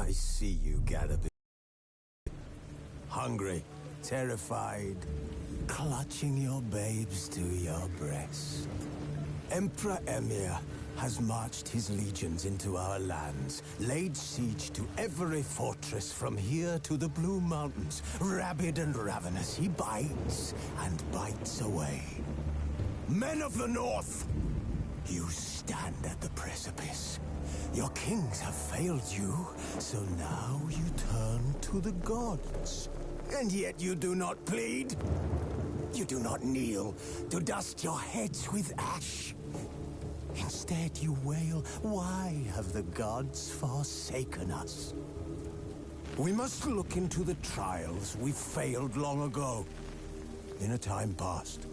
I see you gather. Hungry, terrified, clutching your babes to your breast. Emperor Emir has marched his legions into our lands, laid siege to every fortress from here to the Blue Mountains. Rabid and ravenous, he bites and bites away. Men of the North, you stand at the precipice. Your kings have failed you, so now you turn to the gods. And yet you do not plead. You do not kneel to dust your heads with ash. Instead you wail, why have the gods forsaken us? We must look into the trials we failed long ago. In a time past,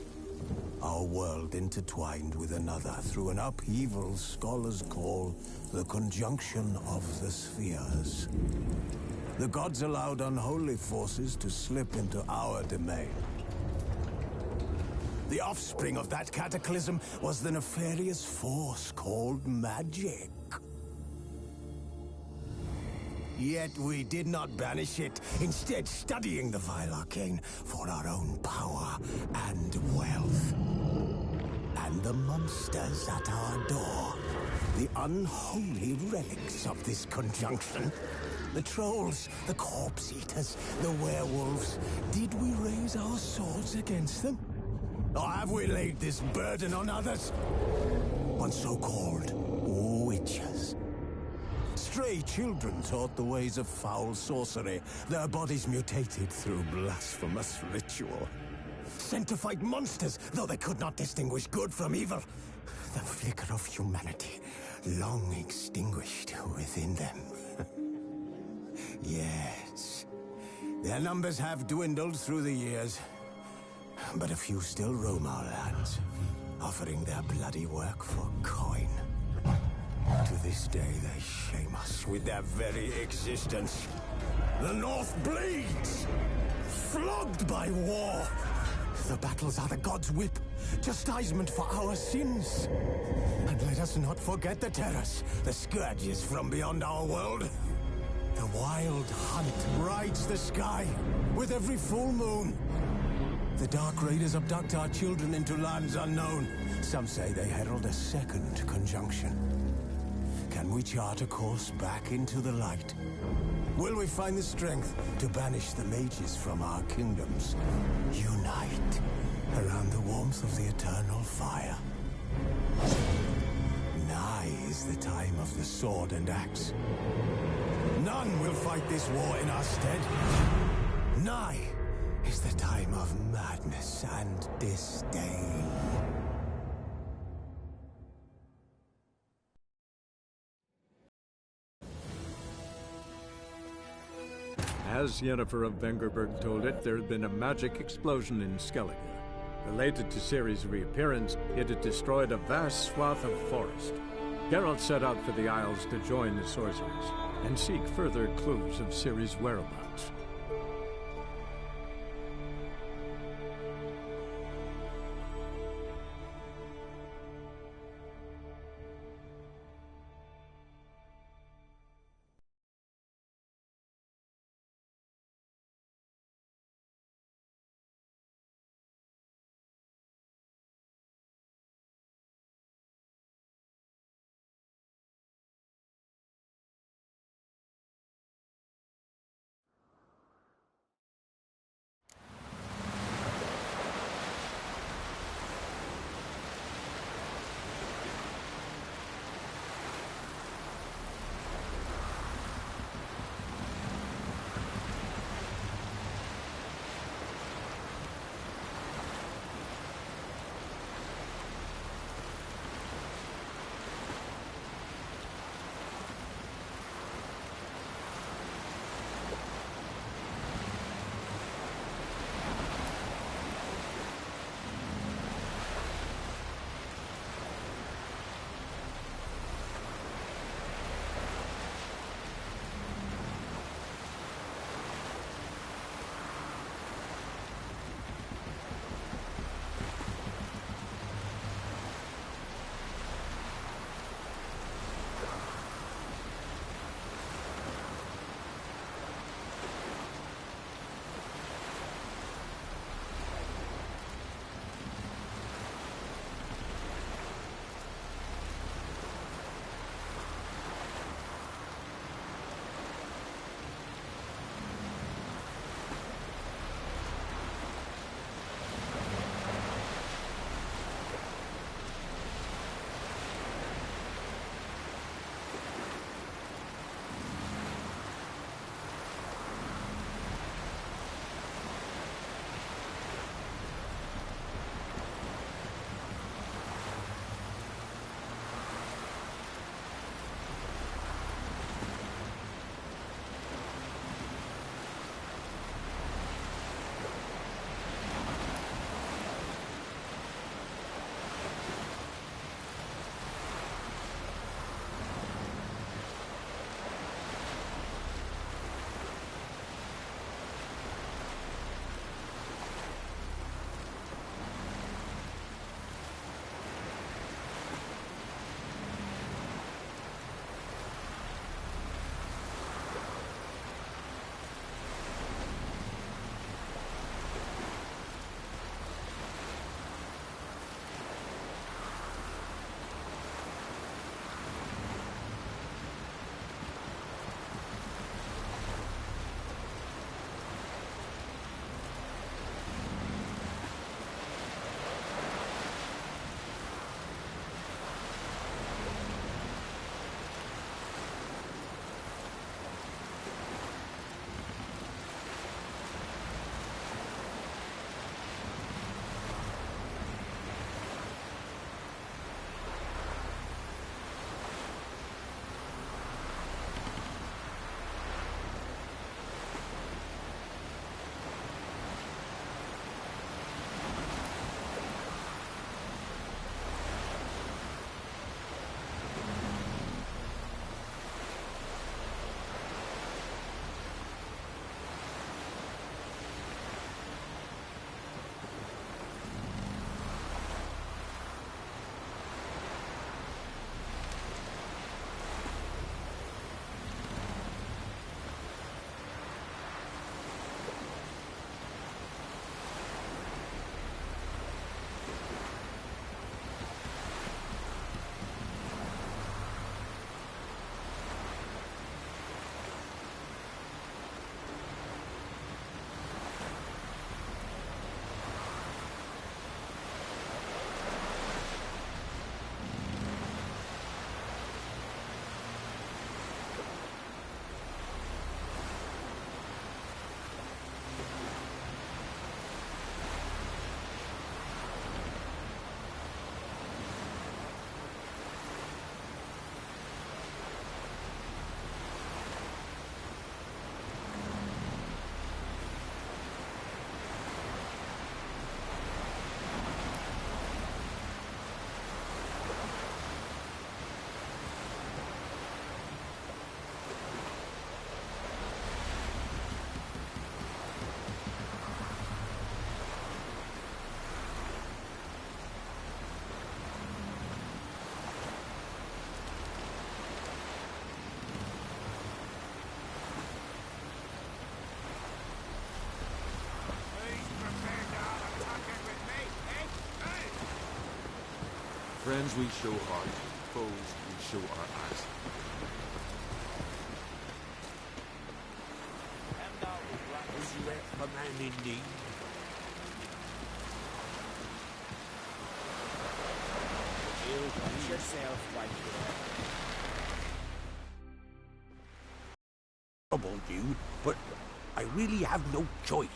our world intertwined with another through an upheaval scholars call the conjunction of the spheres. The gods allowed unholy forces to slip into our domain. The offspring of that cataclysm was the nefarious force called magic. Yet we did not banish it, instead studying the vile arcane for our own power and wealth. And the monsters at our door, the unholy relics of this conjunction. The trolls, the corpse-eaters, the werewolves. Did we raise our swords against them? Or have we laid this burden on others? On so-called witches. Stray children taught the ways of foul sorcery, their bodies mutated through blasphemous ritual. Sent to fight monsters, though they could not distinguish good from evil. The flicker of humanity, long extinguished within them. Yes, their numbers have dwindled through the years. But a few still roam our lands, offering their bloody work for coin. To this day, they shame us with their very existence. The North bleeds, flogged by war. The battles are the gods' whip, chastisement for our sins. And let us not forget the terrors, the scourges from beyond our world. The wild hunt rides the sky with every full moon. The Dark Raiders abduct our children into lands unknown. Some say they herald a second conjunction. Can we chart a course back into the light? Will we find the strength to banish the mages from our kingdoms? Unite around the warmth of the eternal fire. Nigh is the time of the sword and axe. None will fight this war in our stead. Nigh is the time of madness and disdain. As Yennefer of Vengerberg told it, there had been a magic explosion in Skellige. Related to Ciri's reappearance, it had destroyed a vast swath of forest. Geralt set out for the Isles to join the sorcerers and seek further clues of Ciri's whereabouts. Friends we show heart, foes we show our arse. Is there a man in need? Watch yourself, white Troubled you, but I really have no choice.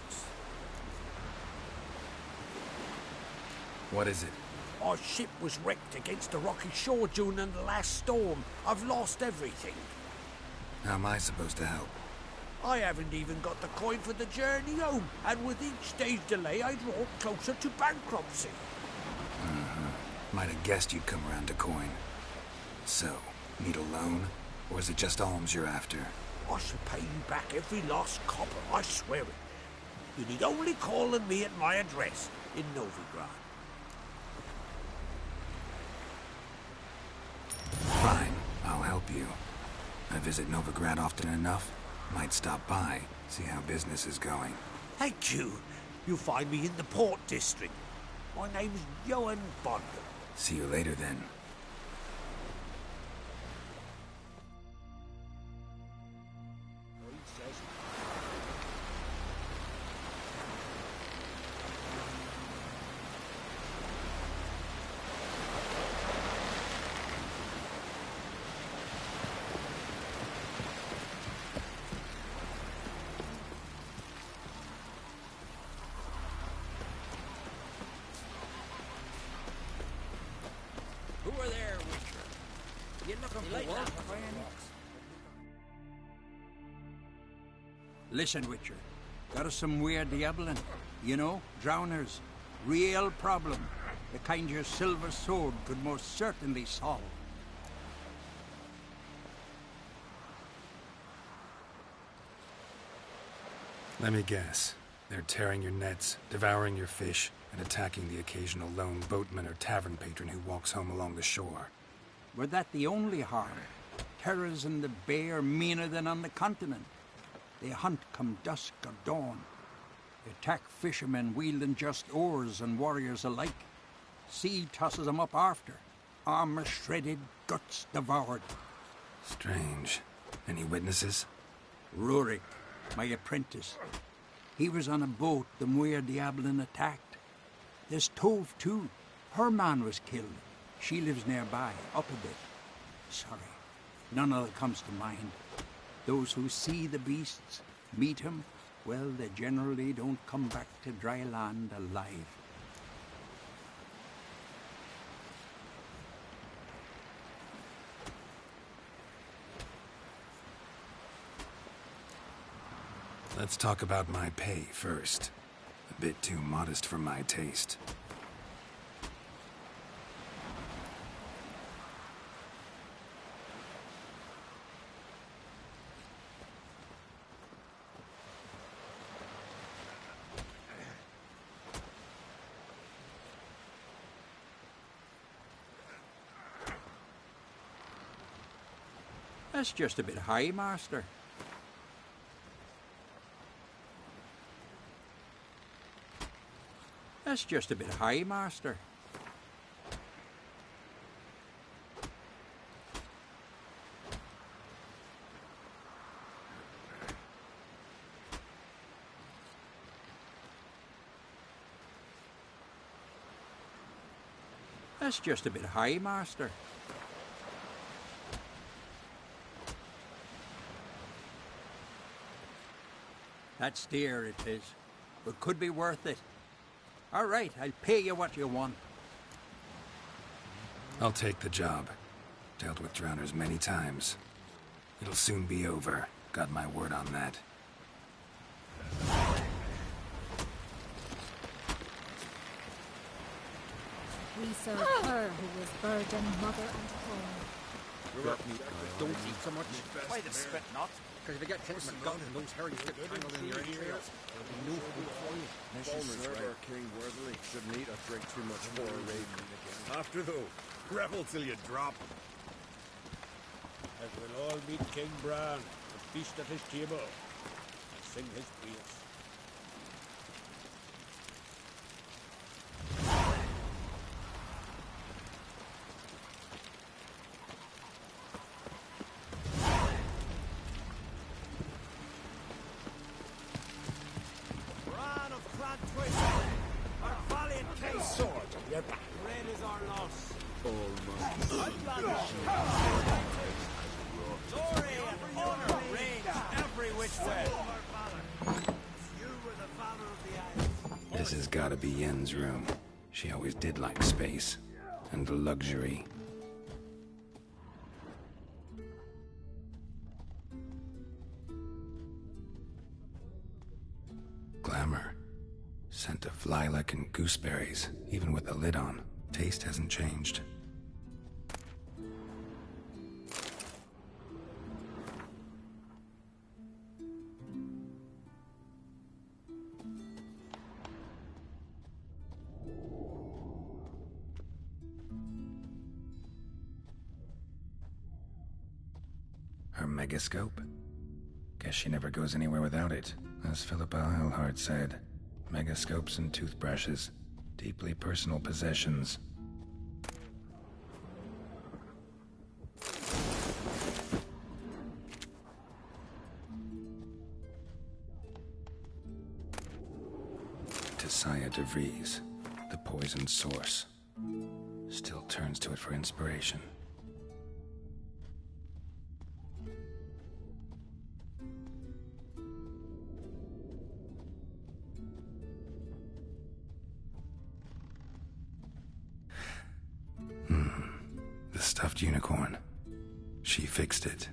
What is it? Our ship was wrecked against a rocky shore during the last storm. I've lost everything. How am I supposed to help? I haven't even got the coin for the journey home, and with each day's delay, I draw closer to bankruptcy. Might have guessed you'd come around to coin. So, need a loan? Or is it just alms you're after? I shall pay you back every last copper, I swear it. You need only call on me at my address in Novigrad. Fine, I'll help you. I visit Novigrad often enough. Might stop by, see how business is going. Thank you. You'll find me in the Port District. My name's Johan Bond. See you later then. Who are there, Witcher? You looking for work by any? Listen, Witcher. Got us some weird diabling. You know, drowners. Real problem. The kind your silver sword could most certainly solve. Let me guess. They're tearing your nets, devouring your fish, and attacking the occasional lone boatman or tavern patron who walks home along the shore. Were that the only harm? Terrors in the bay are meaner than on the continent. They hunt come dusk or dawn. They attack fishermen wielding just oars and warriors alike. Sea tosses them up after. Armor shredded, guts devoured. Strange. Any witnesses? Rurik, my apprentice. He was on a boat the Muir Diablin attacked. There's Tove, too. Her man was killed. She lives nearby, up a bit. Sorry, none of it comes to mind. Those who see the beasts, meet him, well, they generally don't come back to dry land alive. Let's talk about my pay first. A bit too modest for my taste. That's just a bit high, Master. That's just a bit high, Master. That's just a bit high, Master. That's dear, it is, but could be worth it. All right, I'll pay you what you want. I'll take the job. Dealt with drowners many times. It'll soon be over. Got my word on that. We serve her who was burdened mother and home. Don't eat so much. Why the spit not? Because if you get hit with gun and those hairs get tangled in your entrails, there'll be no food for you. Serve our king worthily. Shouldn't eat or drink too much for a raid. After though, revel till you drop. As we'll all meet King Bran and feast at his table and sing his praise. our loss. Almighty. Glory and honor reigns every which way. This has gotta be Yen's room. She always did like space. And luxury. Glamour. Scent of lilac and gooseberries, even with the lid on. Taste hasn't changed. Her megascope? Guess she never goes anywhere without it. As Philippa Eilhart said, megascopes and toothbrushes, deeply personal possessions. Saya de Vries, the poisoned source, still turns to it for inspiration. The stuffed unicorn. She fixed it.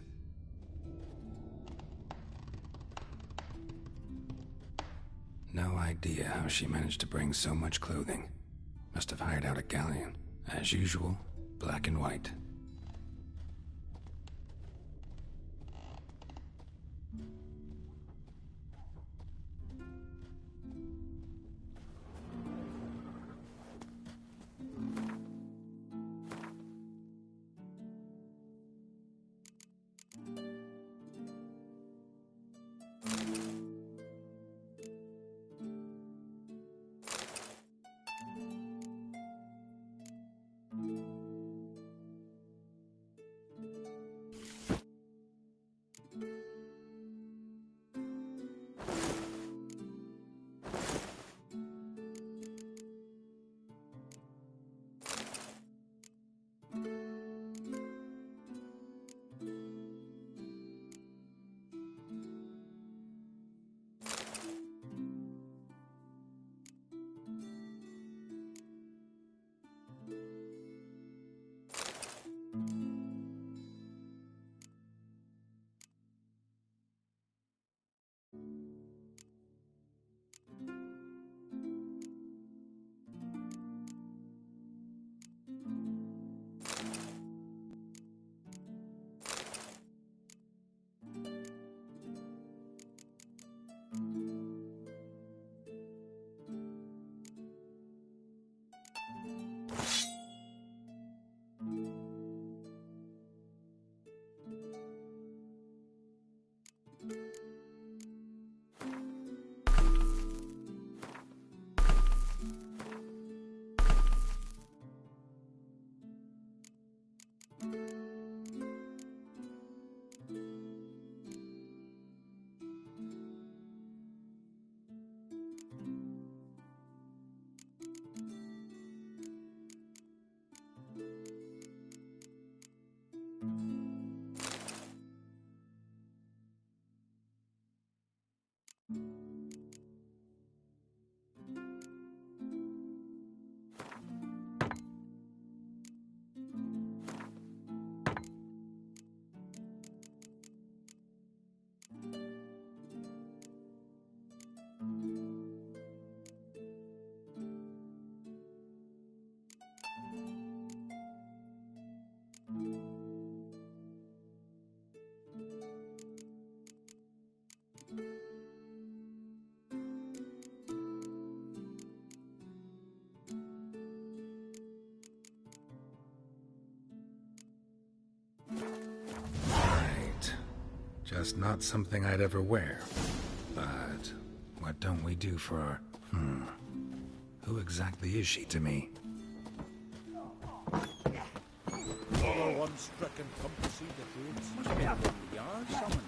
No idea how she managed to bring so much clothing. Must have hired out a galleon. As usual, black and white. Just not something I'd ever wear. But what don't we do for our... Who exactly is she to me? Follow on stricken, come to see the goods. Must be up in the yard, someone.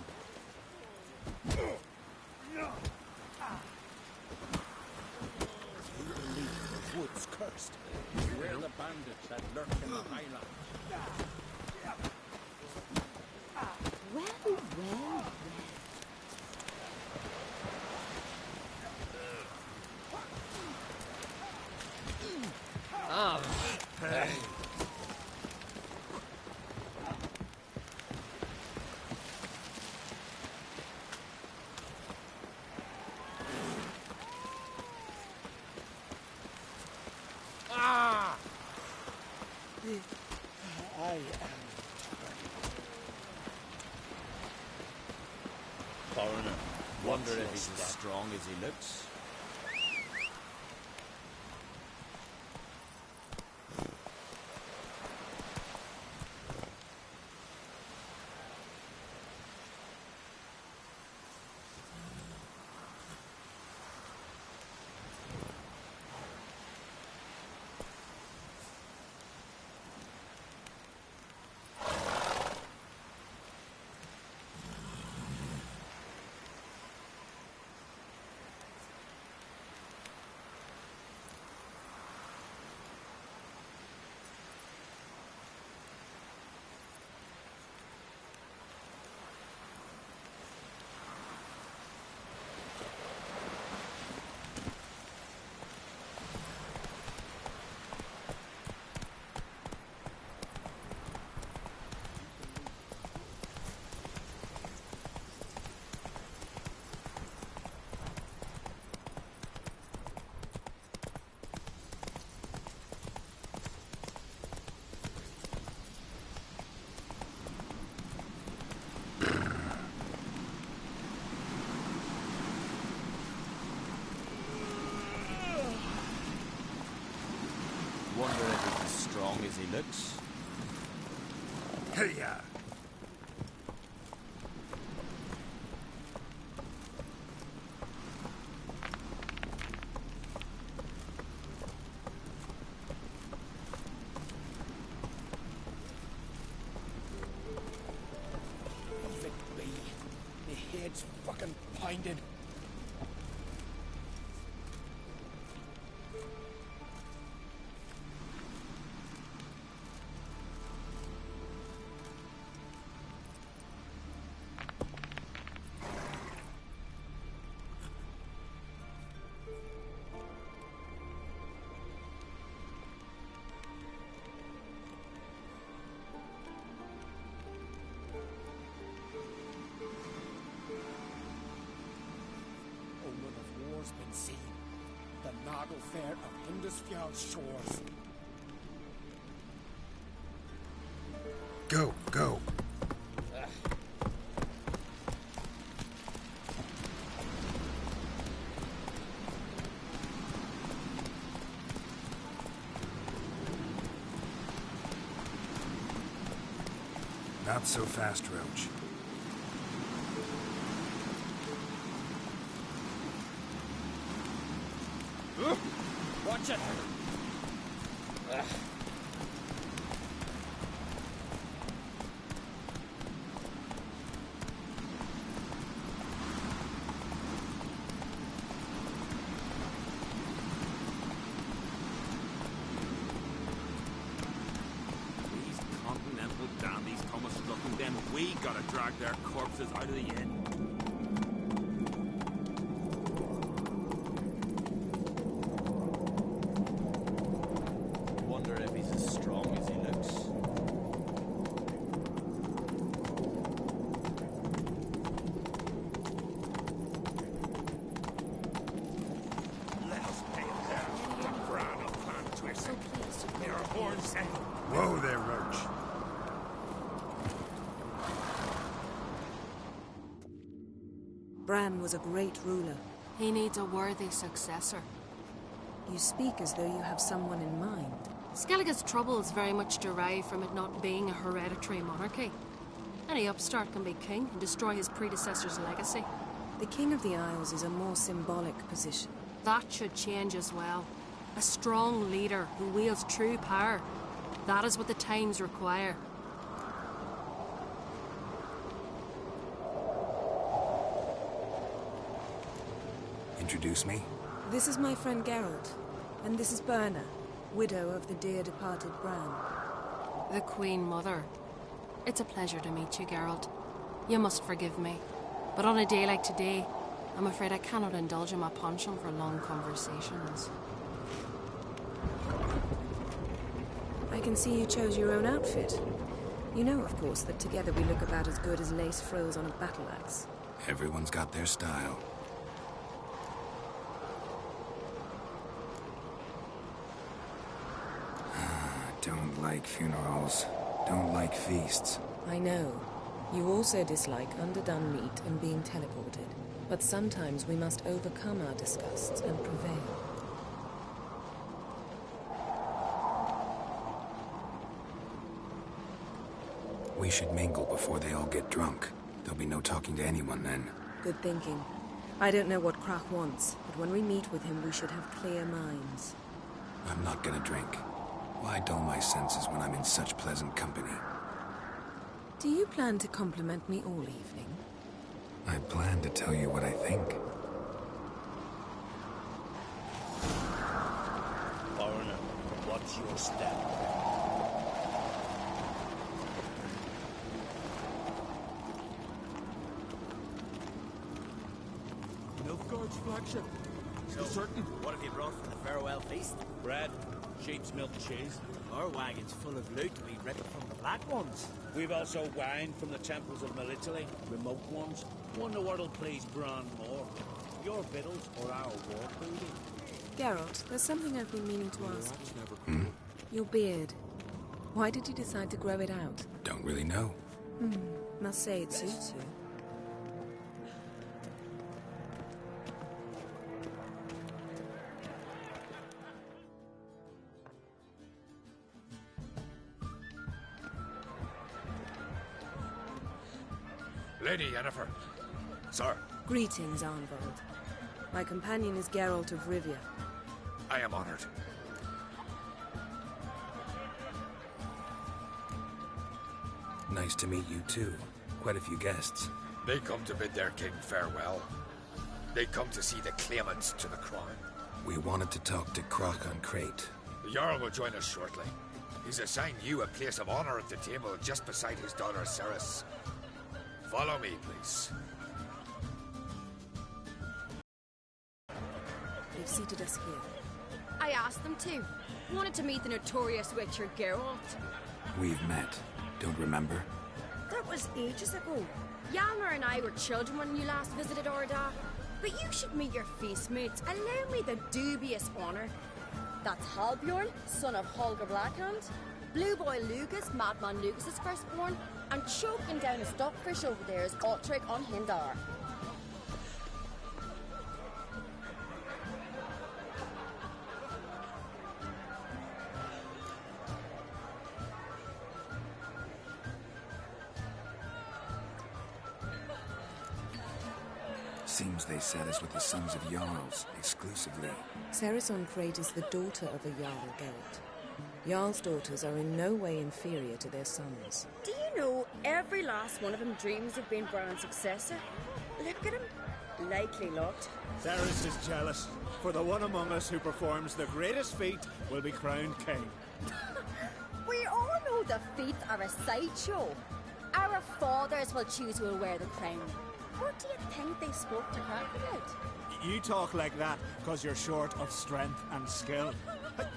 The woods curse. first. We're the bandits that lurk in the highlands. Well, well, well. Hey. I am. Foreigner. Wonder if he's as strong as he looks. Wonder if he's as strong as he looks. Hey-ya! Leave it be. My head's fucking pounded. Been seen. The Noggle Fair of Indusfjord shores. Go, go. Not so fast, Roach. Watch it! These continental dandies come us looking, then we gotta drag their corpses out of the inn. Wonder if he's as strong as he looks. Let us pay it down. The brown of clan twist. So pleased to Their horns set. Whoa there, Roach. Bran was a great ruler. He needs a worthy successor. You speak as though you have someone in mind. Skellige's troubles very much derive from it not being a hereditary monarchy. Any upstart can be king and destroy his predecessor's legacy. The King of the Isles is a more symbolic position. That should change as well. A strong leader who wields true power. That is what the times require. Introduce me. This is my friend Geralt, and this is Berna. widow of the dear departed Bran. The Queen Mother. It's a pleasure to meet you, Geralt. You must forgive me, but on a day like today, I'm afraid I cannot indulge in my penchant for long conversations. I can see you chose your own outfit. You know, of course, that together we look about as good as lace frills on a battle axe. Everyone's got their style. Don't like funerals. Don't like feasts. I know. You also dislike underdone meat and being teleported. But sometimes we must overcome our disgusts and prevail. We should mingle before they all get drunk. There'll be no talking to anyone then. Good thinking. I don't know what Krach wants, but when we meet with him, we should have clear minds. I'm not gonna drink. Why dull my senses when I'm in such pleasant company? Do you plan to compliment me all evening? I plan to tell you what I think. Foreigner, what's your step? Nilfgaard's flagship. So, certain? What have you brought for the farewell feast? Bread, sheep's milk cheese. Our wagon's full of loot we ripped from the Black Ones. We've also wine from the temples of Melitele, remote ones. Wonder what'll please Bran more, your victuals or our war booty? Geralt, there's something I've been meaning to ask you. Hmm? Your beard. Why did you decide to grow it out? Don't really know. Must say it suits you. Lady Yennefer. Sir. Greetings, Arnvold. My companion is Geralt of Rivia. I am honored. Nice to meet you too. Quite a few guests. They come to bid their king farewell. They come to see the claimants to the crown. We wanted to talk to Krach on Crate. The Jarl will join us shortly. He's assigned you a place of honor at the table just beside his daughter Ceres. Follow me, please. They've seated us here. I asked them to. Wanted to meet the notorious Witcher Geralt. We've met. Don't remember? That was ages ago. Hjalmar and I were children when you last visited Orda. But you should meet your feast mates. Allow me the dubious honor. That's Halbjorn, son of Holger Blackhand. Blue Boy Lucas, Madman Lucas's firstborn. And choking down a stockfish over there is Otric on Hindar. Seems they set us with the sons of Jarls, exclusively. Ceres on Crate is the daughter of a Jarl Geralt. Jarl's daughters are in no way inferior to their sons. Do you know every last one of them dreams of being Bran's successor? Look at him. Likely lot. Ceres is jealous, for the one among us who performs the greatest feat will be crowned king. We all know the feats are a sideshow. Our fathers will choose who will wear the crown. What do you think they spoke to Krach about? You talk like that because you're short of strength and skill.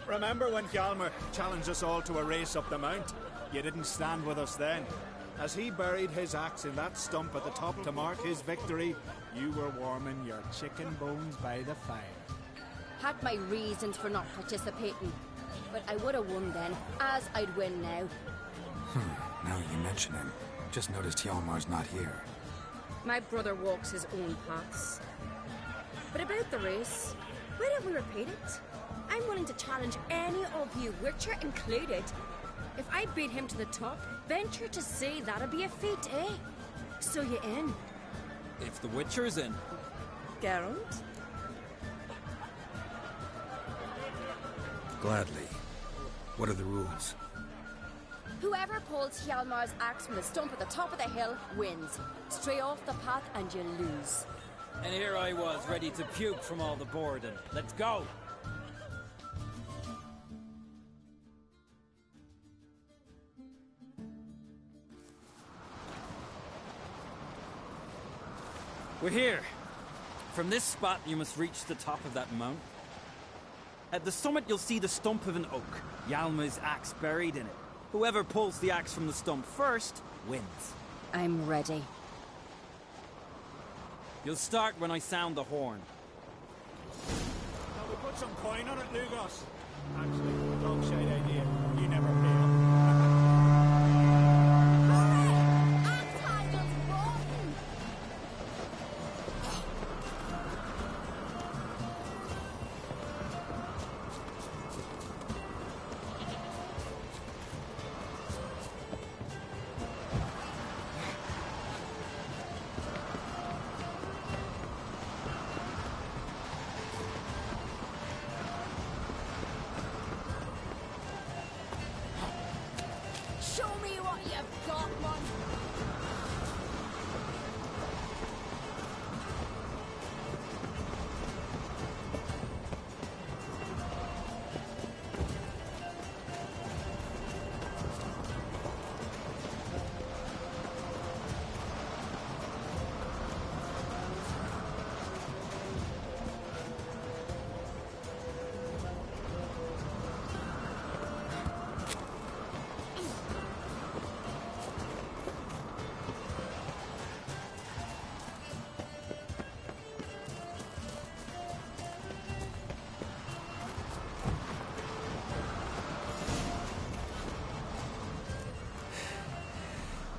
Remember when Hjalmar challenged us all to a race up the mount? You didn't stand with us then. As he buried his axe in that stump at the top to mark his victory, you were warming your chicken bones by the fire. Had my reasons for not participating. But I would have won then, as I'd win now. Now you mention him. Just noticed Hjalmar's not here. My brother walks his own paths. But about the race, why don't we repeat it? I'm willing to challenge any of you, Witcher included. If I beat him to the top, venture to say that'd be a feat, eh? So you in? If the Witcher's in. Geralt? Gladly. What are the rules? Whoever pulls Hjalmar's axe from the stump at the top of the hill wins. Stray off the path and you lose. And here I was, ready to puke from all the boredom. Let's go! We're here. From this spot, you must reach the top of that mountain. At the summit, you'll see the stump of an oak. Yalma's axe buried in it. Whoever pulls the axe from the stump first wins. I'm ready. You'll start when I sound the horn. Now we put some coin on it, Lugos. Actually, dog shade idea. You never pay up. Show me what you've got, man.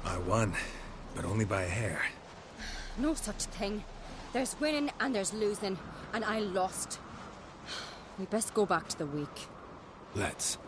I won, but only by a hair. No such thing. There's winning and there's losing, and I lost. We best go back to the week. Let's.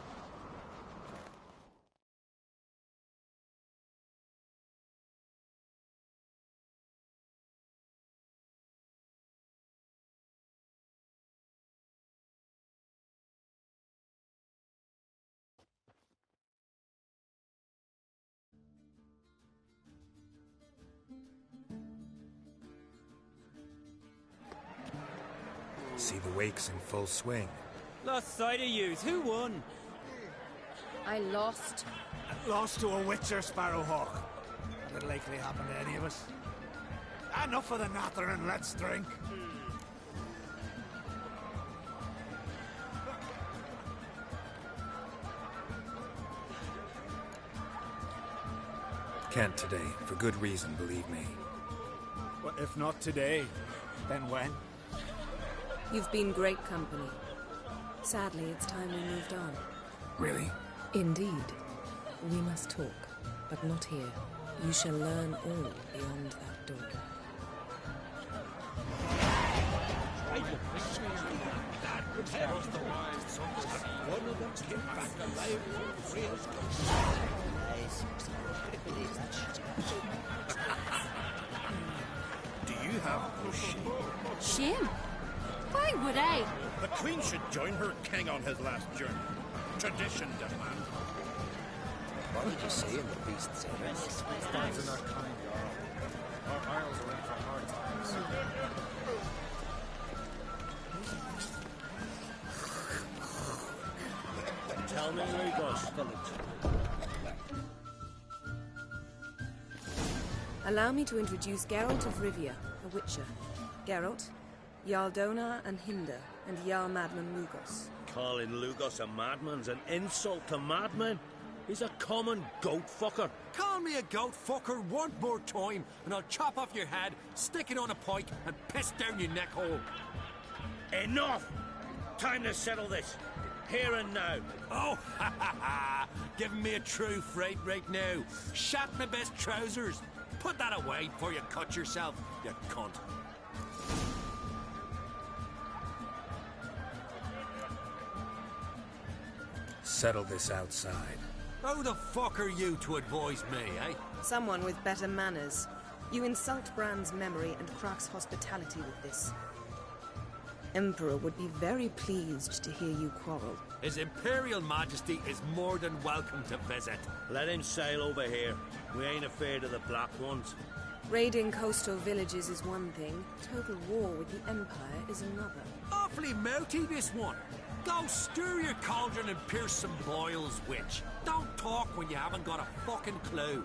See the wakes in full swing. Lost sight of yous. Who won? I lost. Lost to a Witcher Sparrowhawk. That'll likely happen to any of us. Enough of the nattering, let's drink. Can't today, for good reason, believe me. Well, if not today, then when? You've been great company. Sadly, it's time we moved on. Really? Indeed. We must talk, but not here. You shall learn all beyond that door. Do you have no shame? Shame? Why would I? The Queen should join her king on his last journey. Tradition demands. What did you say in the beast's Stands in our kind, Jarl. Our isles are in for hard times. Tell me, Lugos, village. Allow me to introduce Geralt of Rivia, a Witcher. Geralt, Jarl Donar and Hinder, and Jarl Madman Lugos. Calling Lugos a madman's an insult to madmen. He's a common goat fucker. Call me a goat fucker one more time, and I'll chop off your head, stick it on a pike, and piss down your neck hole. Enough! Time to settle this. Here and now. Oh, ha ha ha! Giving me a true fright right now. Shat my best trousers. Put that away before you cut yourself, you cunt. Settle this outside. Who the fuck are you to advise me, eh? Someone with better manners. You insult Bran's memory and Crach's hospitality with this. Emperor would be very pleased to hear you quarrel. His Imperial Majesty is more than welcome to visit. Let him sail over here. We ain't afraid of the Black Ones. Raiding coastal villages is one thing. Total war with the Empire is another. Awfully mouthy, this one. Go stir your cauldron and pierce some boils, witch. Don't talk when you haven't got a fucking clue.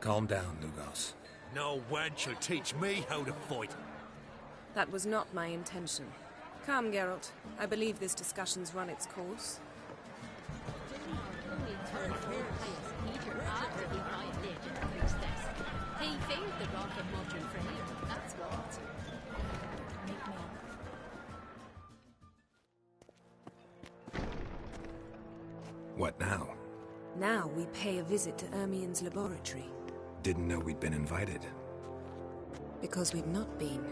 Calm down, Lugos. No wench will teach me how to fight. That was not my intention. Come, Geralt. I believe this discussion's run its course. He failed the rock of Modron for here, that's what. What now? Now we pay a visit to Ermien's laboratory. Didn't know we'd been invited. Because we've not been.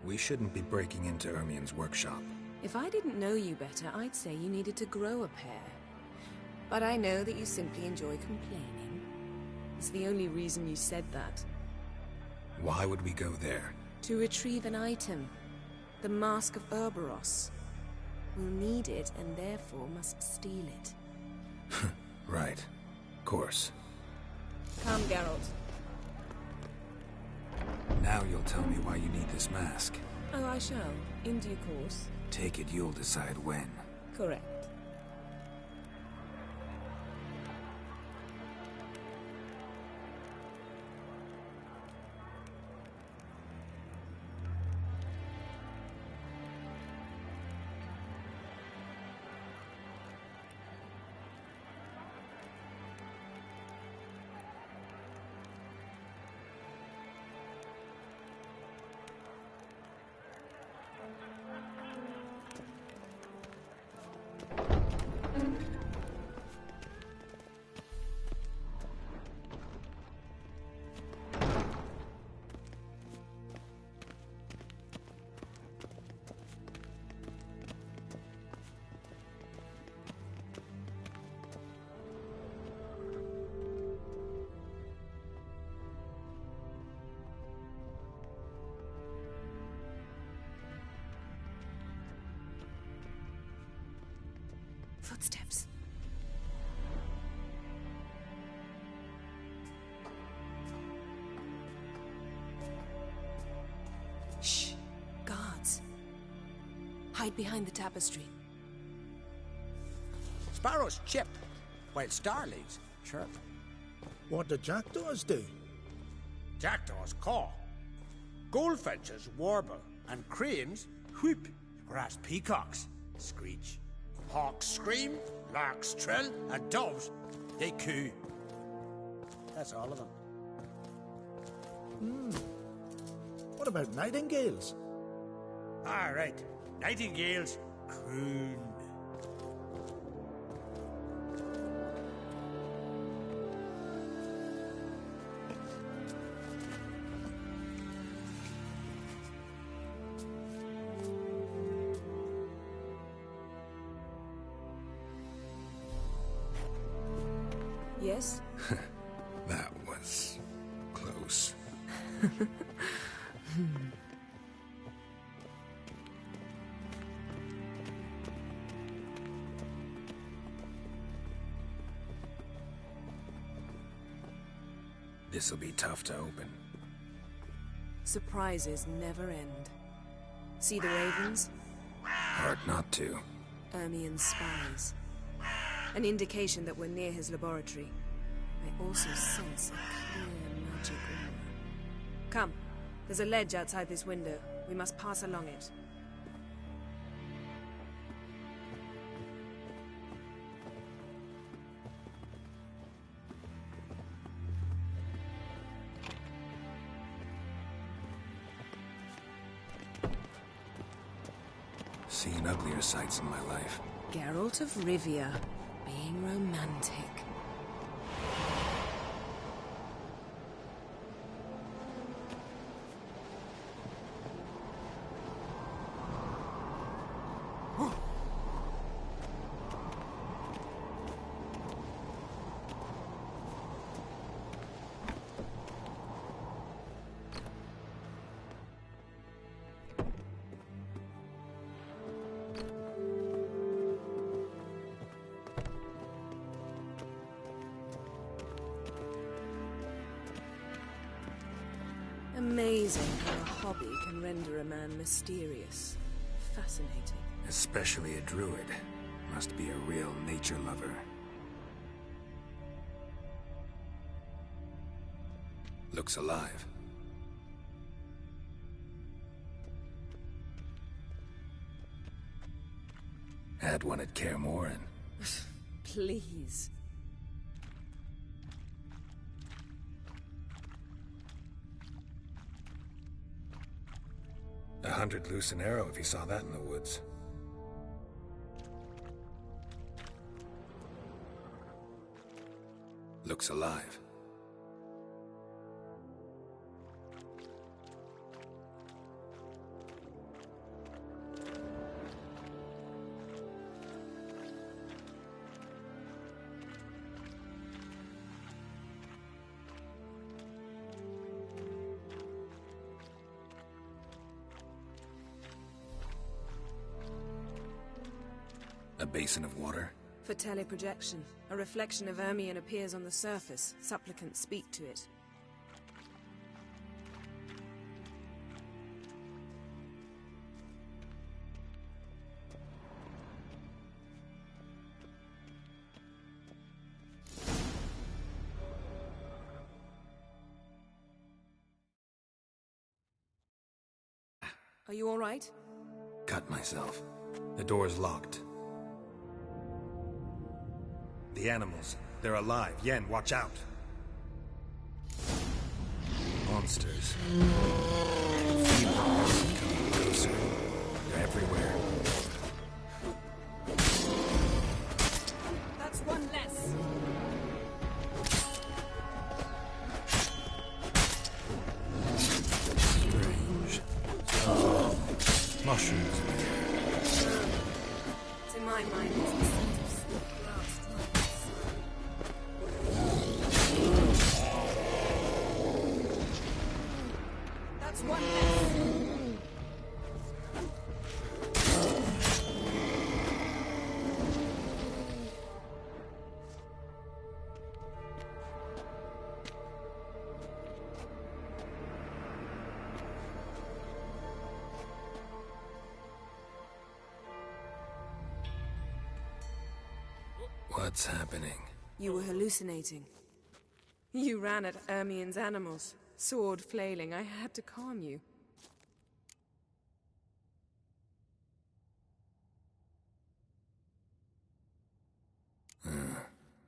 We shouldn't be breaking into Ermien's workshop. If I didn't know you better, I'd say you needed to grow a pair. But I know that you simply enjoy complaining. It's the only reason you said that. Why would we go there? To retrieve an item. The Mask of Urboros. We'll need it and therefore must steal it. Right. Course. Come, Geralt. Now you'll tell me why you need this mask. Oh, I shall. In due course. Take it you'll decide when. Correct. Footsteps. Shh. Guards. Hide behind the tapestry. Sparrows chip, while starlings chirp. What do jackdaws do? Jackdaws caw. Goldfinches warble, and cranes whoop, whereas peacocks screech. Hawks scream, larks trill, and doves, they coo. That's all of them. What about nightingales? All right, nightingales croon. Yes? That was close. This'll be tough to open. Surprises never end. See the ravens? Hard not to. Ermien's spies. An indication that we're near his laboratory. I also sense a clear magic aura. Come, there's a ledge outside this window. We must pass along it. Seen uglier sights in my life. Geralt of Rivia, being romantic. Amazing how a hobby can render a man mysterious. Fascinating. Especially a druid. Must be a real nature lover. Looks alive. Had one at Kaer Morhen. Please. A 100 loose an arrow if you saw that in the woods. Looks alive. A basin of water? For teleprojection. A reflection of Ermion appears on the surface. Supplicants speak to it. Are you all right? Cut myself. The door's locked. The animals. They're alive. Yen, watch out. Monsters. Feel them coming closer. They're everywhere. That's one less. Strange. Oh, mushrooms. To my mind, it's the scent of sweet grass. That's one less. What's happening? You were hallucinating. You ran at Ermion's animals, sword flailing. I had to calm you.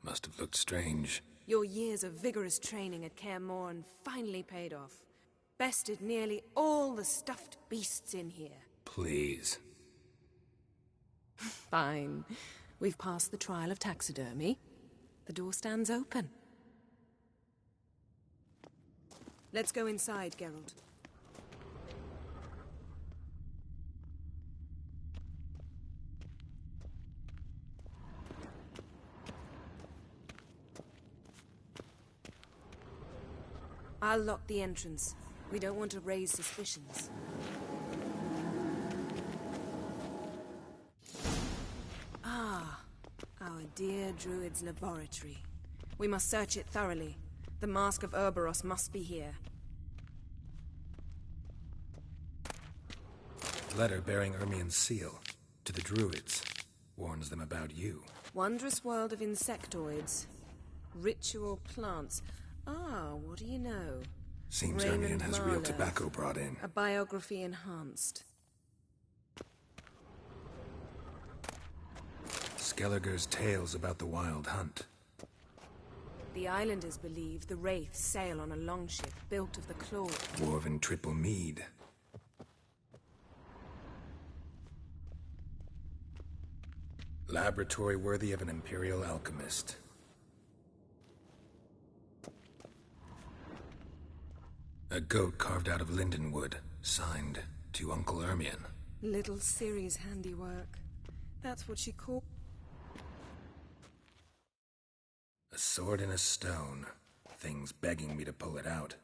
Must have looked strange. Your years of vigorous training at Kaer Morhen finally paid off. Bested nearly all the stuffed beasts in here. Please. Fine. We've passed the trial of taxidermy. The door stands open. Let's go inside, Geralt. I'll lock the entrance. We don't want to raise suspicions. Ah, our dear druid's laboratory. We must search it thoroughly. The Mask of Ouroboros must be here. Letter bearing Ermion's seal. To the druids. Warns them about you. Wondrous world of insectoids. Ritual plants. Ah, what do you know? Seems Raymond Ermion has real Marlowe. tobacco brought in. A biography enhanced. Skelliger's tales about the wild hunt. The islanders believe the wraiths sail on a longship built of the claw. Dwarven triple mead. Laboratory worthy of an imperial alchemist. A goat carved out of lindenwood, signed to Uncle Ermion. Little Ciri's handiwork. That's what she called... A sword in a stone. Things begging me to pull it out.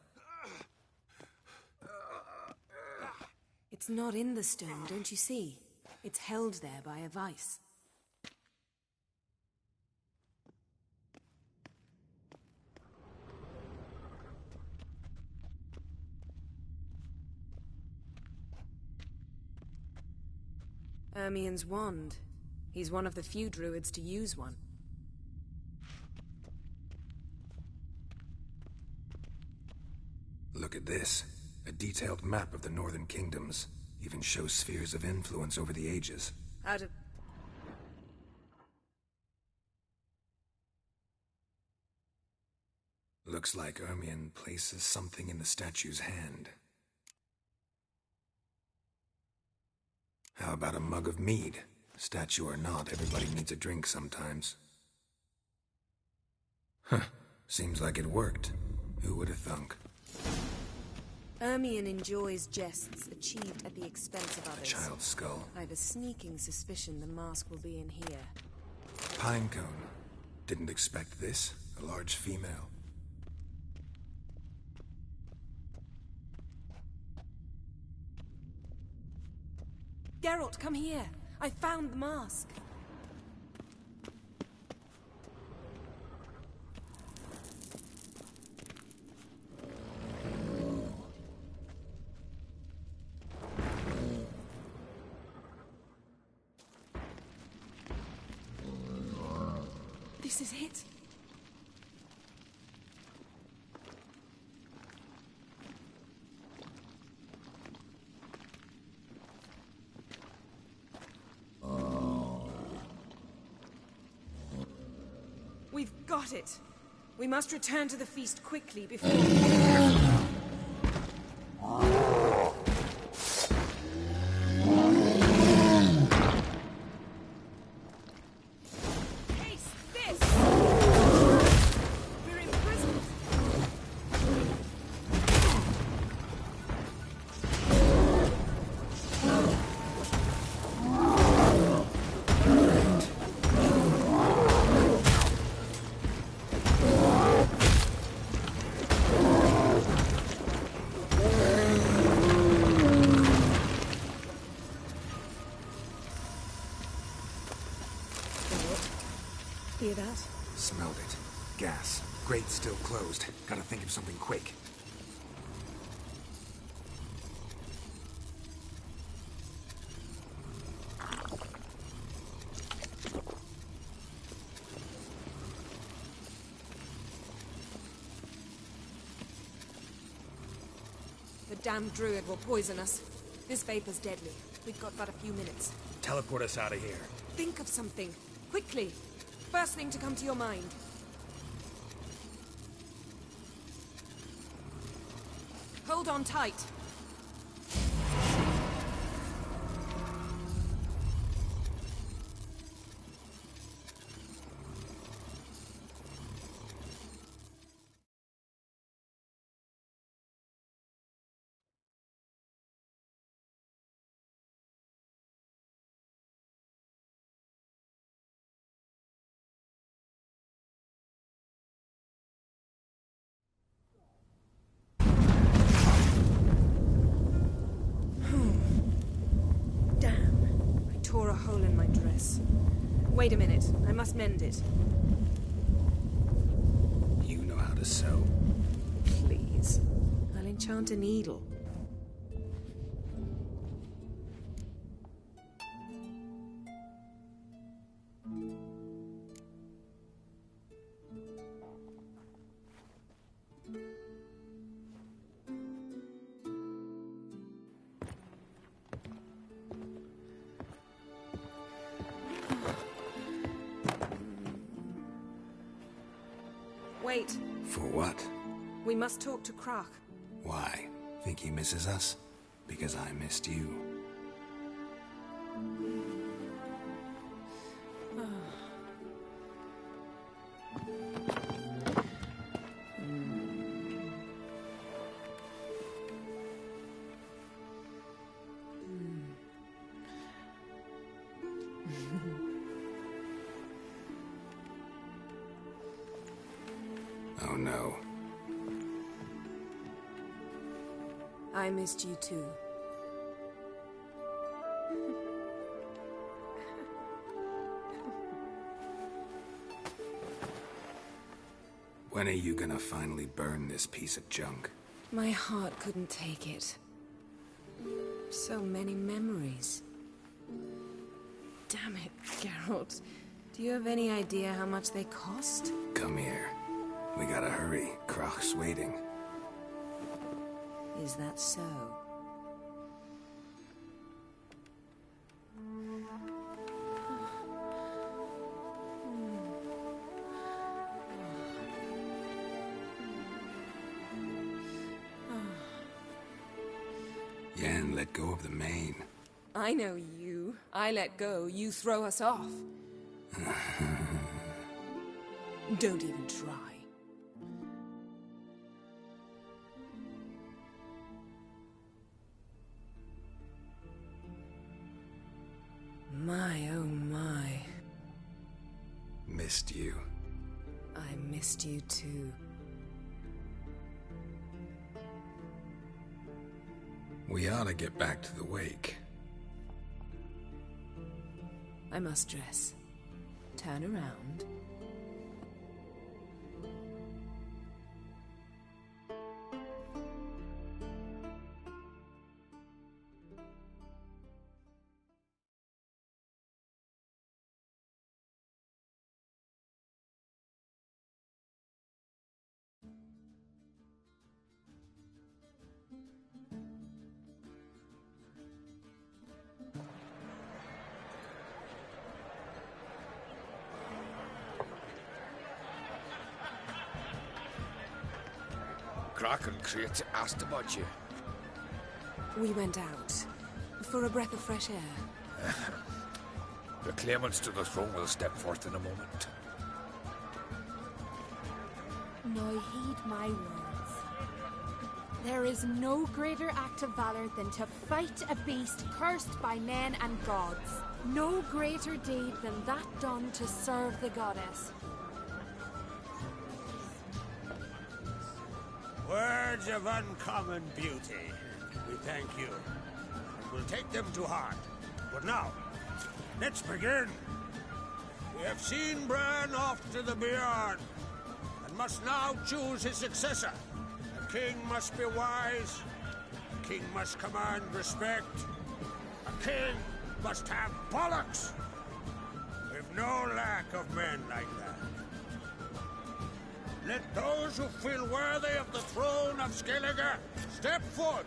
It's not in the stone, don't you see? It's held there by a vice. Ermien's wand. He's one of the few druids to use one. Look at this. A detailed map of the Northern Kingdoms. Even shows spheres of influence over the ages. Out of... Looks like Ermien places something in the statue's hand. How about a mug of mead? Statue or not, everybody needs a drink sometimes. Huh. Seems like it worked. Who would have thunk? Ermien enjoys jests achieved at the expense of others. A child's skull. I have a sneaking suspicion the mask will be in here. Pinecone. Didn't expect this. A large female. Geralt, come here. I found the mask. This is it. We've got it. We must return to the feast quickly before... Hear that? Smelled it. Gas. Grate still closed. Gotta think of something quick. The damned druid will poison us. This vapor's deadly. We've got but a few minutes. Teleport us out of here. Think of something. Quickly. First thing to come to your mind. Hold on tight. Tore a hole in my dress. Wait a minute, I must mend it. You know how to sew. Please. I'll enchant a needle. Wait. For what? We must talk to Croc. Why? Think he misses us? Because I missed you. Oh no. I missed you too. When are you gonna finally burn this piece of junk? My heart couldn't take it. So many memories. Damn it, Geralt. Do you have any idea how much they cost? Come here. We gotta hurry. Croc's waiting. Is that so? Yen, let go of the mane. I know you. I let go, you throw us off. Don't even try. My, oh my. Missed you. I missed you too. We ought to get back to the wake. I must dress. Turn around. Croc and Crate asked about you. We went out. For a breath of fresh air. The claimants to the throne will step forth in a moment. Now heed my words. There is no greater act of valor than to fight a beast cursed by men and gods. No greater deed than that done to serve the goddess. Words of uncommon beauty. We thank you. And we'll take them to heart. But now, let's begin. We have seen Bran off to the beyond, and must now choose his successor. A king must be wise. A king must command respect. A king must have bollocks. We've no lack of men like that. Let those who feel worthy of the throne of Skellige step forth.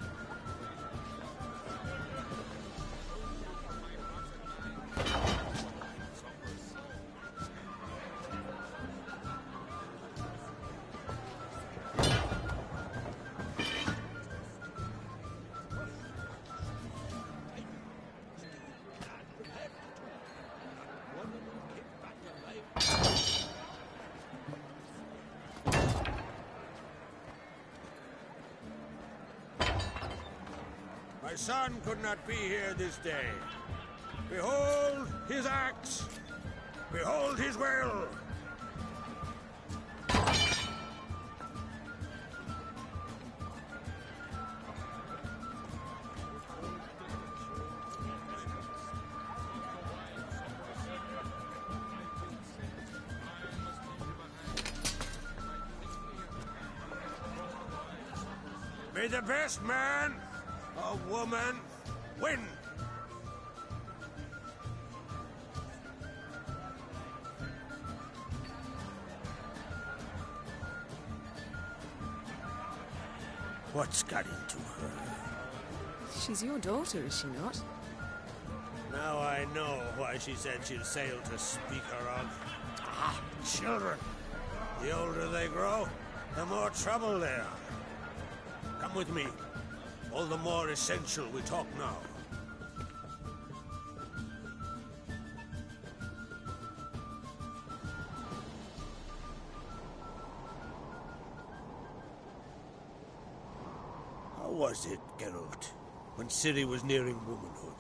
My son could not be here this day. Behold his axe. Behold his will. May the best man or woman win. What's got into her? She's your daughter, is she not? Now I know why she said she'll sail to speak her of. Ah, children. The older they grow, the more trouble they are. Come with me. All the more essential we talk now. How was it, Geralt, when Ciri was nearing womanhood?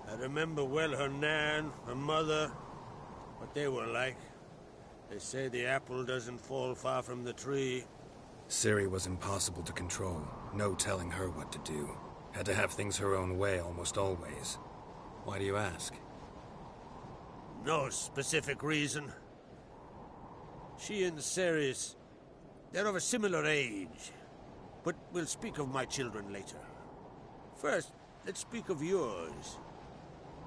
I remember well her nan, her mother, what they were like. They say the apple doesn't fall far from the tree. Ciri was impossible to control. No telling her what to do. Had to have things her own way almost always. Why do you ask? No specific reason. She and Ceres, they're of a similar age. But we'll speak of my children later. First, let's speak of yours.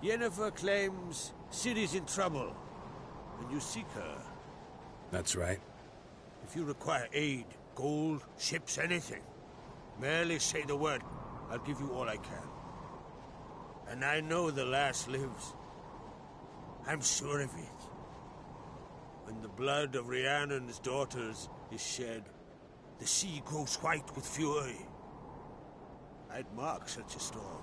Yennefer claims Ciri's in trouble, and you seek her. That's right. If you require aid, gold, ships, anything, merely say the word. I'll give you all I can. And I know the lass lives. I'm sure of it. When the blood of Rhiannon's daughters is shed, the sea grows white with fury. I'd mark such a storm.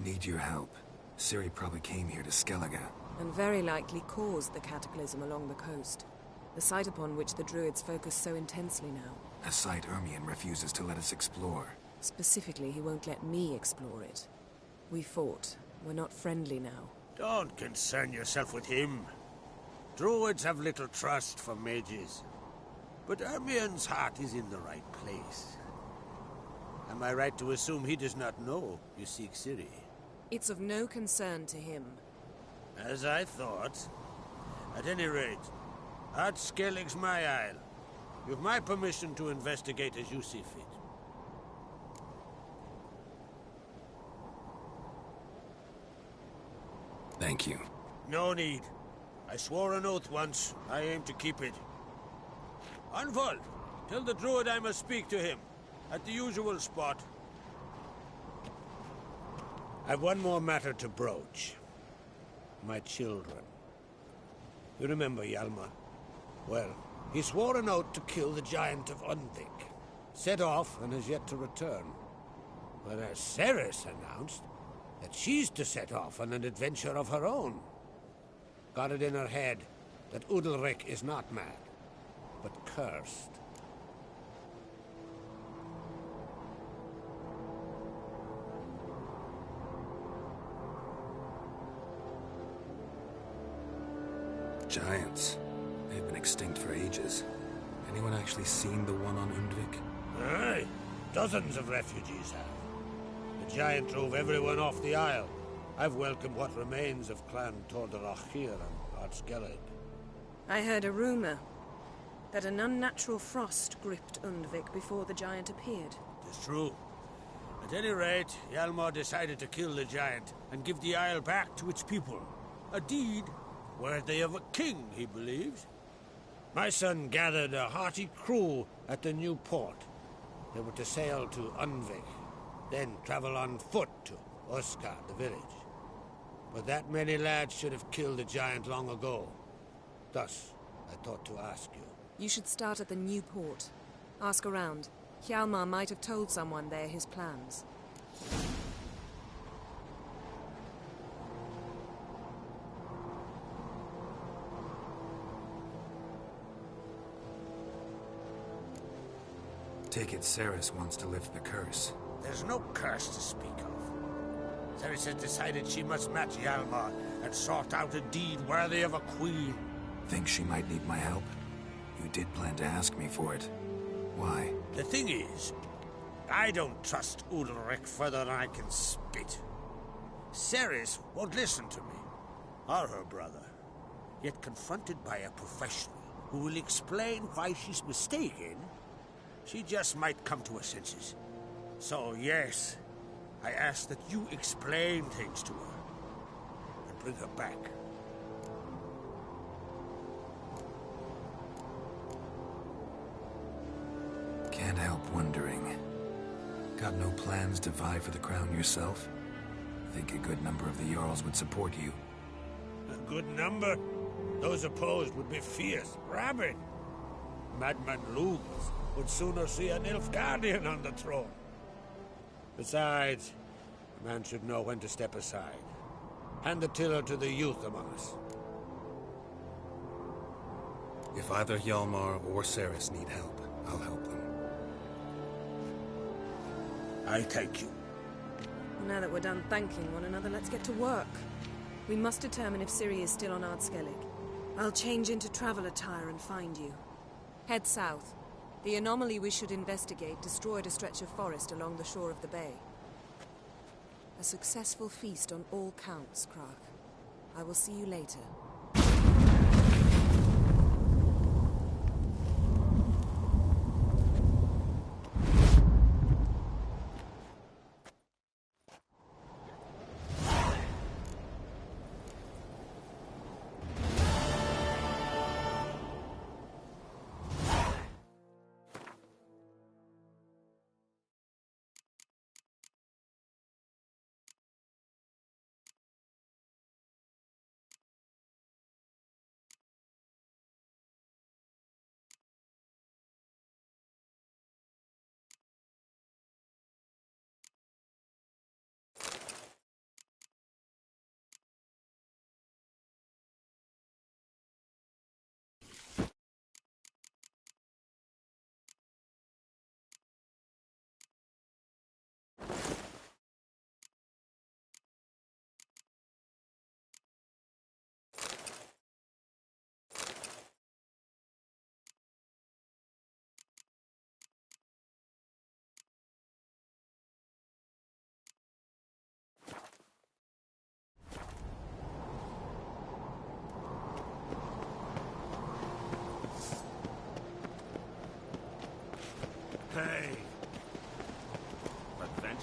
Need your help. Ciri probably came here to Skellige. And very likely caused the cataclysm along the coast. The site upon which the Druids focus so intensely now. A site Ermion refuses to let us explore. Specifically, he won't let me explore it. We fought. We're not friendly now. Don't concern yourself with him. Druids have little trust for mages. But Ermion's heart is in the right place. Am I right to assume he does not know you seek Ciri? It's of no concern to him. As I thought. At any rate, Ard Skellig's my isle. You've my permission to investigate as you see fit. Thank you. No need. I swore an oath once. I aim to keep it. Unfold! Tell the druid I must speak to him. At the usual spot. I've one more matter to broach. My children. You remember Hjalmar? Well, he swore an oath to kill the giant of Undvik. Set off and has yet to return. Whereas Ceres announced that she's to set off on an adventure of her own. Got it in her head that Udalric is not mad, but cursed. Giants. They've been extinct for ages. Anyone actually seen the one on Undvik? Aye. Dozens of refugees have. The giant drove everyone off the Isle. I've welcomed what remains of Clan Tordarachir and Ard Skellig. I heard a rumor that an unnatural frost gripped Undvik before the giant appeared. It's true. At any rate, Hjalmar decided to kill the giant and give the Isle back to its people. A deed worthy of a king, he believes. My son gathered a hearty crew at the new port. They were to sail to Undvik, then travel on foot to Oscar, the village. But that many lads should have killed the giant long ago. Thus, I thought to ask you. You should start at the new port. Ask around. Hjalmar might have told someone there his plans. Take it Ceres wants to lift the curse. There's no curse to speak of. Ceres has decided she must match Hjalmar and sort out a deed worthy of a queen. Think she might need my help? You did plan to ask me for it. Why? The thing is, I don't trust Udalric further than I can spit. Ceres won't listen to me, or her brother. Yet confronted by a professional who will explain why she's mistaken, she just might come to her senses. So, yes, I ask that you explain things to her and bring her back. Can't help wondering. Got no plans to vie for the crown yourself? Think a good number of the Jarls would support you. A good number? Those opposed would be fierce, rabid. Madman Lugs would sooner see an Nilfgaardian on the throne. Besides, a man should know when to step aside. Hand the tiller to the youth among us. If either Hjalmar or Ceres need help, I'll help them. I thank you. Well, now that we're done thanking one another, let's get to work. We must determine if Ciri is still on Ard Skellig. I'll change into travel attire and find you. Head south. The anomaly we should investigate destroyed a stretch of forest along the shore of the bay. A successful feast on all counts, Krach. I will see you later.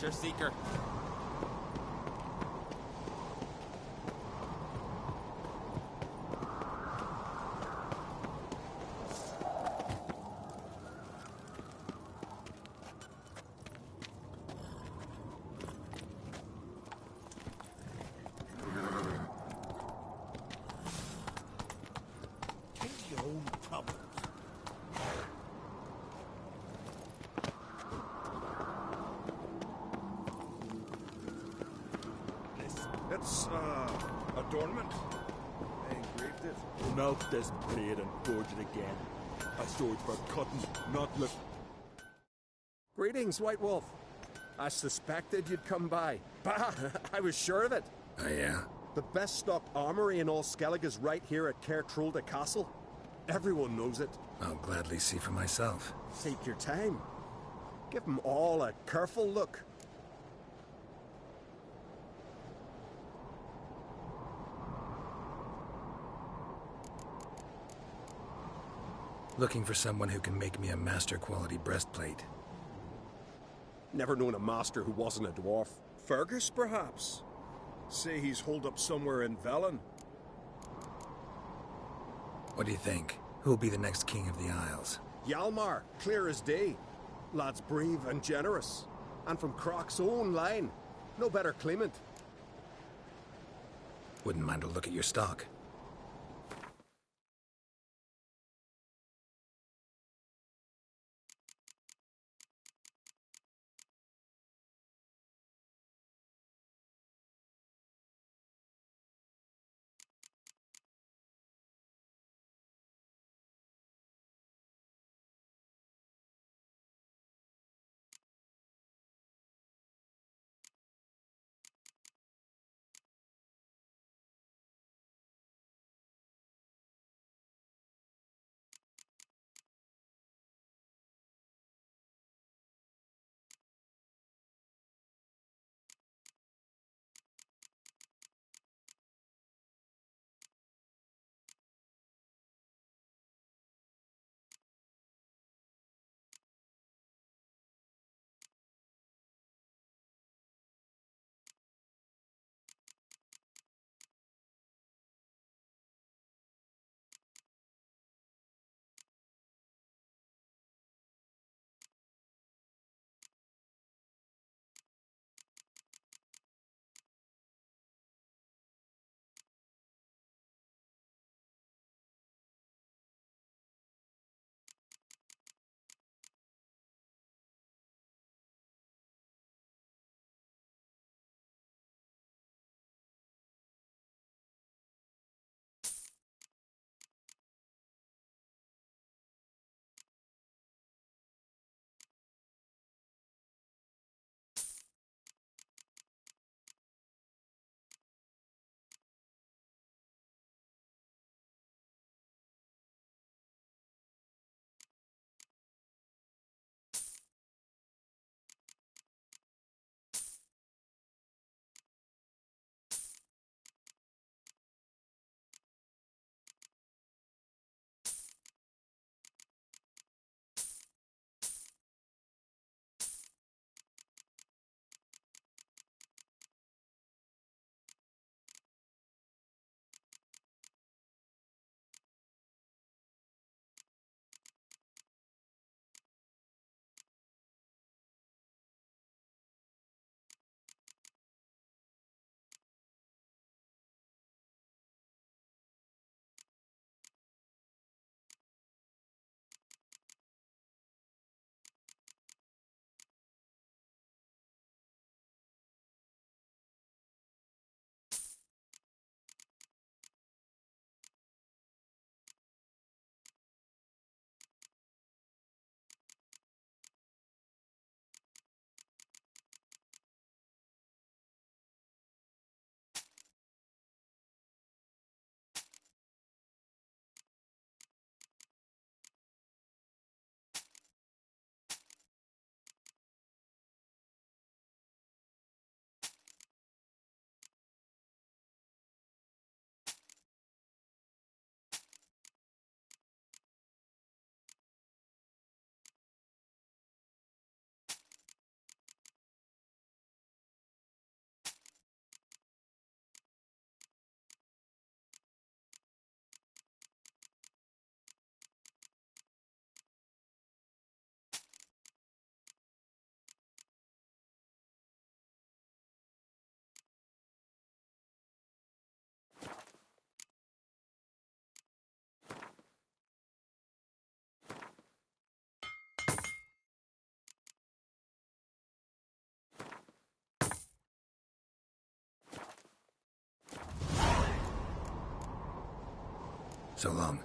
treasure seeker. It's, adornment. I engraved it. Melt this blade and forge it again. A sword for cutting, not look. Greetings, White Wolf. I suspected you'd come by. Bah! I was sure of it. Oh, yeah? The best stocked armory in all Skellig is right here at Caer Trolde Castle. Everyone knows it. I'll gladly see for myself. Take your time. Give them all a careful look. Looking for someone who can make me a master-quality breastplate. Never known a master who wasn't a dwarf. Fergus, perhaps? Say he's holed up somewhere in Velen. What do you think? Who'll be the next king of the Isles? Hjalmar, clear as day. Lad's brave and generous. And from Croc's own line. No better claimant. Wouldn't mind a look at your stock. So long.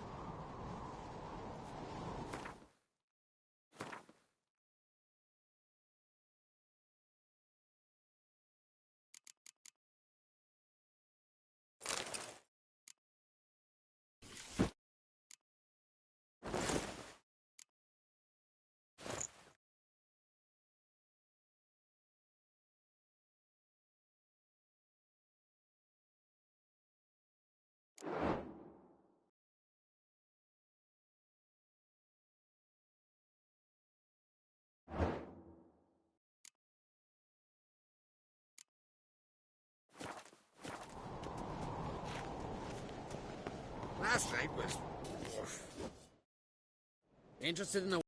Last night was... Interested in the...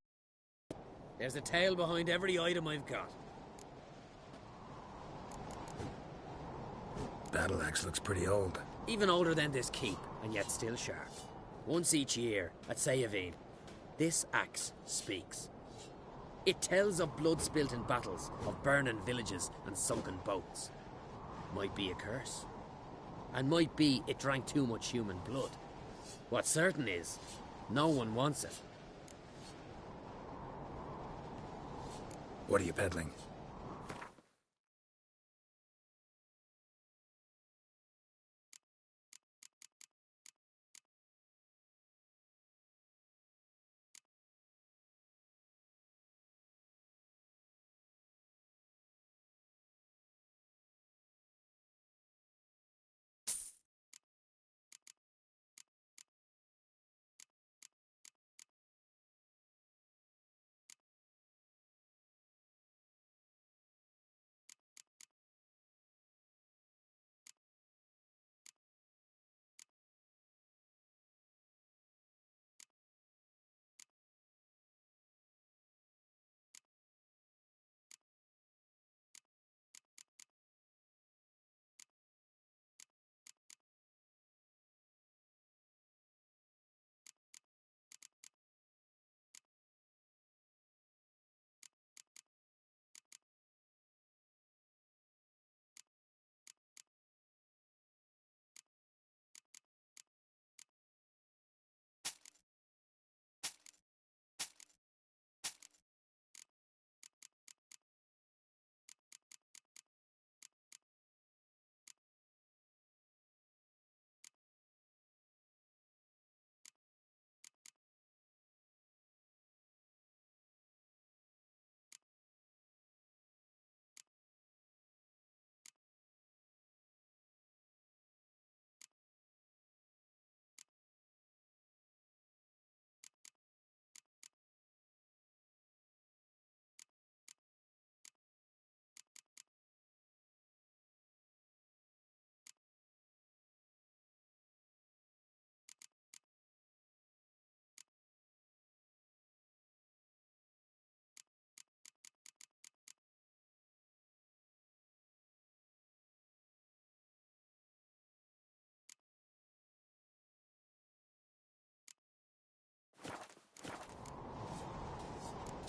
There's a tale behind every item I've got. Battle axe looks pretty old. Even older than this keep, and yet still sharp. Once each year, at Sayavid, this axe speaks. It tells of blood spilt in battles, of burning villages and sunken boats. Might be a curse. And might be it drank too much human blood. What's certain is, no one wants it. What are you peddling?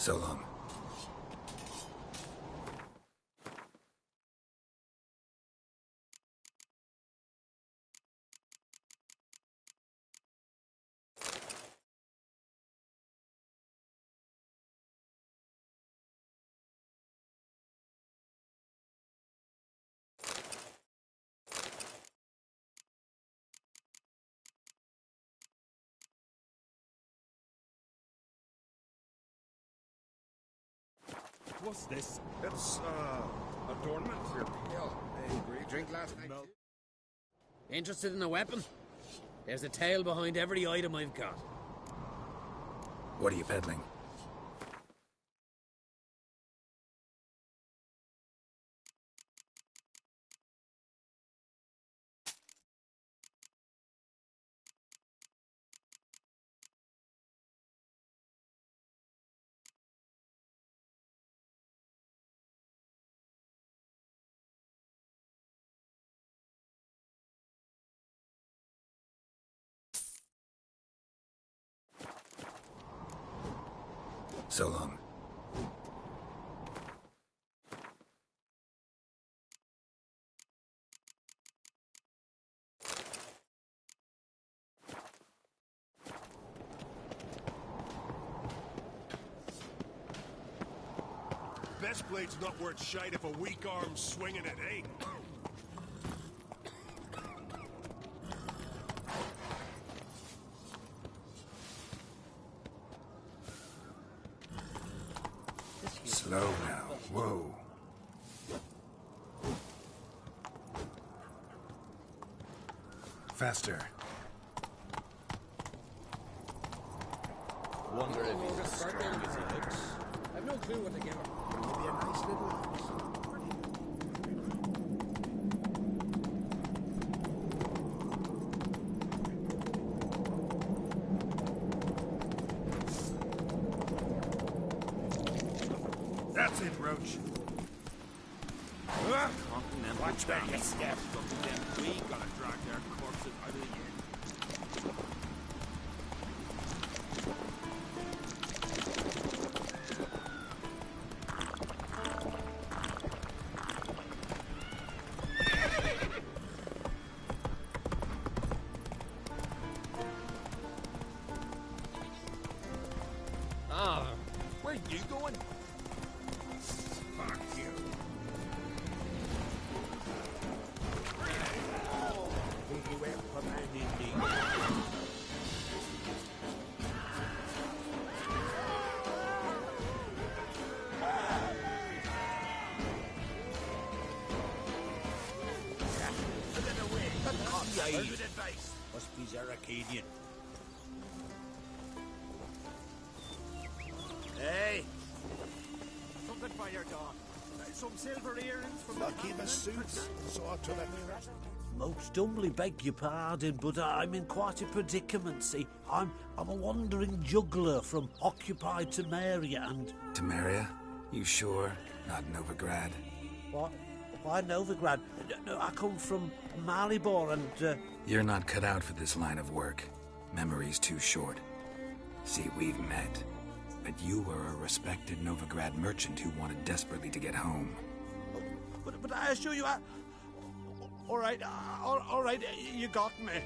So long. What's this? It's, adornment. You're pale. Hey, drink last night too? Interested in a weapon? There's a tale behind every item I've got. What are you peddling? So long. This blade's not worth shite if a weak arm's swinging it, eh? Slow now. Whoa. Faster. Wonder if he's a scared as he looks. I've no clue what to give him. Maybe a nice little house. That's it, Roach. Watch where you step. We gotta drag their corpses out of the inn. Ah, where you going? Fuck you. He went for man indeed. Good advice. Must be Zaracadian. Hey! Something for your dog. Some silver earrings from Lucky the suits. Saw to the crest. Most humbly beg your pardon, but I'm in quite a predicament, see. I'm a wandering juggler from occupied Temeria and... Temeria? You sure? Not Novigrad? What? Why Novigrad? No, I come from Maribor and... You're not cut out for this line of work. Memory's too short. See, we've met. But you were a respected Novigrad merchant who wanted desperately to get home. But I assure you, all right, you got me.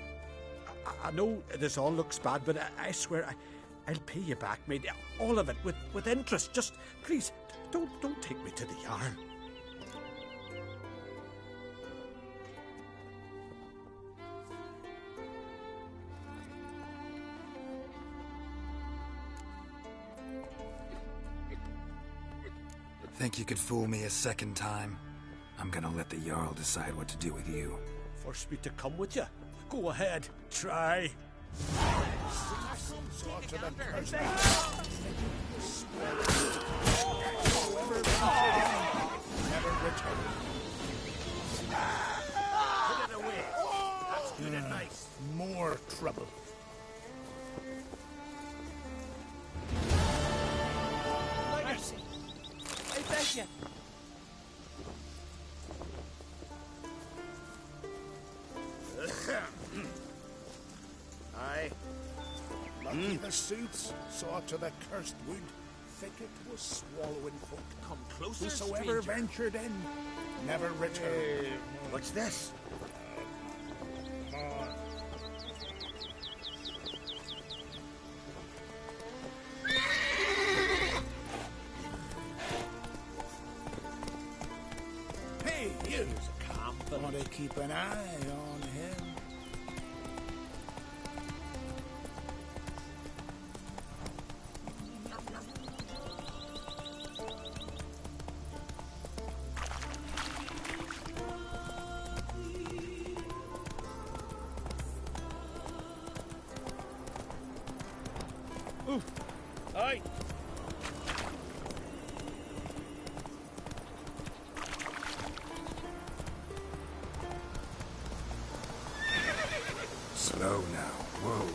I know this all looks bad, but I swear I'll pay you back, mate. All of it, with interest. Just, please, don't take me to the Jarl. Think you could fool me a second time? I'm gonna let the Jarl decide what to do with you. Force me to come with you? Go ahead, try. Never return. Put it away. That's good advice. More trouble. Mercy. I beg you. Aye. Lucky the suits saw to the cursed wood. Thicket was swallowing folk. Come closer, Whosoever stranger. ventured in, never returned. What's this? Hey, you! Want to keep an eye on him. Aye. Slow now. Whoa.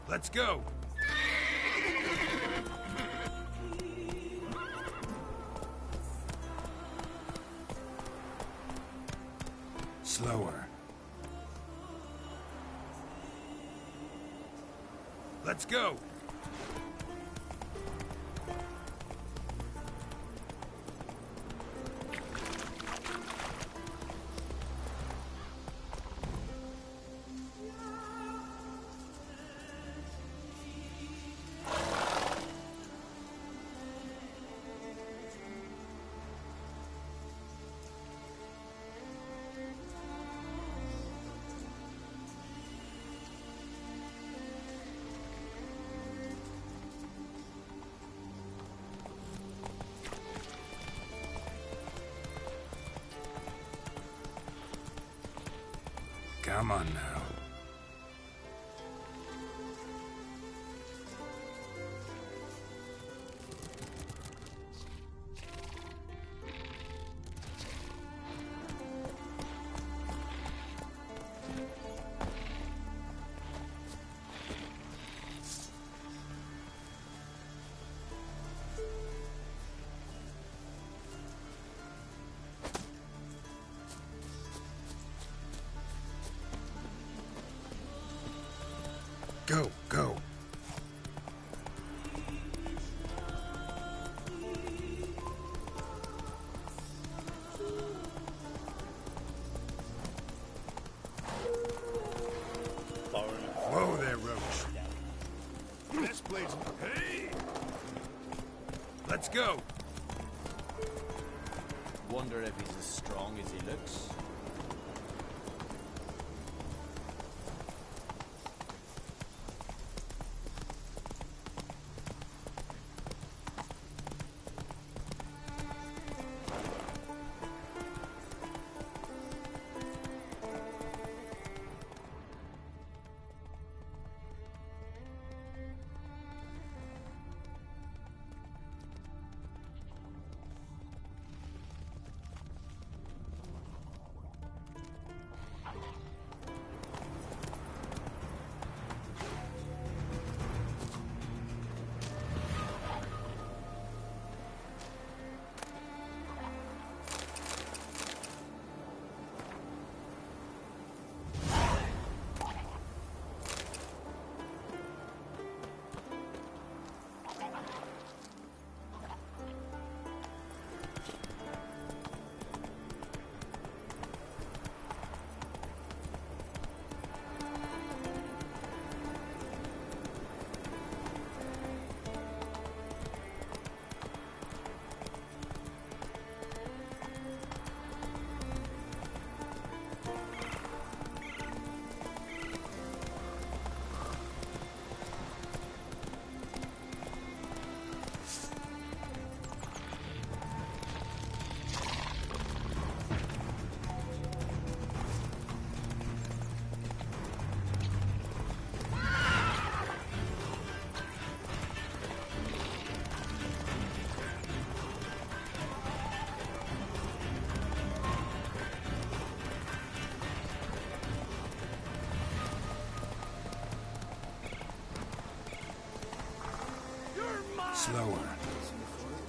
Let's go! Slower. Let's go! Come on now. Go, go. Whoa there, Roach. This blade's... Hey! Let's go. Wonder if he's as strong as he looks. Slower.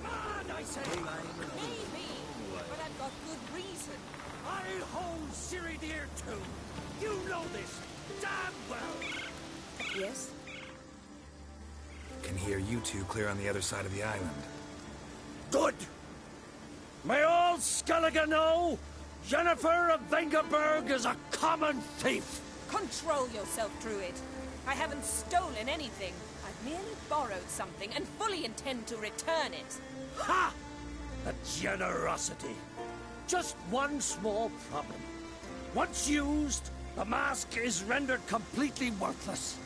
Man, I say! Maybe, but I've got good reason. I hold Ciri dear too. You know this damn well. Yes? Can hear you two clear on the other side of the island. Good! May all Skellige know Jennifer of Vengerberg is a common thief! Control yourself, Druid. I haven't stolen anything. I've merely borrowed something and fully intend to return it. Ha! The generosity. Just one small problem. Once used, the mask is rendered completely worthless.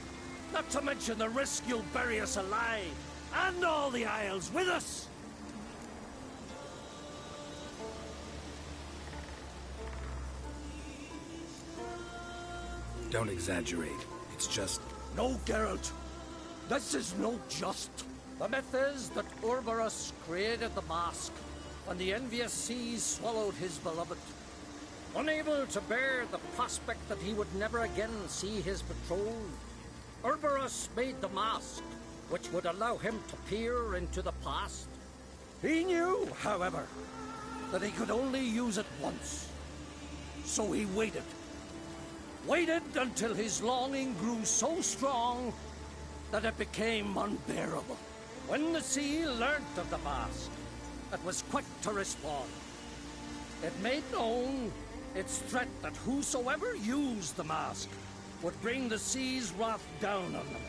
Not to mention the risk you'll bury us alive, and all the Isles with us. Don't exaggerate. It's just... No, Geralt. This is no just. The myth is that Urberus created the mask when the envious seas swallowed his beloved. Unable to bear the prospect that he would never again see his betrothed, Urberus made the mask, which would allow him to peer into the past. He knew, however, that he could only use it once. So he waited. Waited until his longing grew so strong that it became unbearable. When the sea learnt of the mask, it was quick to respond. It made known its threat that whosoever used the mask would bring the sea's wrath down on them.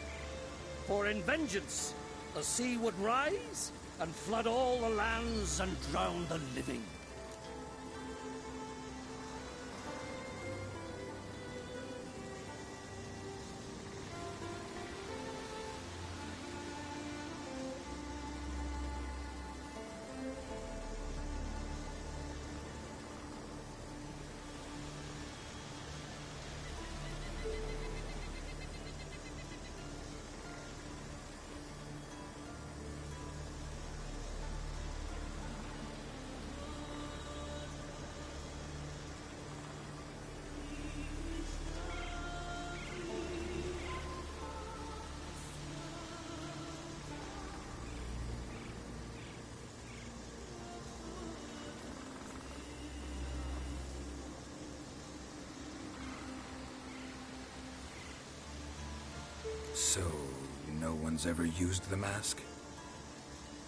For in vengeance, the sea would rise and flood all the lands and drown the living. So, no one's ever used the mask?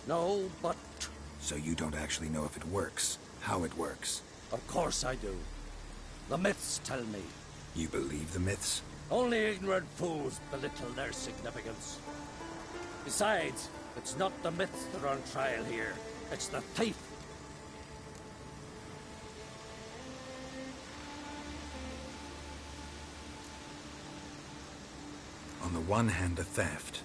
No, but... So you don't actually know if it works, how it works? Of course I do. The myths tell me. You believe the myths? Only ignorant fools belittle their significance. Besides, it's not the myths that are on trial here. It's the thief. On the one hand, a theft.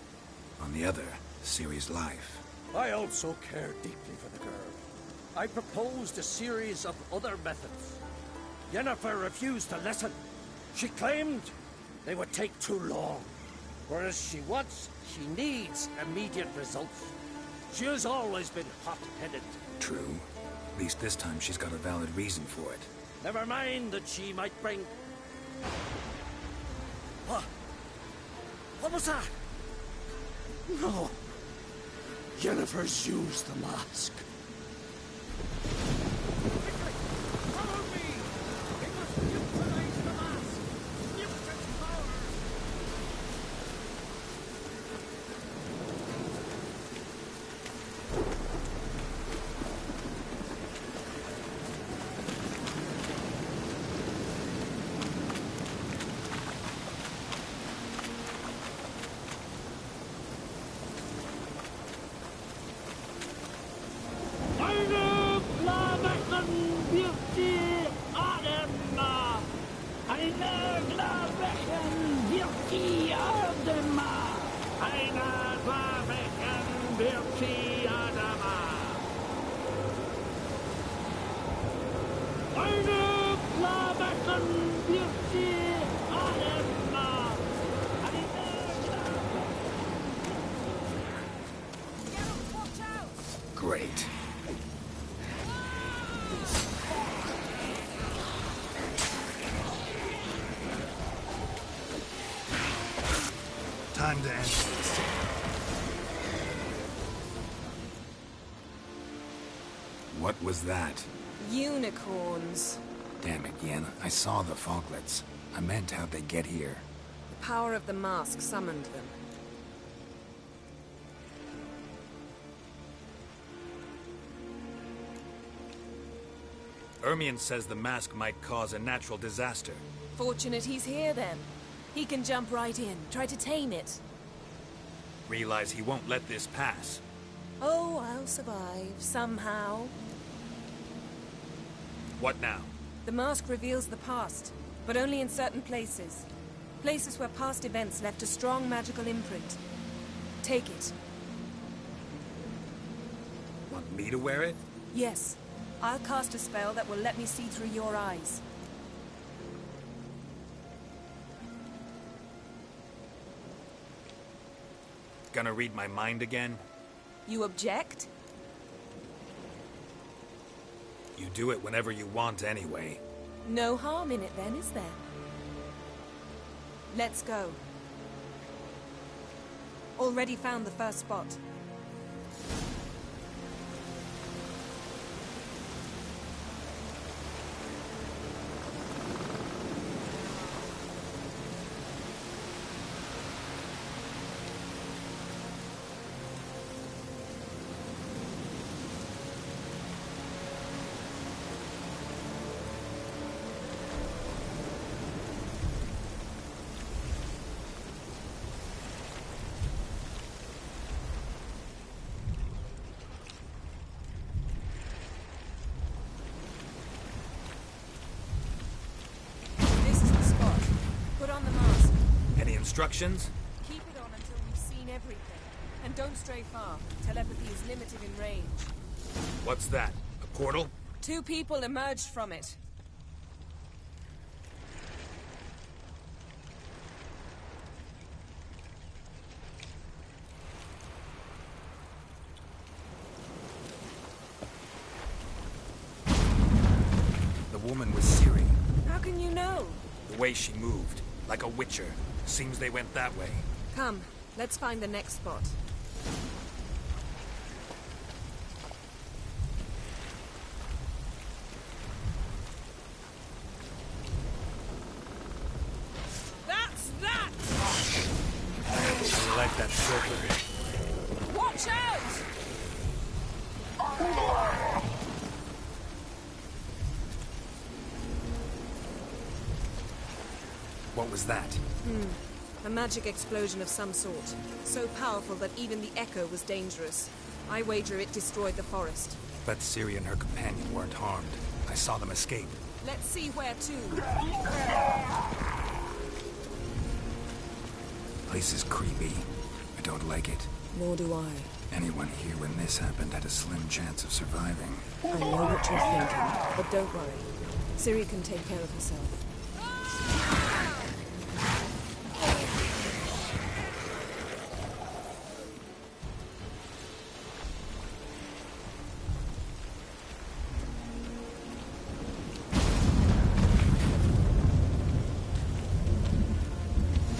On the other, Ciri's life. I also care deeply for the girl. I proposed a series of other methods. Yennefer refused to listen. She claimed they would take too long. Whereas she needs immediate results. She has always been hot-headed. True. At least this time she's got a valid reason for it. Never mind that she might bring... What? What was that? No. Yennefer's used the mask. Follow me! We must neutralize the mask! Use its power! Great. Time to end this. What was that? Unicorns. Damn it, Yen. I saw the foglets. I meant how'd they get here? The power of the mask summoned them. Ermion says the mask might cause a natural disaster. Fortunate he's here, then. He can jump right in, try to tame it. Realize he won't let this pass. Oh, I'll survive, somehow. What now? The mask reveals the past, but only in certain places. Places where past events left a strong magical imprint. Take it. Want me to wear it? Yes. I'll cast a spell that will let me see through your eyes. Gonna read my mind again? You object? You do it whenever you want anyway. No harm in it then, is there? Let's go. Already found the first spot. Instructions? Keep it on until we've seen everything. And don't stray far. Telepathy is limited in range. What's that? A portal? 2 people emerged from it. The woman was Ciri. How can you know? The way she moved. Like a witcher. Seems they went that way. Come, let's find the next spot. That's that! I like that silver. Watch out! What was that? A magic explosion of some sort. So powerful that even the echo was dangerous. I wager it destroyed the forest. But Ciri and her companion weren't harmed. I saw them escape. Let's see where to. Place is creepy. I don't like it. Nor do I. Anyone here when this happened had a slim chance of surviving. I know what you're thinking, but don't worry. Ciri can take care of herself.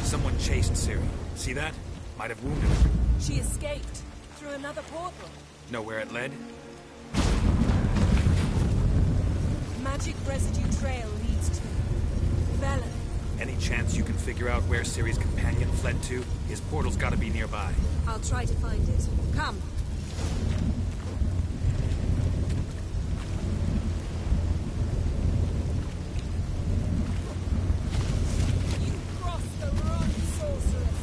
Someone chased Ciri. See that? Might have wounded her. She escaped through another portal. Know where it led? Magic residue trail leads to Velen. Any chance you can figure out where Ciri's companion fled to? His portal's gotta be nearby. I'll try to find it. Come. You crossed the wrong sorceress.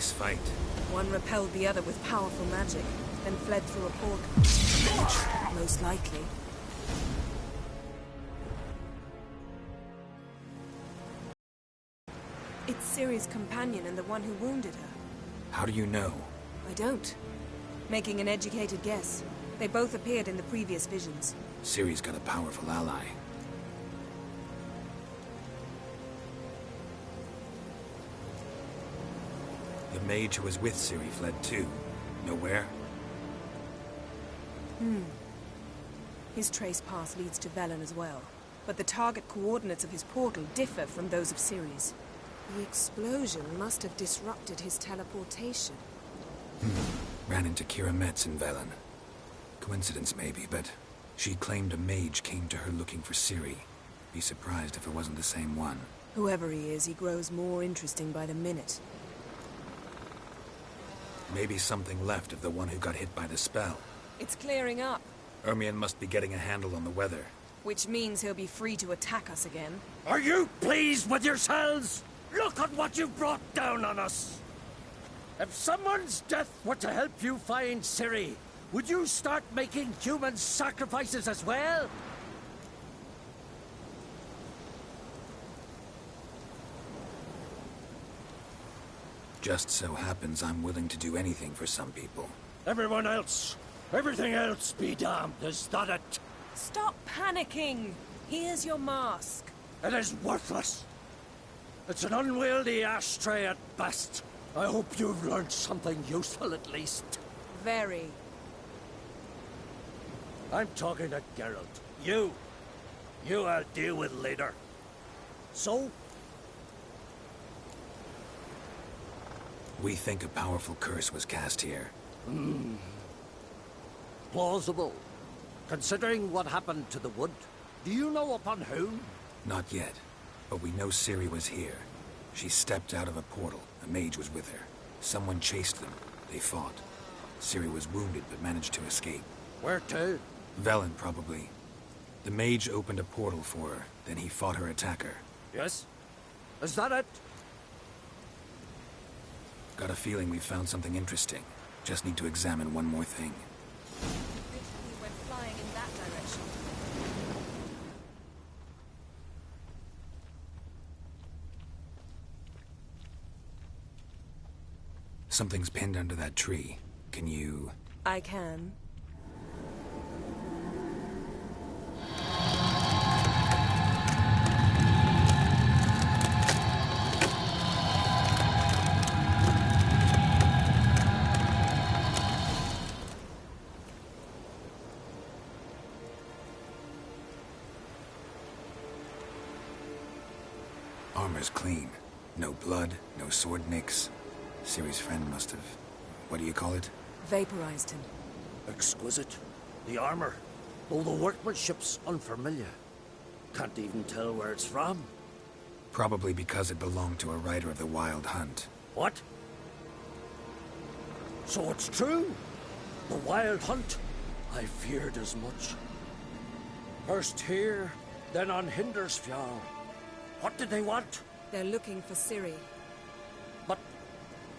Nice fight. One repelled the other with powerful magic, then fled through a portal. Most likely. It's Ciri's companion and the one who wounded her. How do you know? I don't. Making an educated guess. They both appeared in the previous visions. Ciri's got a powerful ally. The mage who was with Ciri fled too. Nowhere? His trace path leads to Velen as well. But the target coordinates of his portal differ from those of Ciri's. The explosion must have disrupted his teleportation. Ran into Kira Metz in Velen. Coincidence maybe, but she claimed a mage came to her looking for Ciri. Be surprised if it wasn't the same one. Whoever he is, he grows more interesting by the minute. Maybe something left of the one who got hit by the spell. It's clearing up. Ermion must be getting a handle on the weather. Which means he'll be free to attack us again. Are you pleased with yourselves? Look at what you've brought down on us! If someone's death were to help you find Ciri, would you start making human sacrifices as well? Just so happens I'm willing to do anything for some people. Everyone else, everything else be damned, is that it? Stop panicking! Here's your mask. It is worthless. It's an unwieldy ashtray at best. I hope you've learned something useful at least. Very. I'm talking to Geralt. You I'll deal with later. So? We think a powerful curse was cast here. Plausible. Considering what happened to the wood, do you know upon whom? Not yet, but we know Ciri was here. She stepped out of a portal. A mage was with her. Someone chased them. They fought. Ciri was wounded, but managed to escape. Where to? Velen, probably. The mage opened a portal for her, then he fought her attacker. Yes? Is that it? Got a feeling we found something interesting. Just need to examine one more thing. We went flying in that direction. Something's pinned under that tree. Can you... I can. Armor's clean. No blood, no sword nicks. Ciri's friend must have... what do you call it? Vaporized him. Exquisite. The armor, though the workmanship's unfamiliar. Can't even tell where it's from. Probably because it belonged to a rider of the Wild Hunt. What? So it's true? The Wild Hunt? I feared as much. First here, then on Hindersfjall. What did they want? They're looking for Ciri. But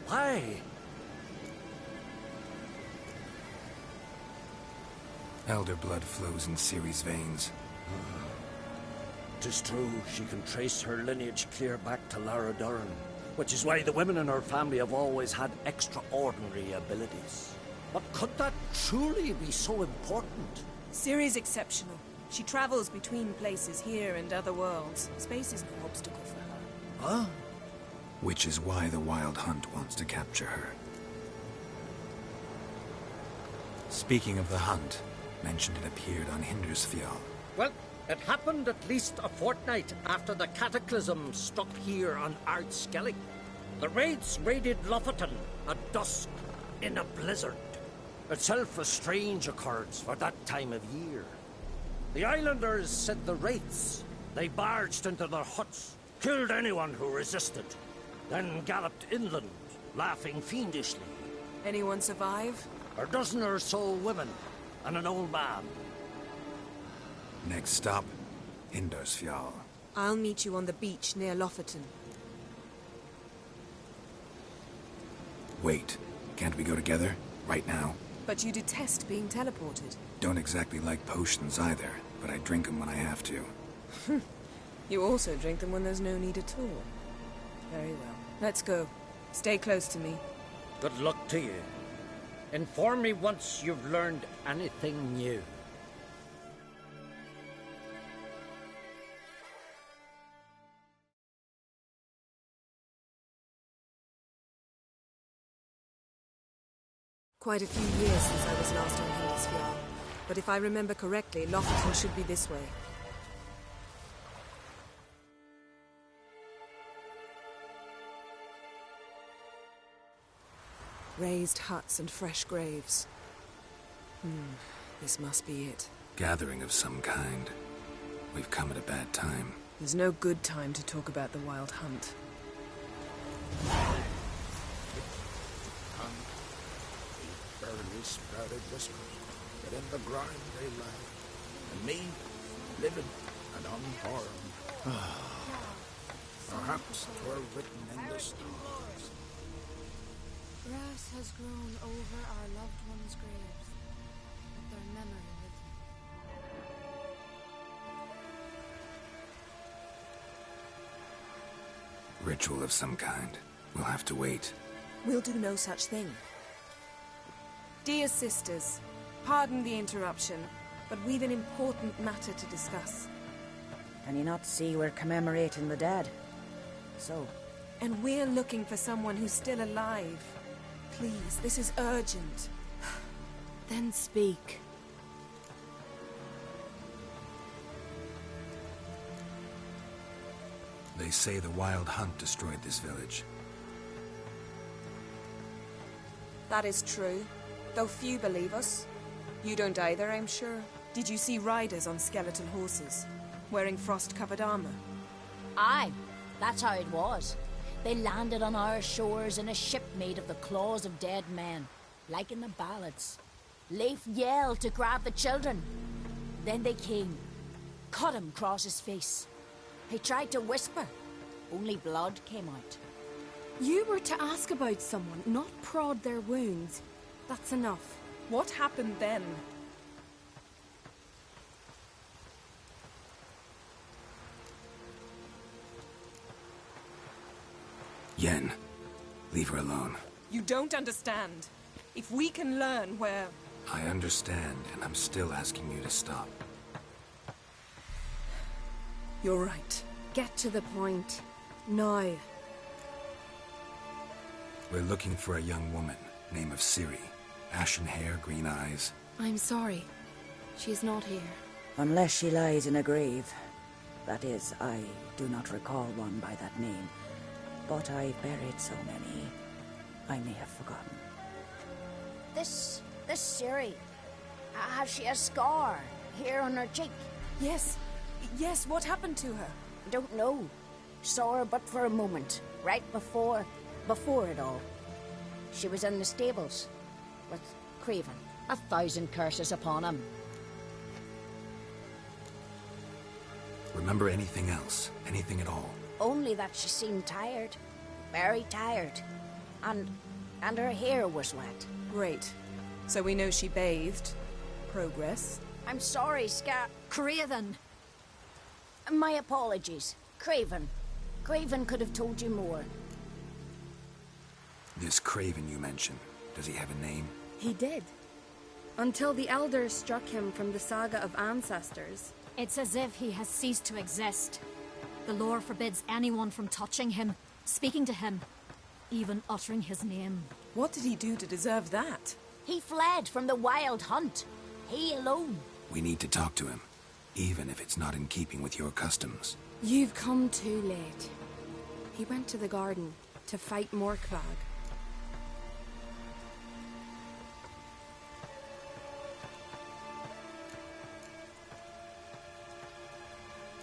why? Elder blood flows in Ciri's veins. 'Tis true, she can trace her lineage clear back to Lara Duran, which is why the women in her family have always had extraordinary abilities. But could that truly be so important? Ciri's exceptional. She travels between places here and other worlds. Space is no obstacle for her. Huh? Which is why the Wild Hunt wants to capture her. Speaking of the hunt, mentioned it appeared on Hindersfjall. Well, it happened at least a fortnight after the cataclysm struck here on Ardskellig. The raids raided Lofoten at dusk in a blizzard. Itself a strange occurrence for that time of year. The islanders said the wraiths. They barged into their huts, killed anyone who resisted, then galloped inland, laughing fiendishly. Anyone survive? A dozen or so women, and an old man. Next stop, Hindersfjall. I'll meet you on the beach near Lofoten. Wait, can't we go together? Right now? But you detest being teleported. Don't exactly like potions either, but I drink them when I have to. You also drink them when there's no need at all. Very well. Let's go. Stay close to me. Good luck to you. Inform me once you've learned anything new. Quite a few years since I was last on Hindisfjall, but if I remember correctly, Lofoten should be this way. Raised huts and fresh graves. This must be it. Gathering of some kind. We've come at a bad time. There's no good time to talk about the Wild Hunt. Barely sprouted this much, but in the grime they lie, and me, living and unharmed. Perhaps 'twere written in the stars. Grass has grown over our loved ones' graves, but their memory lives on. Ritual of some kind. We'll have to wait. We'll do no such thing. Dear sisters, pardon the interruption, but we've an important matter to discuss. Can you not see we're commemorating the dead? So? And we're looking for someone who's still alive. Please, this is urgent. Then speak. They say the Wild Hunt destroyed this village. That is true, though few believe us. You don't either, I'm sure. Did you see riders on skeletal horses, wearing frost-covered armor? Aye, that's how it was. They landed on our shores in a ship made of the claws of dead men, like in the ballads. Leif yelled to grab the children. Then they came, cut him across his face. He tried to whisper, only blood came out. You were to ask about someone, not prod their wounds. That's enough. What happened then? Yen, leave her alone. You don't understand. If we can learn where... I understand, and I'm still asking you to stop. You're right. Get to the point. Now. We're looking for a young woman, name of Ciri. Ashen hair, green eyes. I'm sorry. She's not here. Unless she lies in a grave. That is, I do not recall one by that name. But I've buried so many, I may have forgotten. This Ciri, has she a scar here on her cheek? Yes, what happened to her? Don't know. Saw her but for a moment, right before it all. She was in the stables with Craven. 1,000 curses upon him. Remember anything else? Anything at all? Only that she seemed tired. Very tired. And her hair was wet. Great. So we know she bathed. Progress. I'm sorry, Craven! My apologies. Craven. Craven could have told you more. This Craven you mentioned, does he have a name? He did. Until the elders struck him from the saga of ancestors. It's as if he has ceased to exist. The lore forbids anyone from touching him, speaking to him, even uttering his name. What did he do to deserve that? He fled from the Wild Hunt. He alone. We need to talk to him, even if it's not in keeping with your customs. You've come too late. He went to the garden to fight Morkvag.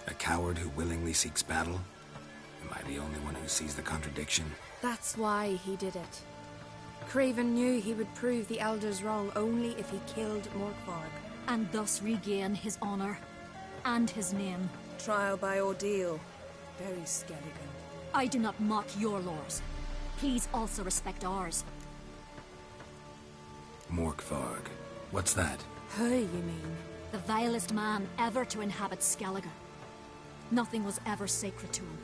A coward who willingly seeks battle? Am I the only one who sees the contradiction? That's why he did it. Craven knew he would prove the elders wrong only if he killed Morkvarg. And thus regain his honor and his name. Trial by ordeal. Very Skelligan. I do not mock your laws. Please also respect ours. Morkvarg. What's that? Who, you mean? The vilest man ever to inhabit Skellige. Nothing was ever sacred to him.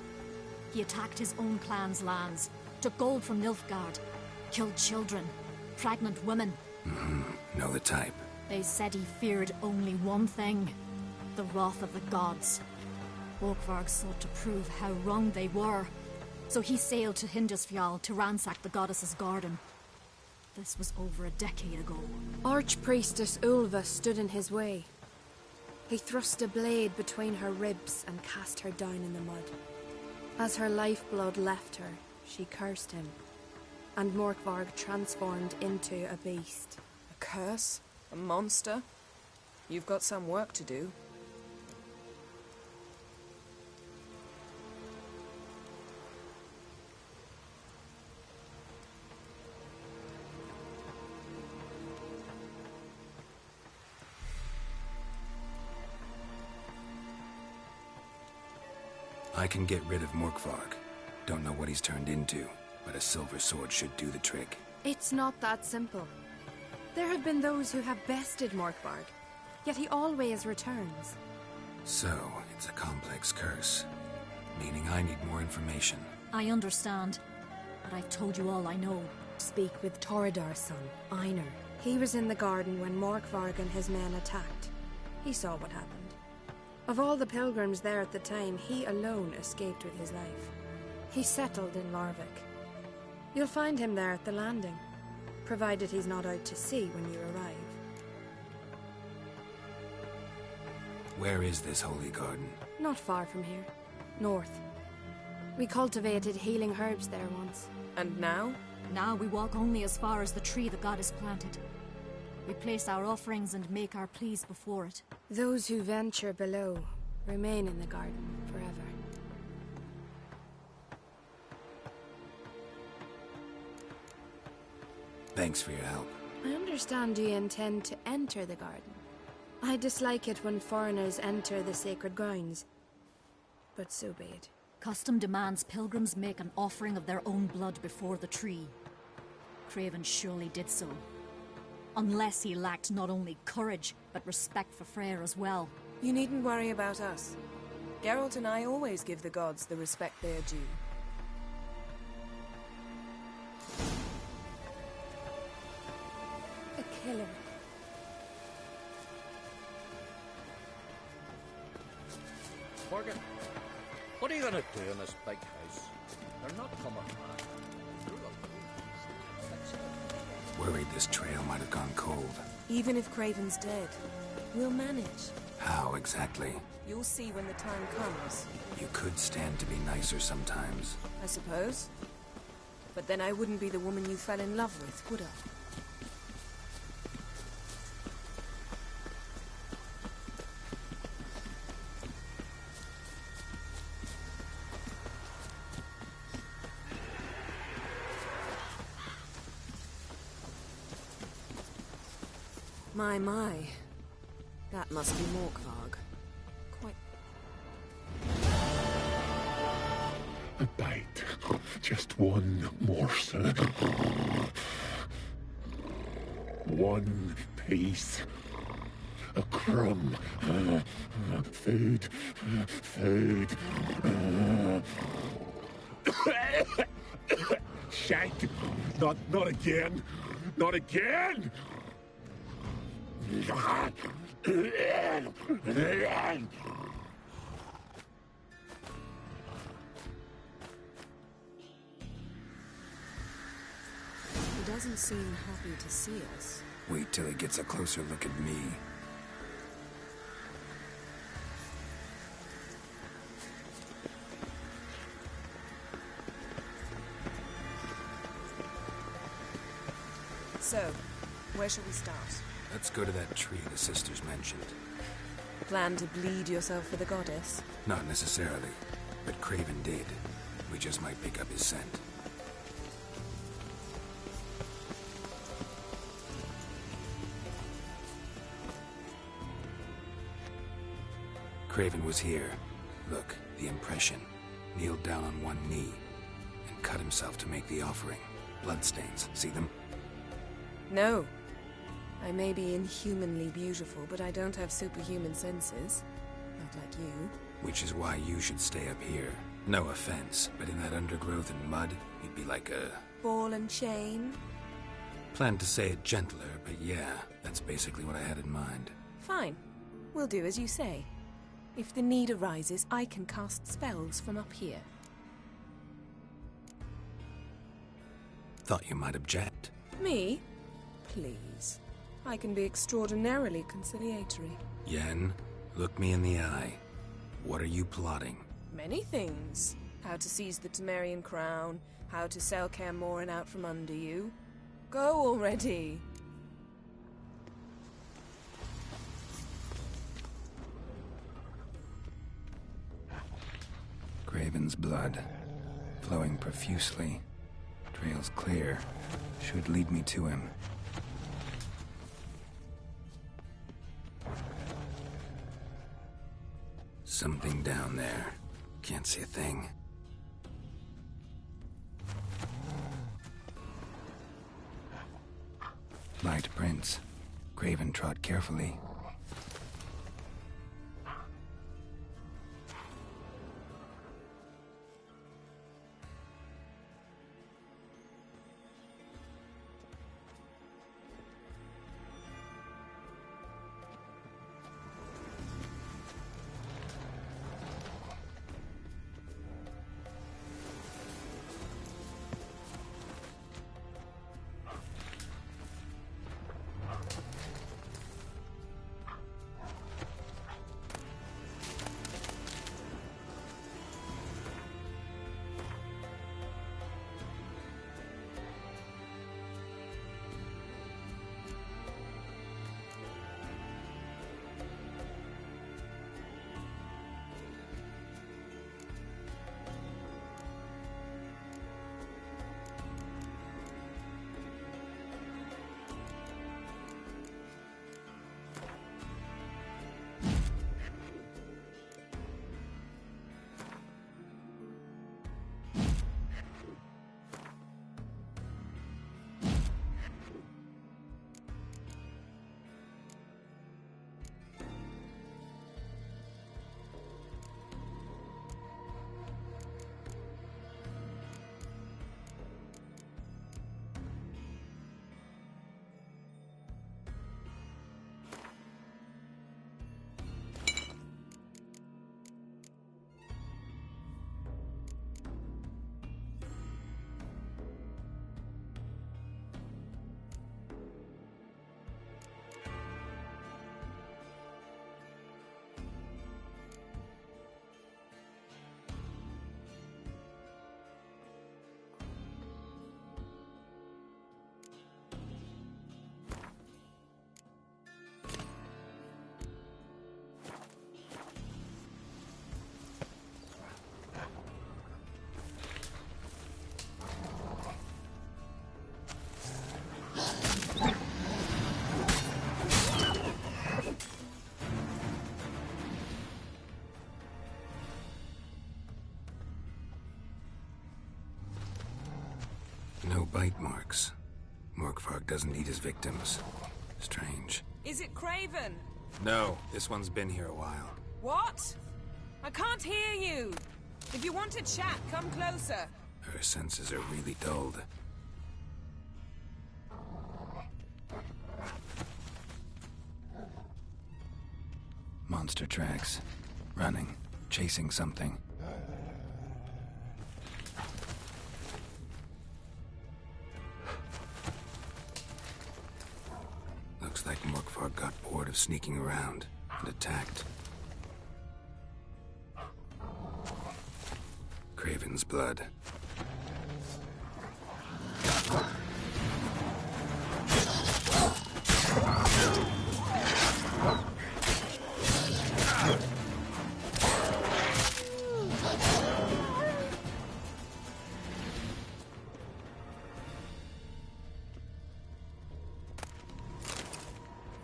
He attacked his own clan's lands, took gold from Nilfgaard, killed children, pregnant women. Know the type. They said he feared only one thing, the wrath of the gods. Morkvarg sought to prove how wrong they were, so he sailed to Hindisfjall to ransack the goddess's garden. This was over a decade ago. Archpriestess Ulva stood in his way. He thrust a blade between her ribs and cast her down in the mud. As her lifeblood left her, she cursed him, and Morkvarg transformed into a beast. A curse? A monster? You've got some work to do. I can get rid of Morkvarg. Don't know what he's turned into, but a silver sword should do the trick. It's not that simple. There have been those who have bested Morkvarg, yet he always returns. So, it's a complex curse, meaning I need more information. I understand, but I've told you all I know. Speak with Torridar's son, Einar. He was in the garden when Morkvarg and his men attacked. He saw what happened. Of all the pilgrims there at the time, he alone escaped with his life. He settled in Larvik. You'll find him there at the landing, provided he's not out to sea when you arrive. Where is this holy garden? Not far from here. North. We cultivated healing herbs there once. And now? Now we walk only as far as the tree the goddess planted. We place our offerings and make our pleas before it. Those who venture below remain in the garden forever. Thanks for your help. I understand you intend to enter the garden. I dislike it when foreigners enter the sacred grounds, but so be it. Custom demands pilgrims make an offering of their own blood before the tree. Craven surely did so. Unless he lacked not only courage, but respect for Freyr as well. You needn't worry about us. Geralt and I always give the gods the respect they are due. A killer. Morgan, what are you gonna do in this big house? They're not coming back. Worried this trail might have gone cold. Even if Craven's dead, we'll manage. How exactly? You'll see when the time comes. You could stand to be nicer sometimes. I suppose. But then I wouldn't be the woman you fell in love with, would I? My. That must be Morkvarg. Quite... A bite. Just one morsel. One piece. A crumb. Food. Food. Shite. Not again. Not again! He doesn't seem happy to see us. Wait till he gets a closer look at me. So, where shall we start? Let's go to that tree the sisters mentioned. Plan to bleed yourself for the goddess? Not necessarily, but Craven did. We just might pick up his scent. Craven was here. Look, the impression. Kneeled down on one knee and cut himself to make the offering. Bloodstains, see them? No. I may be inhumanly beautiful, but I don't have superhuman senses. Not like you. Which is why you should stay up here. No offense, but in that undergrowth and mud, you'd be like a... Ball and chain? Planned to say it gentler, but yeah, that's basically what I had in mind. Fine. We'll do as you say. If the need arises, I can cast spells from up here. Thought you might object. Me? Please. I can be extraordinarily conciliatory. Yen, look me in the eye. What are you plotting? Many things. How to seize the Temerian crown, how to sell Kaer Morhen out from under you. Go already! Craven's blood, flowing profusely. Trail's clear. Should lead me to him. Something down there. Can't see a thing. Light prints. Craven trod carefully. No bite marks. Morkvarg doesn't eat his victims. Strange. Is it Craven? No, this one's been here a while. What? I can't hear you! If you want to chat, come closer. Her senses are really dulled. Monster tracks. Running. Chasing something. Looks like Morkvarg got bored of sneaking around and attacked. Craven's blood.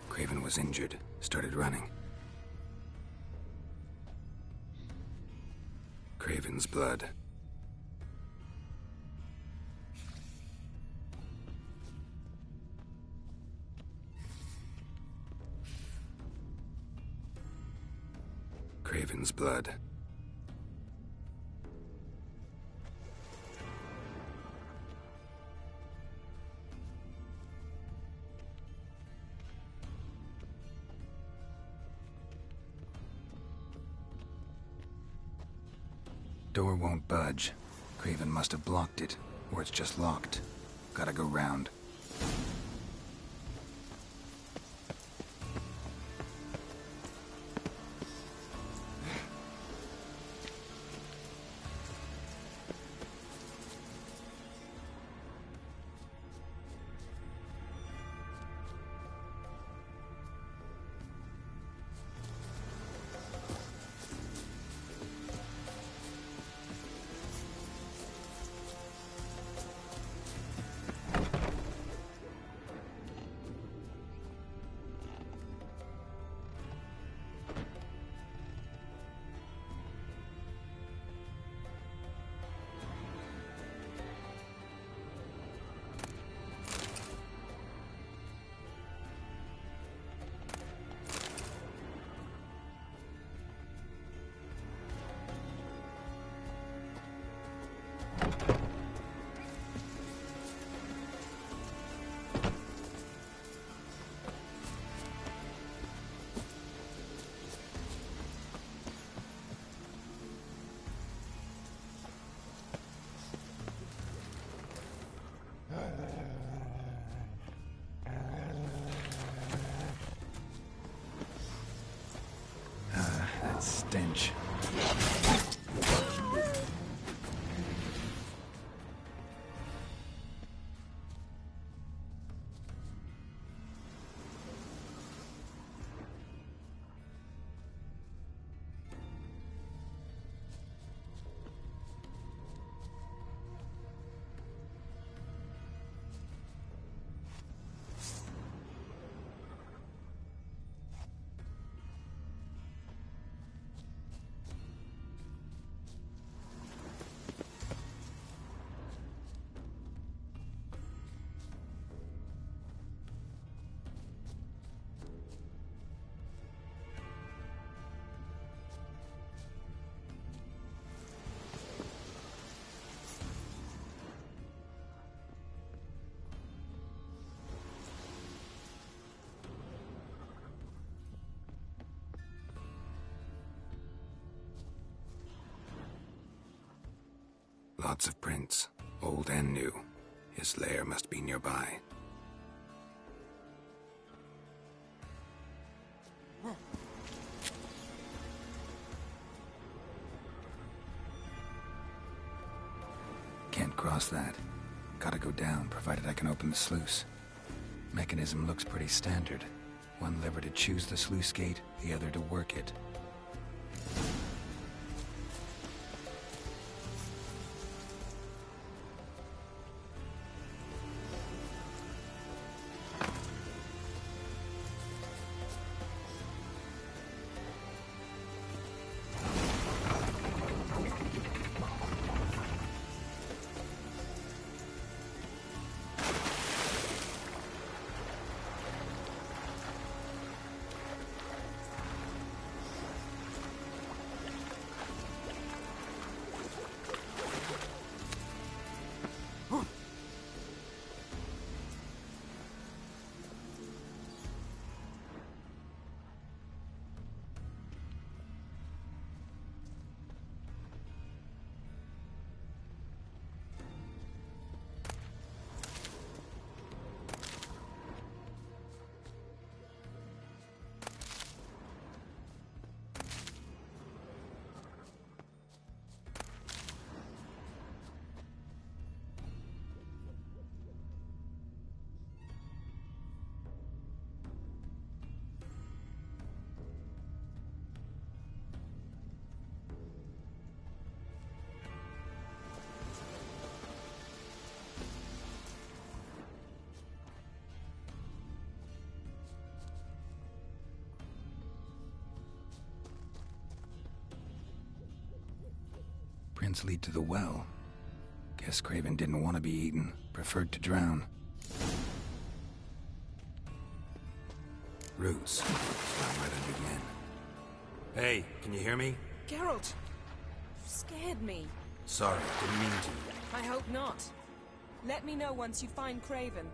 Craven was injured, started running. Craven's blood. Craven's blood. Door won't budge. Craven must have blocked it, or it's just locked. Gotta go round. That stench. Lots of prints, old and new. His lair must be nearby. Can't cross that. Gotta go down, provided I can open the sluice. Mechanism looks pretty standard. One lever to choose the sluice gate, the other to work it. Prints lead to the well. Guess Craven didn't want to be eaten, preferred to drown. Ruse. Swam right under the end. Hey, can you hear me? Geralt, you scared me. Sorry, didn't mean to. I hope not. Let me know once you find Craven.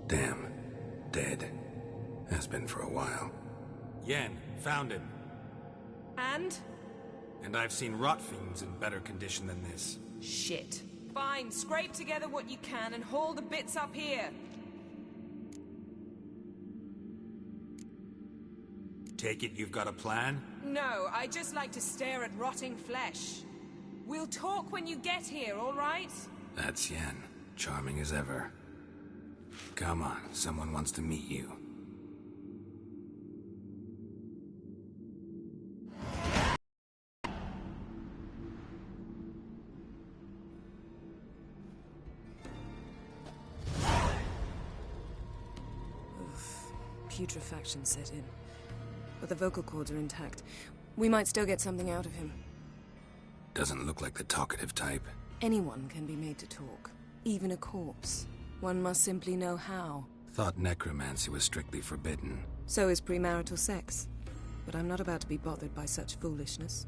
Damn. Dead. Has been for a while. Yen, found him. And? And I've seen rot fiends in better condition than this. Shit. Fine, scrape together what you can and haul the bits up here. Take it you've got a plan? No, I just like to stare at rotting flesh. We'll talk when you get here, all right? That's Yen. Charming as ever. Come on, someone wants to meet you. Putrefaction set in. But the vocal cords are intact. We might still get something out of him. Doesn't look like the talkative type. Anyone can be made to talk. Even a corpse. One must simply know how. Thought necromancy was strictly forbidden. So is premarital sex. But I'm not about to be bothered by such foolishness.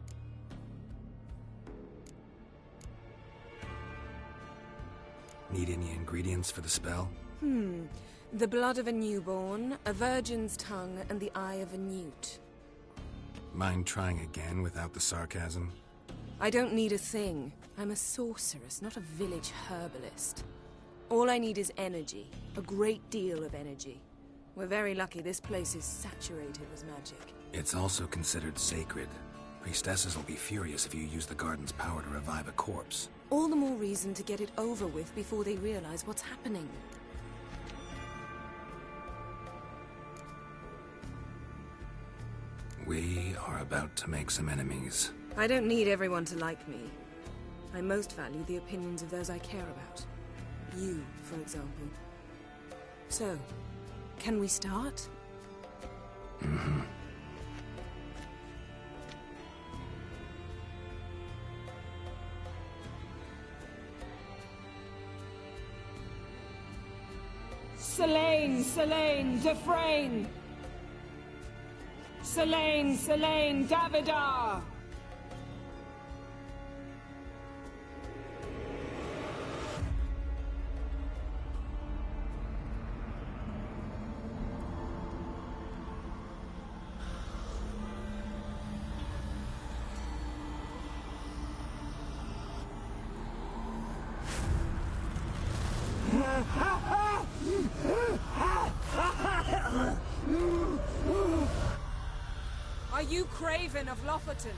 Need any ingredients for the spell? The blood of a newborn, a virgin's tongue, and the eye of a newt. Mind trying again without the sarcasm? I don't need a thing. I'm a sorceress, not a village herbalist. All I need is energy. A great deal of energy. We're very lucky this place is saturated with magic. It's also considered sacred. Priestesses will be furious if you use the garden's power to revive a corpse. All the more reason to get it over with before they realize what's happening. We are about to make some enemies. I don't need everyone to like me. I most value the opinions of those I care about. You, for example. So, can we start? Mm-hmm. Selene, Selene, Defrain! Selene, Selene, Davidar! Are you Craven of Lofoten?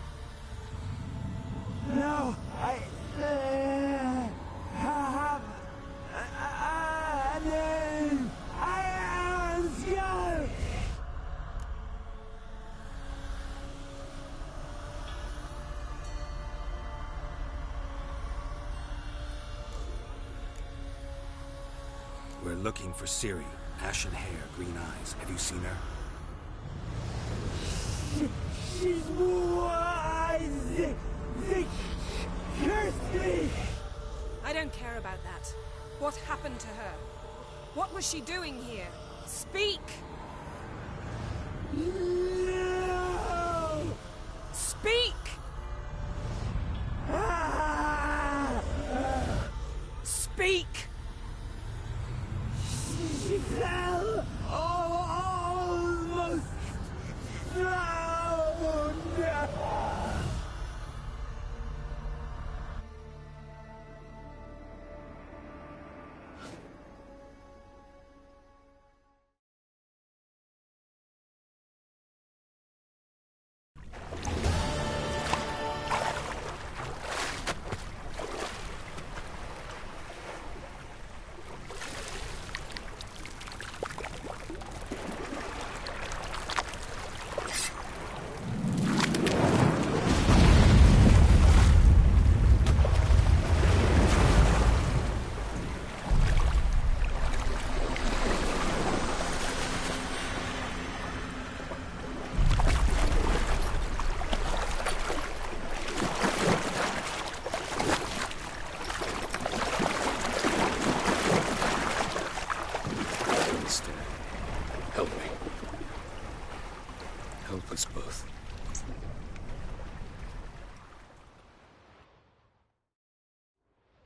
No, I have a name. I am Skull. We're looking for Ciri. Ashen hair, green eyes. Have you seen her? She's wise. They cursed me. I don't care about that. What happened to her? What was she doing here? Speak! No. Speak! Speak! She fell. Almost drowned.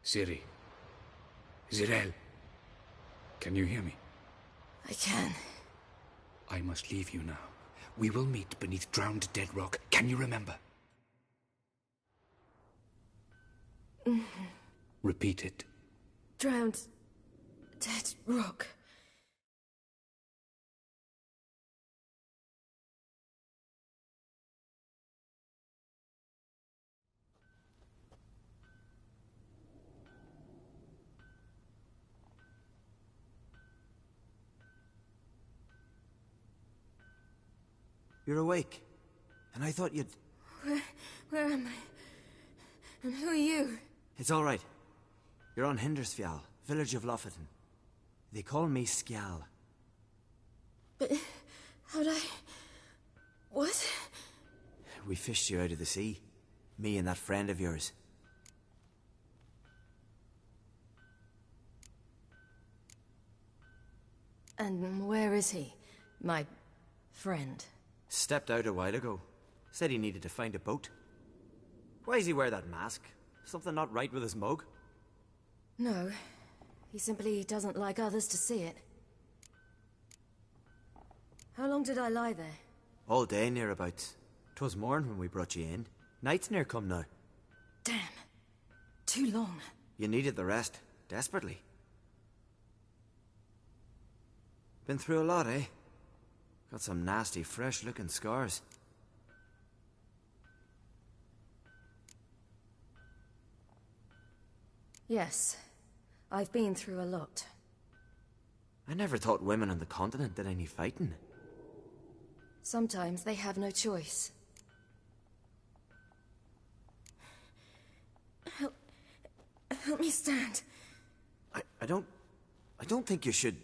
Ciri. Zirel. Can you hear me? I can. I must leave you now. We will meet beneath drowned dead rock. Can you remember? Repeat it. Drowned. Dead rock. You're awake. And I thought you'd... Where am I? And who are you? It's all right. You're on Hindersfjall, village of Lofoten. They call me Skjal. But how'd I... What? We fished you out of the sea. Me and that friend of yours. And where is he? My friend. Stepped out a while ago. Said he needed to find a boat. Why does he wear that mask? Something not right with his mug? No. He simply doesn't like others to see it. How long did I lie there? All day, nearabouts. 'Twas morn when we brought you in. Night's near come now. Damn. Too long. You needed the rest. Desperately. Been through a lot, eh? Got some nasty, fresh-looking scars. Yes. I've been through a lot. I never thought women on the continent did any fighting. Sometimes they have no choice. Help me stand. I don't think you should...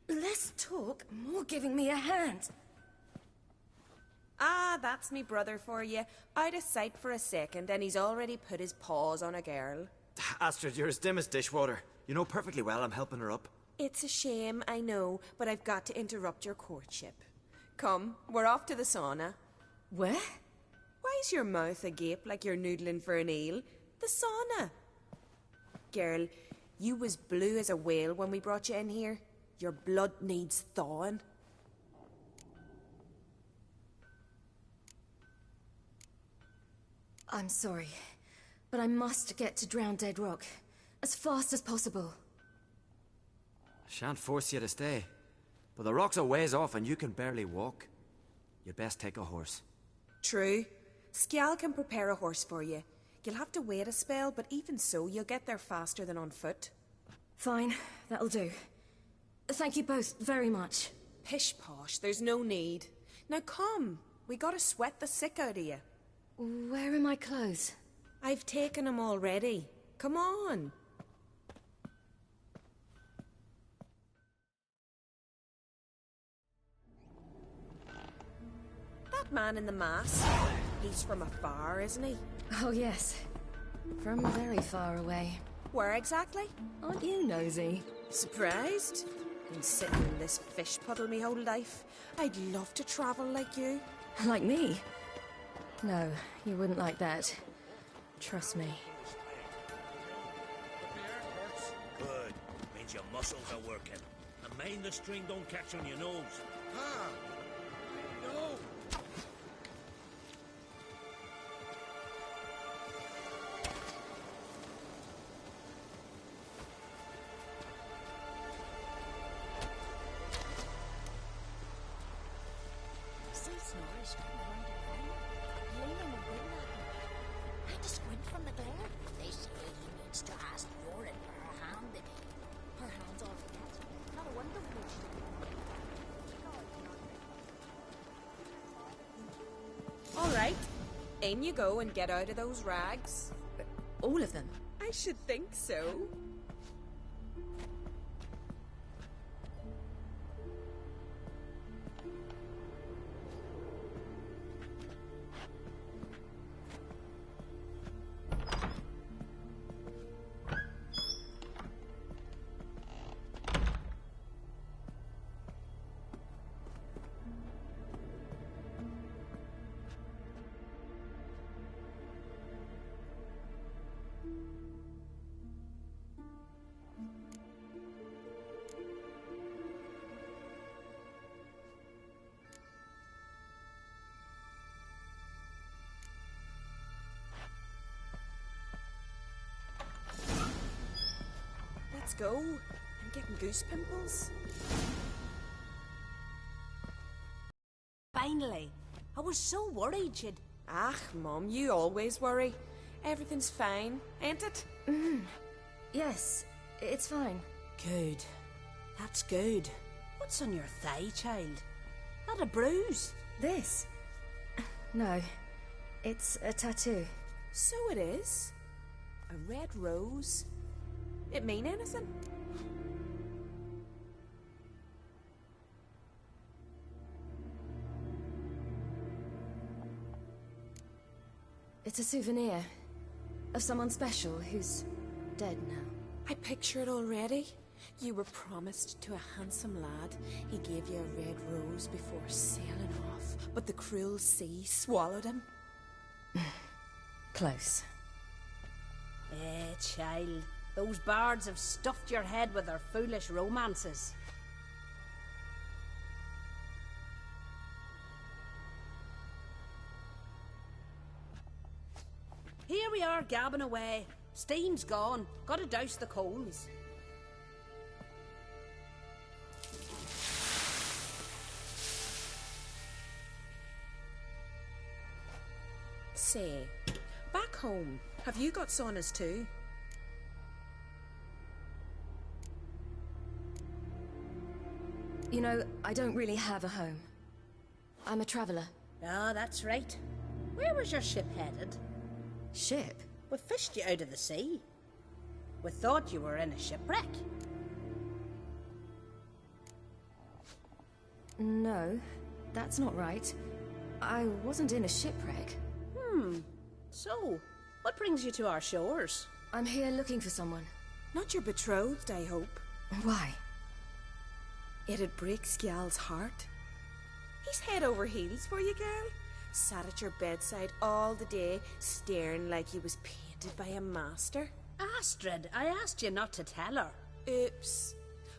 Less talk, more giving me a hand. Ah, that's me brother for you. Out of sight for a second, and he's already put his paws on a girl. Astrid, you're as dim as dishwater. You know perfectly well I'm helping her up. It's a shame, I know, but I've got to interrupt your courtship. Come, we're off to the sauna. Where? Why's your mouth agape like you're noodling for an eel? The sauna. Girl, you was blue as a whale when we brought you in here. Your blood needs thawing. I'm sorry, but I must get to Drowned Dead Rock as fast as possible. Shan't force you to stay. But the rock's a ways off and you can barely walk. You'd best take a horse. True. Skjal can prepare a horse for you. You'll have to wait a spell, but even so, you'll get there faster than on foot. Fine, that'll do. Thank you both very much. Pish-posh, there's no need. Now come, we gotta sweat the sick out of you. Where are my clothes? I've taken them already. Come on. That man in the mask, he's from afar, isn't he? Oh yes, from very far away. Where exactly? Aren't you nosy? Surprised? Been sitting in this fish puddle me whole life. I'd love to travel like you. Like me? No, you wouldn't like that. Trust me. Good. Means your muscles are working. And mind the string don't catch on your nose. Ah! No! All right. In you go and get out of those rags. All of them? I should think so. let's go. I'm getting goose pimples. Finally. I was so worried you'd... Ah, Mum, you always worry. Everything's fine, ain't it? Yes, it's fine. Good. That's good. What's on your thigh, child? Not a bruise. This? No. It's a tattoo. So it is. A red rose. It mean anything? It's a souvenir of someone special who's dead now. I picture it already. You were promised to a handsome lad. He gave you a red rose before sailing off, but the cruel sea swallowed him. Close. Child. Those bards have stuffed your head with their foolish romances. Here we are, gabbing away. Steam's gone. Gotta douse the coals. Say, back home, have you got saunas too? You know, I don't really have a home. I'm a traveller. Ah, that's right. Where was your ship headed? Ship? We fished you out of the sea. We thought you were in a shipwreck. No, that's not right. I wasn't in a shipwreck. So, what brings you to our shores? I'm here looking for someone. Not your betrothed, I hope. Why? It'd break Skjal's heart. He's head over heels for you, girl. Sat at your bedside all the day, staring like he was painted by a master. Astrid, I asked you not to tell her. Oops.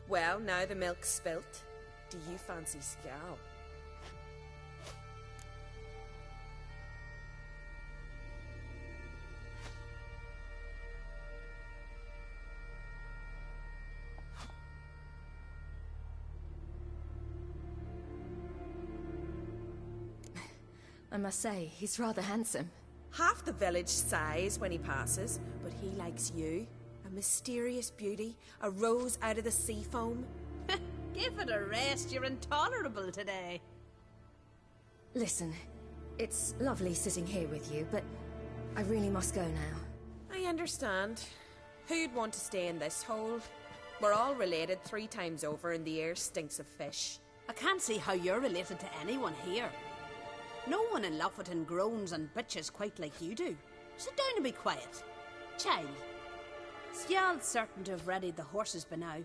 Well, now the milk's spilt. Do you fancy Skjal? I must say, he's rather handsome. Half the village sighs when he passes, but he likes you. A mysterious beauty, a rose out of the sea foam. Give it a rest, you're intolerable today. Listen, it's lovely sitting here with you, but I really must go now. I understand. Who'd want to stay in this hole? We're all related 3 times over and the air stinks of fish. I can't see how you're related to anyone here. No one in Lofferton groans and bitches quite like you do. Sit down and be quiet. Child, Skjal's certain to have readied the horses by now.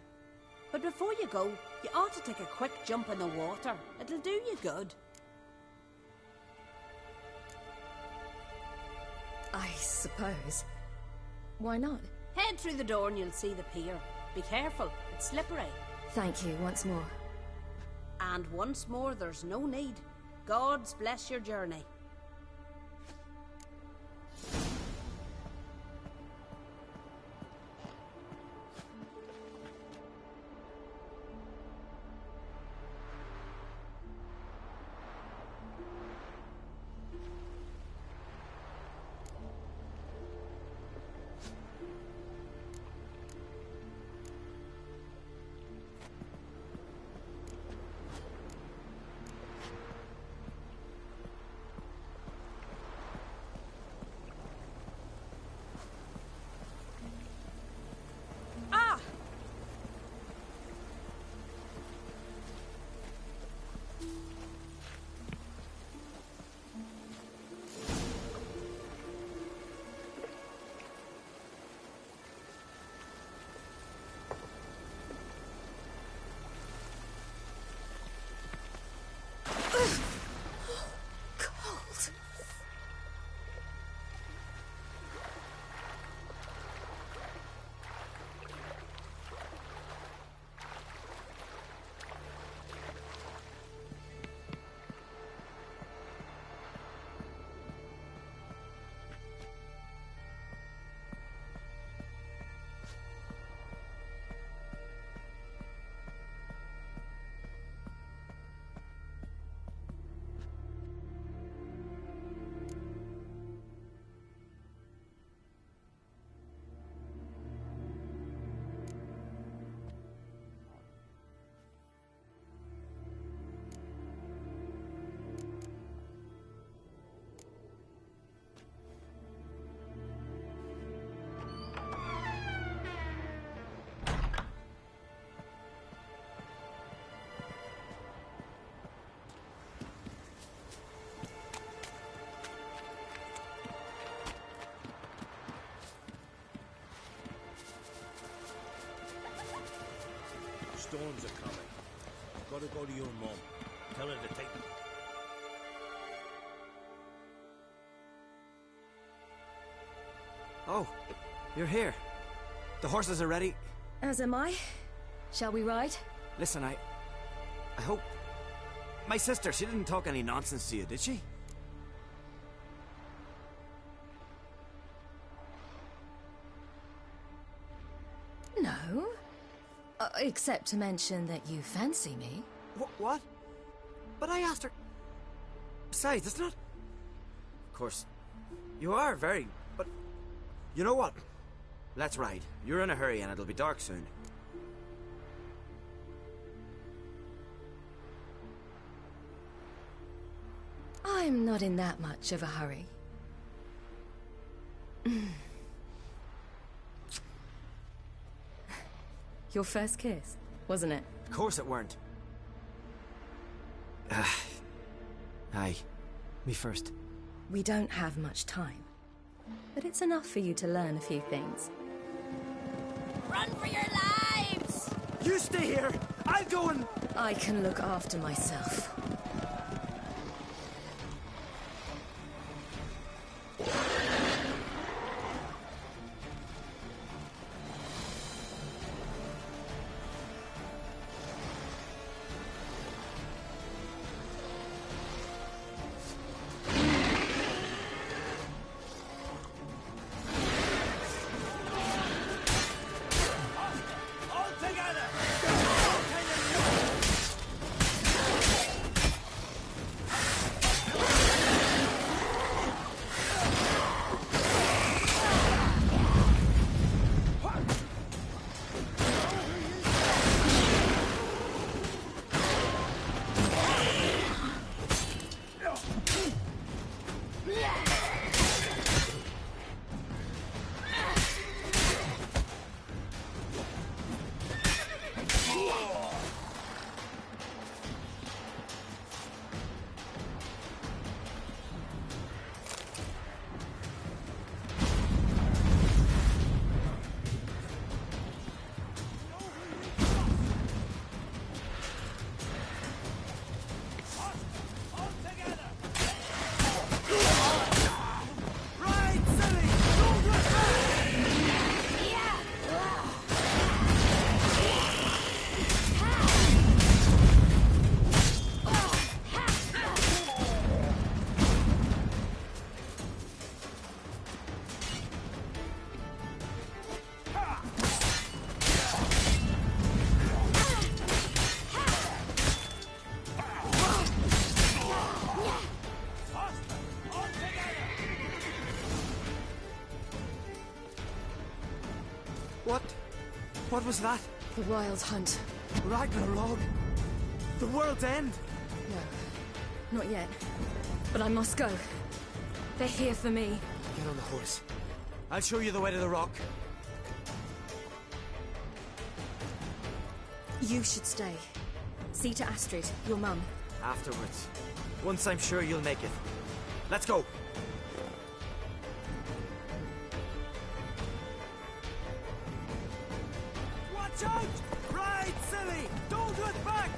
But before you go, you ought to take a quick jump in the water. It'll do you good. I suppose. Why not? Head through the door and you'll see the pier. Be careful, it's slippery. Thank you once more. And once more, there's no need. God's bless your journey. storms are coming. Gotta go to your mum. Tell her to take... Oh, you're here. The horses are ready. As am I. Shall we ride? Listen, I hope... My sister, she didn't talk any nonsense to you, did she? No. Except to mention that you fancy me. What? But I asked her... Besides, it's not... Of course, you are very... But... You know what? Let's ride. You're in a hurry and it'll be dark soon. I'm not in that much of a hurry. Your first kiss, wasn't it? Of course it weren't. Aye. Me first. We don't have much time. But it's enough for you to learn a few things. Run for your lives! You stay here! I'll go and... I can look after myself. What was that? The Wild Hunt. Ragnarok? The world's end? No, not yet. But I must go. They're here for me. Get on the horse. I'll show you the way to the rock. You should stay. See to Astrid, your mum. Afterwards. Once I'm sure you'll make it. Let's go. Watch out! Ride, silly! Don't look back!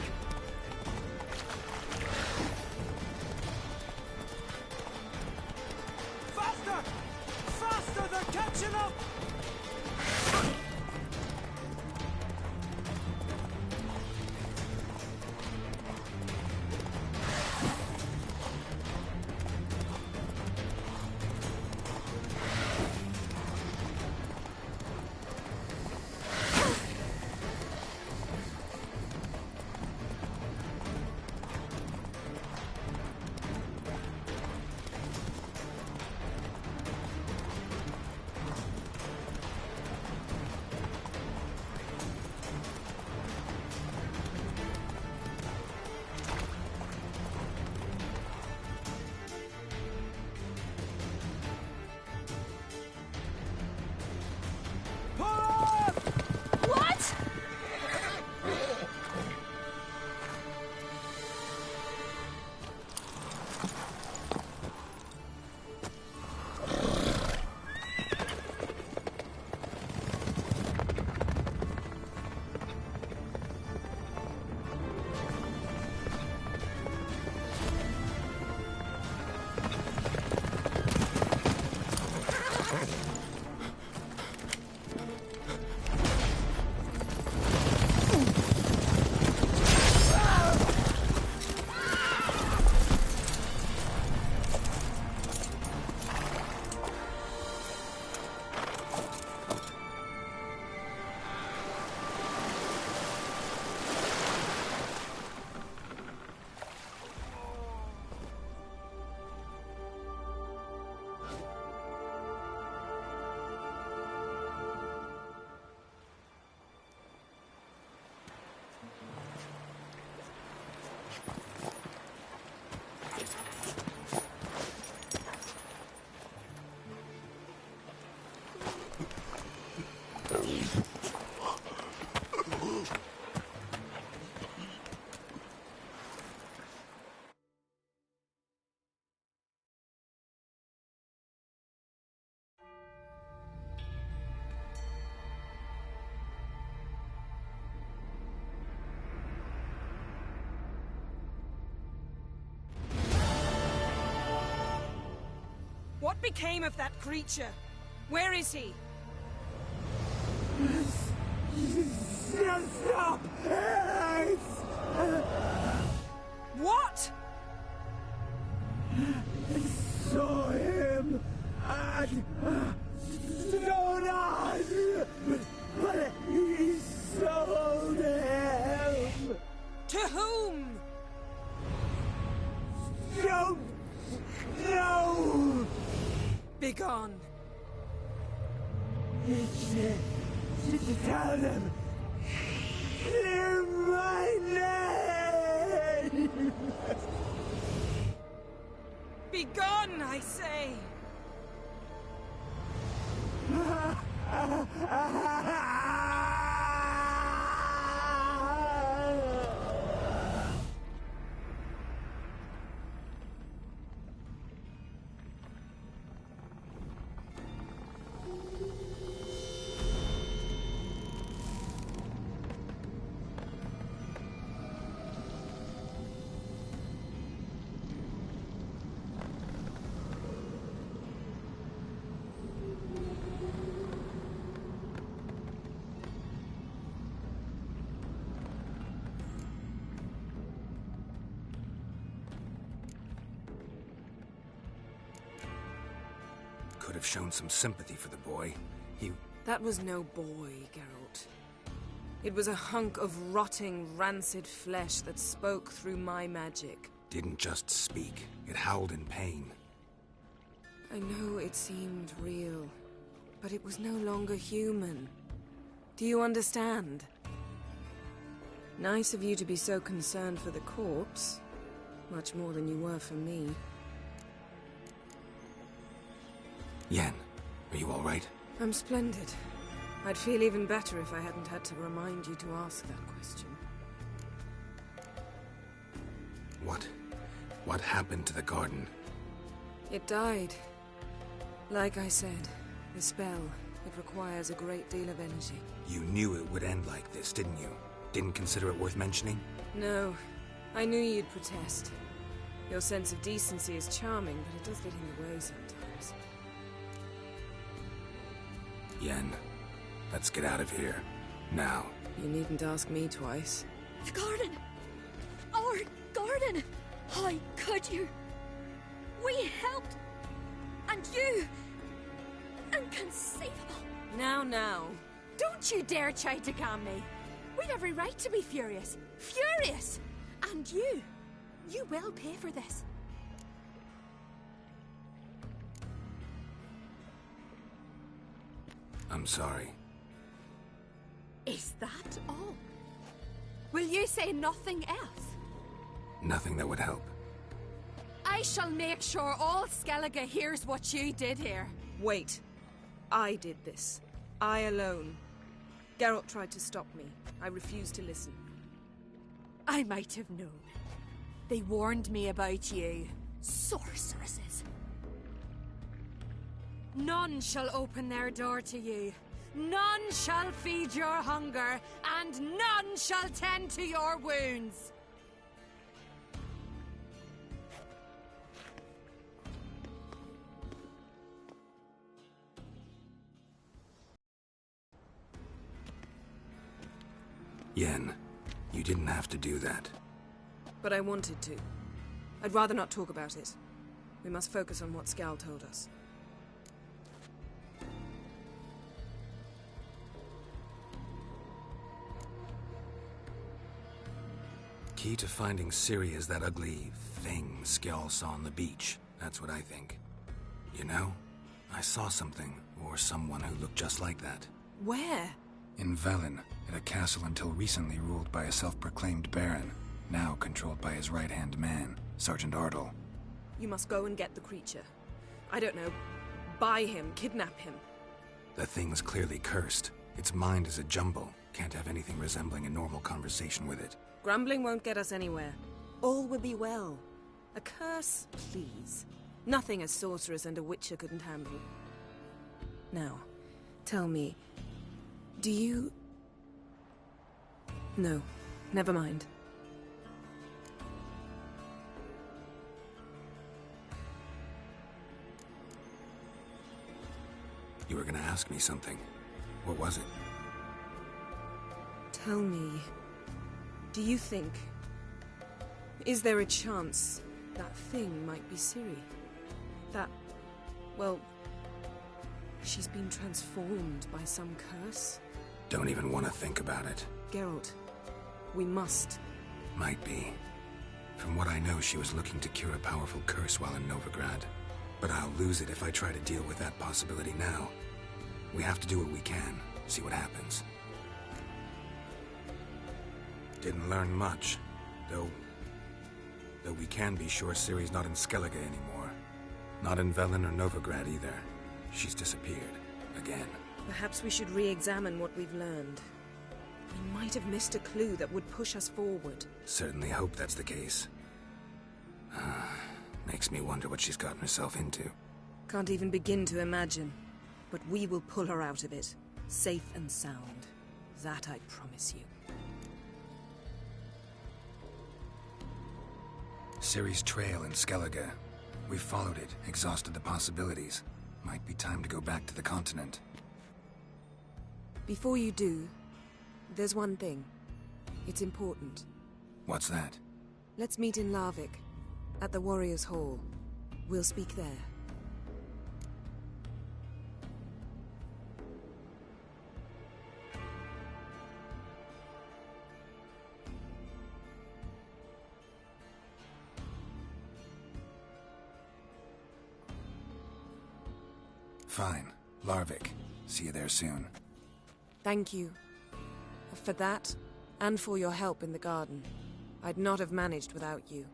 Faster! Faster! They're catching up! What became of that creature? Where is he? Stop! What? I saw him and Jonas, but he sold him. To whom? Don't know. Begone. Tell them. Clear my name. Begone, I say. Could have shown some sympathy for the boy. That was no boy, Geralt. It was a hunk of rotting, rancid flesh that spoke through my magic. Didn't just speak. It howled in pain. I know it seemed real, but it was no longer human. Do you understand? Nice of you to be so concerned for the corpse. Much more than you were for me. Yen, are you all right? I'm splendid. I'd feel even better if I hadn't had to remind you to ask that question. What happened to the garden? It died. Like I said, the spell, it requires a great deal of energy. You knew it would end like this, didn't you? Didn't consider it worth mentioning? No. I knew you'd protest. Your sense of decency is charming, but it does get in the way sometimes. Yen, let's get out of here. Now. You needn't ask me twice. The garden! Our garden! How could you? We helped! And you! Inconceivable! Now. Don't you dare try to calm me! We'd every right to be furious! Furious! And you will pay for this. I'm sorry. Is that all? Will you say nothing else? Nothing that would help. I shall make sure all Skellige hears what you did here. Wait. I did this. I alone. Geralt tried to stop me. I refused to listen. I might have known. They warned me about you. Sorceresses. None shall open their door to you. None shall feed your hunger, and none shall tend to your wounds. Yen, you didn't have to do that. But I wanted to. I'd rather not talk about it. We must focus on what Scal told us. Key to finding Ciri is that ugly thing Skjall saw on the beach. That's what I think. You know, I saw something, or someone who looked just like that. Where? In Velen, at a castle until recently ruled by a self-proclaimed baron, now controlled by his right-hand man, Sergeant Ardle. You must go and get the creature. I don't know. Buy him, kidnap him. The thing's clearly cursed. Its mind is a jumble. Can't have anything resembling a normal conversation with it. Grumbling won't get us anywhere. All will be well. A curse, please. Nothing a sorceress and a witcher couldn't handle. Now, tell me, do you... No, never mind. you were gonna ask me something. What was it? Tell me, do you think... Is there a chance that thing might be Ciri? That... well... she's been transformed by some curse? Don't even want to think about it. Geralt, we must. Might be. From what I know, she was looking to cure a powerful curse while in Novigrad. But I'll lose it if I try to deal with that possibility now. We have to do what we can, see what happens. Didn't learn much, though we can be sure Ciri's not in Skellige anymore. Not in Velen or Novigrad either. She's disappeared. Again. Perhaps we should re-examine what we've learned. We might have missed a clue that would push us forward. Certainly hope that's the case. Makes me wonder what she's gotten herself into. Can't even begin to imagine. But we will pull her out of it. Safe and sound. That I promise you. Ciri's trail in Skellige. We've followed it, exhausted the possibilities. Might be time to go back to the continent. Before you do, there's one thing. It's important. What's that? Let's meet in Larvik, at the Warriors' Hall. We'll speak there. Fine. Larvik. See you there soon. Thank you. For that, and for your help in the garden. I'd not have managed without you.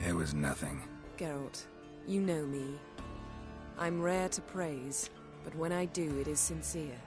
It was nothing. Geralt, you know me. I'm rare to praise, but when I do, it is sincere.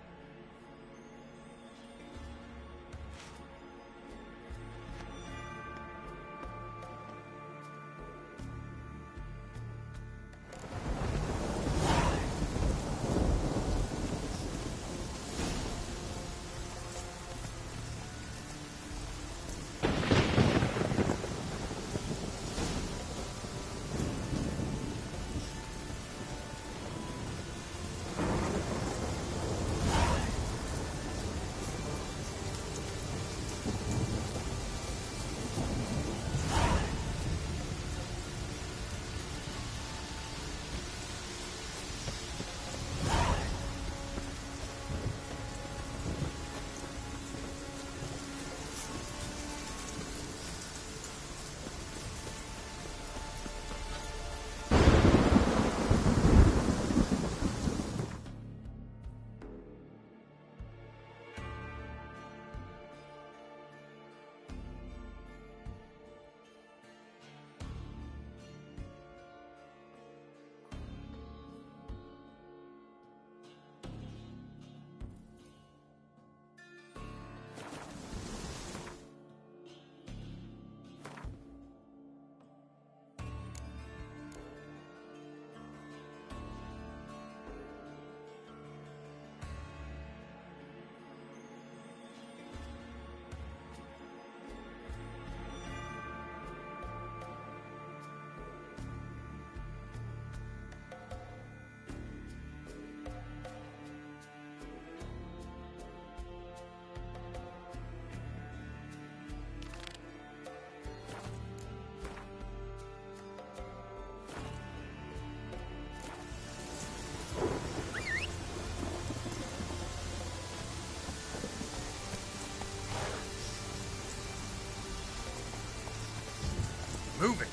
Move it!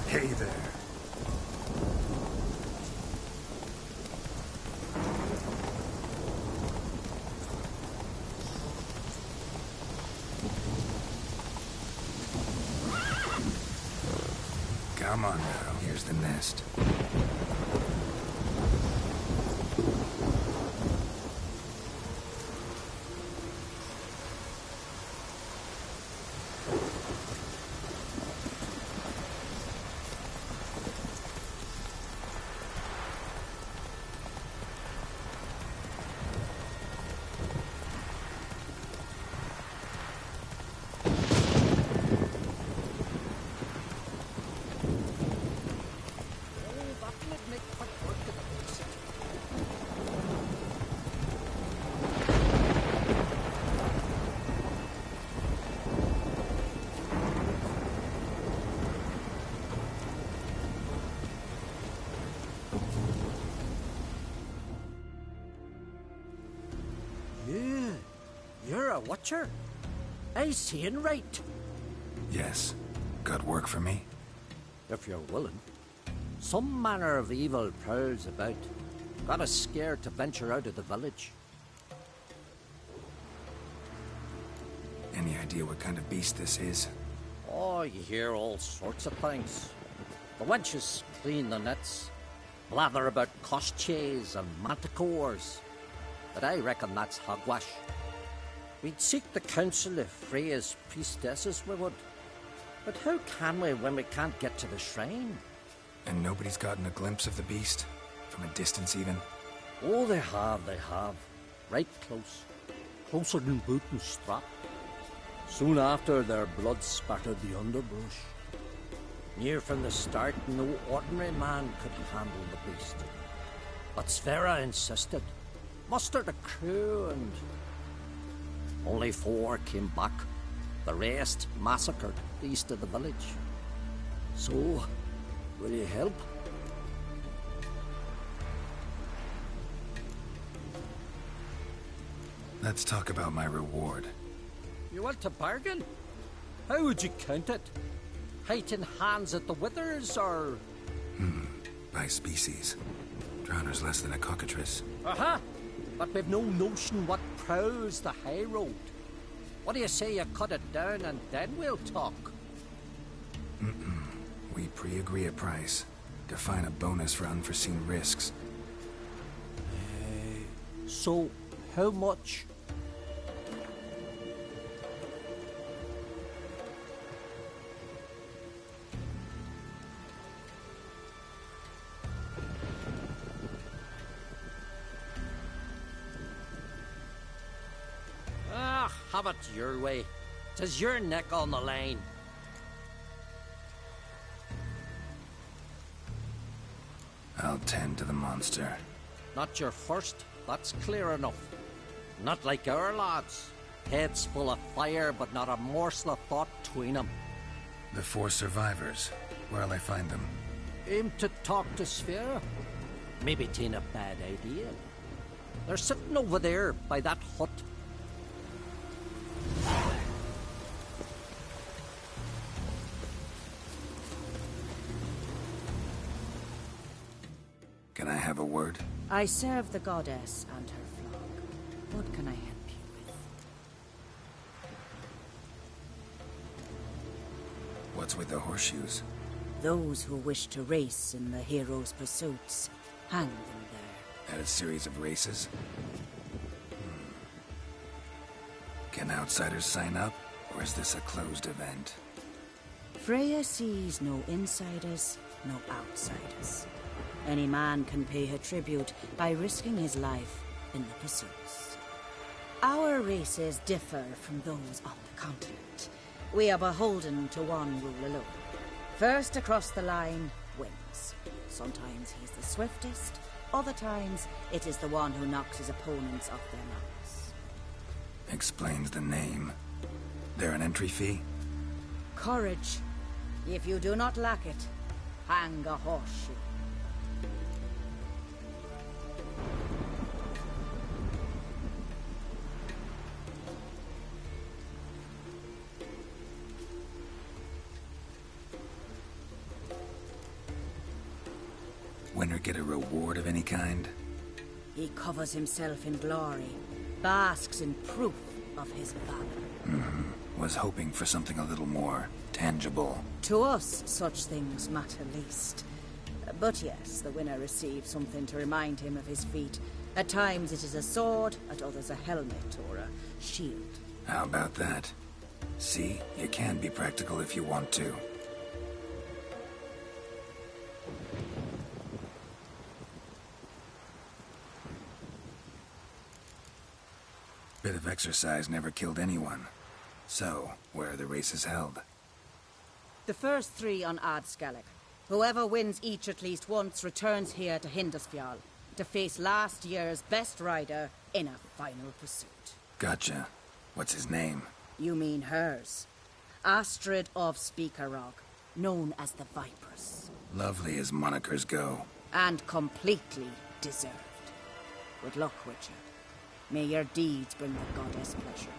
Hey there. Come on now, here's the nest. watcher. I seeing right. Yes. Got work for me? If you're willing. Some manner of evil prowls about. Got us scared to venture out of the village. Any idea what kind of beast this is? Oh, you hear all sorts of things. The wenches clean the nets, blather about koshchays and manticores. But I reckon that's hogwash. We'd seek the counsel of Freya's priestesses, we would. But how can we when we can't get to the shrine? And nobody's gotten a glimpse of the beast? From a distance, even? Oh, they have. Right close. Closer than boot and strap. Soon after, their blood spattered the underbrush. Near from the start, no ordinary man could handle the beast. But Sverra insisted. Mustered a crew and... Only 4 came back. The rest massacred east of the village. So, will you help? Let's talk about my reward. You want to bargain? How would you count it? Height in hands at the withers, or...? By species. Drowner's less than a cockatrice. Aha! But we've no notion what prowls the high road. What do you say you cut it down and then we'll talk? We pre-agree a price. Define a bonus for unforeseen risks. So, how much? Have it your way. 'Tis your neck on the line. I'll tend to the monster. Not your first, that's clear enough. Not like our lads. Heads full of fire, but not a morsel of thought between them. The 4 survivors. Where'll I find them? Aim to talk to Sverra. Maybe 'tain't a bad idea. They're sitting over there by that hut. Can I have a word? I serve the goddess and her flock. What can I help you with? What's with the horseshoes? Those who wish to race in the hero's pursuits, hang them there. At a series of races? Can outsiders sign up, or is this a closed event? Freya sees no insiders, no outsiders. Any man can pay her tribute by risking his life in the pursuits. Our races differ from those on the continent. We are beholden to one rule alone. First across the line wins. Sometimes he's the swiftest, other times it is the one who knocks his opponents off their mounts. Explains the name. There an entry fee? Courage. If you do not lack it, hang a horseshoe. Winner get a reward of any kind? He covers himself in glory, basks in proof of his valor. Was hoping for something a little more tangible. To us, such things matter least. But yes, the winner receives something to remind him of his feat. At times it is a sword, at others a helmet or a shield. How about that? See, you can be practical if you want to. Bit of exercise never killed anyone. So, where are the races held? The first 3 on Adscalec. Whoever wins each at least once returns here to Hindusfjall to face last year's best rider in a final pursuit. Gotcha. What's his name? You mean hers. Astrid of Speakerrock, known as the Vipress. Lovely as monikers go. And completely deserved. Good luck, Witcher. May your deeds bring the goddess pleasure.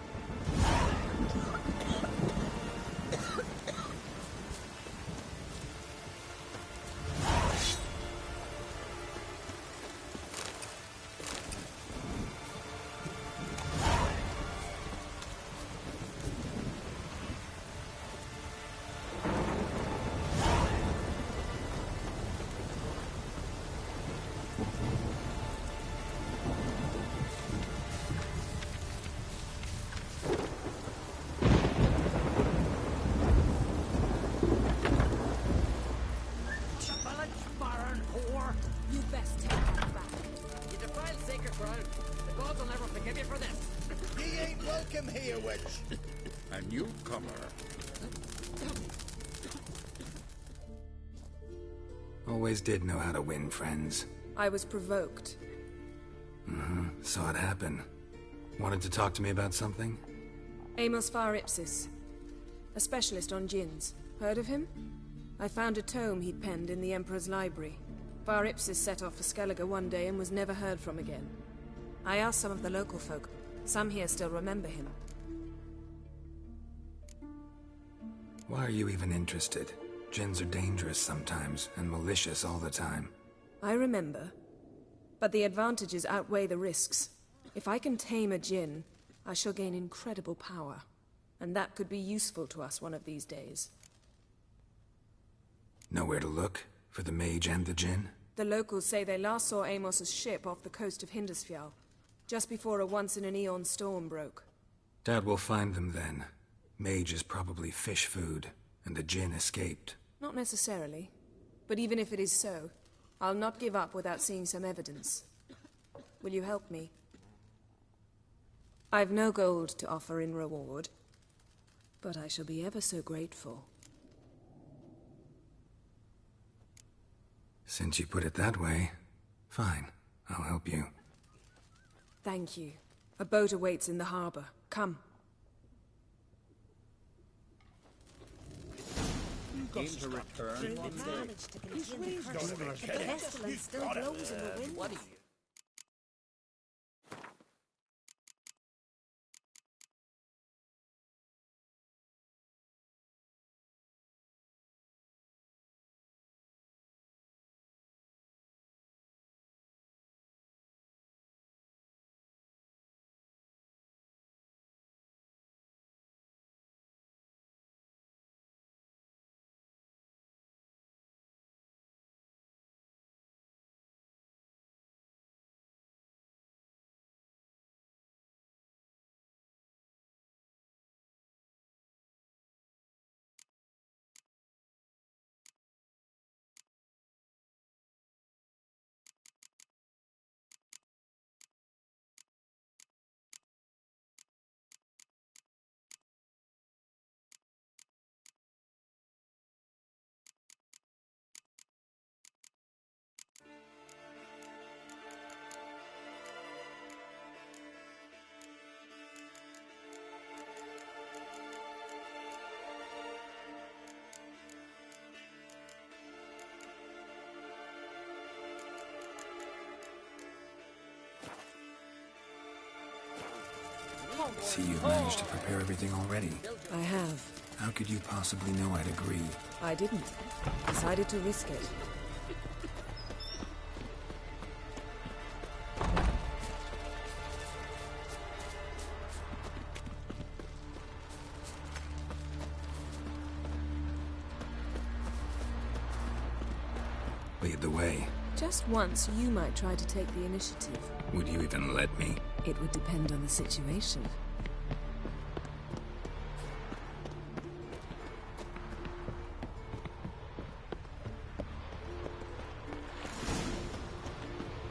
whore! You best take that back. You defiled sacred ground. The gods will never forgive you for this. Ye ain't welcome here, witch. A newcomer. Always did know how to win friends. I was provoked. Saw it happen. Wanted to talk to me about something? Amos Far Ipsis. A specialist on djinns. Heard of him? I found a tome he'd penned in the Emperor's library. Far Ipsis set off for Skellige one day and was never heard from again. I asked some of the local folk. Some here still remember him. Why are you even interested? Djinns are dangerous sometimes, and malicious all the time. I remember. But the advantages outweigh the risks. If I can tame a djinn, I shall gain incredible power. And that could be useful to us one of these days. Nowhere to look? For the mage and the djinn? The locals say they last saw Amos's ship off the coast of Hindusfjall, just before a once-in-an-eon storm broke. Doubt we'll find them then. Mage is probably fish food, and the djinn escaped. Not necessarily. But even if it is so, I'll not give up without seeing some evidence. Will you help me? I've no gold to offer in reward, but I shall be ever so grateful. Since you put it that way, fine. I'll help you. Thank you. A boat awaits in the harbor. Come. Aim to return. Managed to contain the curse, but the pestilence still blows in the wind. What are you? See, you've managed to prepare everything already. I have. How could you possibly know I'd agree? I didn't. Decided to risk it. Lead the way. Just once, you might try to take the initiative. Would you even let me? It would depend on the situation.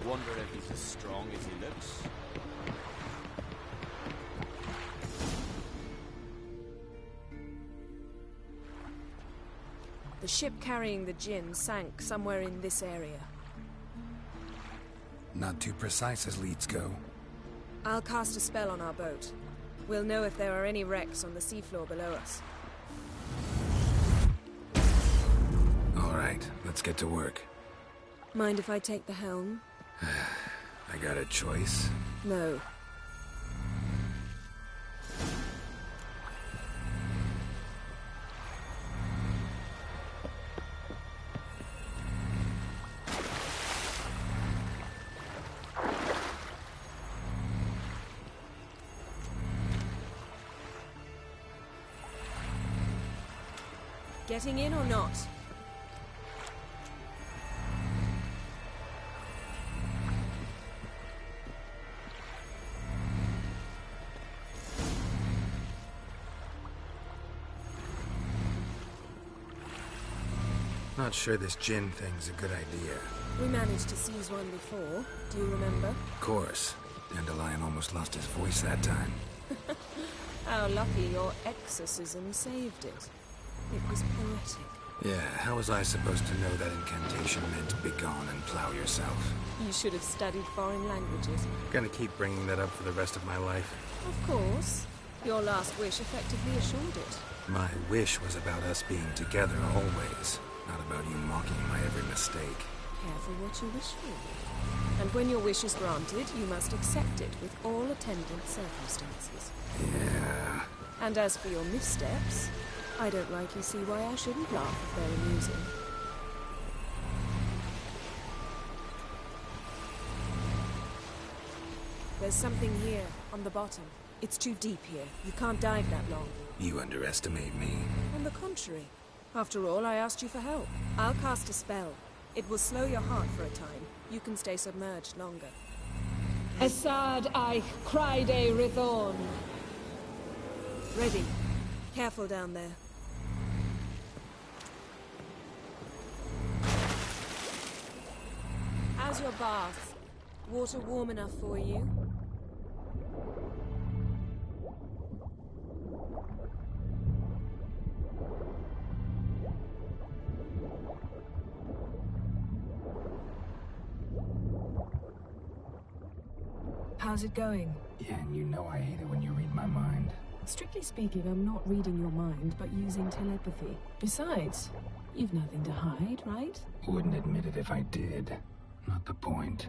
Wonder if he's as strong as he looks. The ship carrying the djinn sank somewhere in this area. Not too precise as leads go. I'll cast a spell on our boat. We'll know if there are any wrecks on the seafloor below us. All right, let's get to work. Mind if I take the helm? I got a choice? No. Getting in or not? Not sure this gin thing's a good idea. We managed to seize one before. Do you remember? Of course. Dandelion almost lost his voice that time. How lucky your exorcism saved it. It was poetic. Yeah, how was I supposed to know that incantation meant begone and plow yourself? You should have studied foreign languages. Gonna keep bringing that up for the rest of my life. Of course. Your last wish effectively assured it. My wish was about us being together always, not about you mocking my every mistake. Careful what you wish for. And when your wish is granted, you must accept it with all attendant circumstances. Yeah. And as for your missteps, I don't rightly see why I shouldn't laugh if they're amusing. There's something here, on the bottom. It's too deep here. You can't dive that long. You underestimate me. On the contrary. After all, I asked you for help. I'll cast a spell. It will slow your heart for a time. You can stay submerged longer. Assad Eich Criede Rithon. Ready. Careful down there. How's your bath? Water warm enough for you? How's it going? Yeah, and you know I hate it when you read my mind. Strictly speaking, I'm not reading your mind, but using telepathy. Besides, you've nothing to hide, right? Wouldn't admit it if I did. Not the point.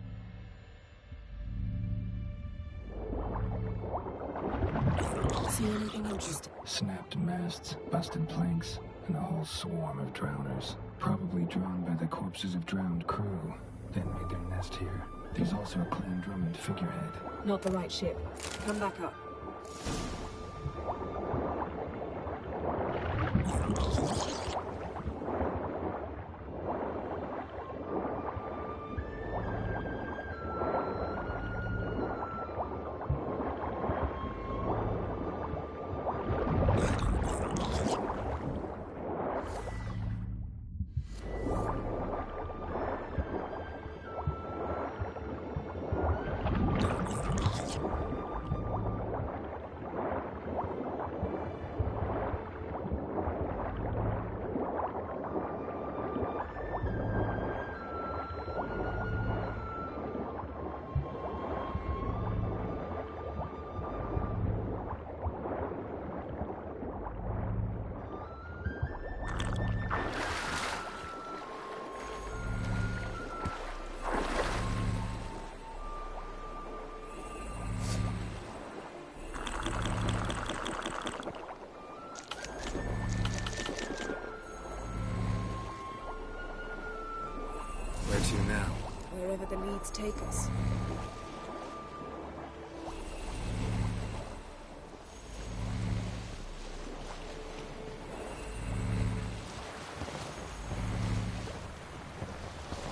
See anything interesting? Snapped masts, busted planks, and a whole swarm of drowners. Probably drawn by the corpses of drowned crew. Then made their nest here. There's also a clan Drummond figurehead. Not the right ship. Come back up. Where to now? Wherever the leads take us.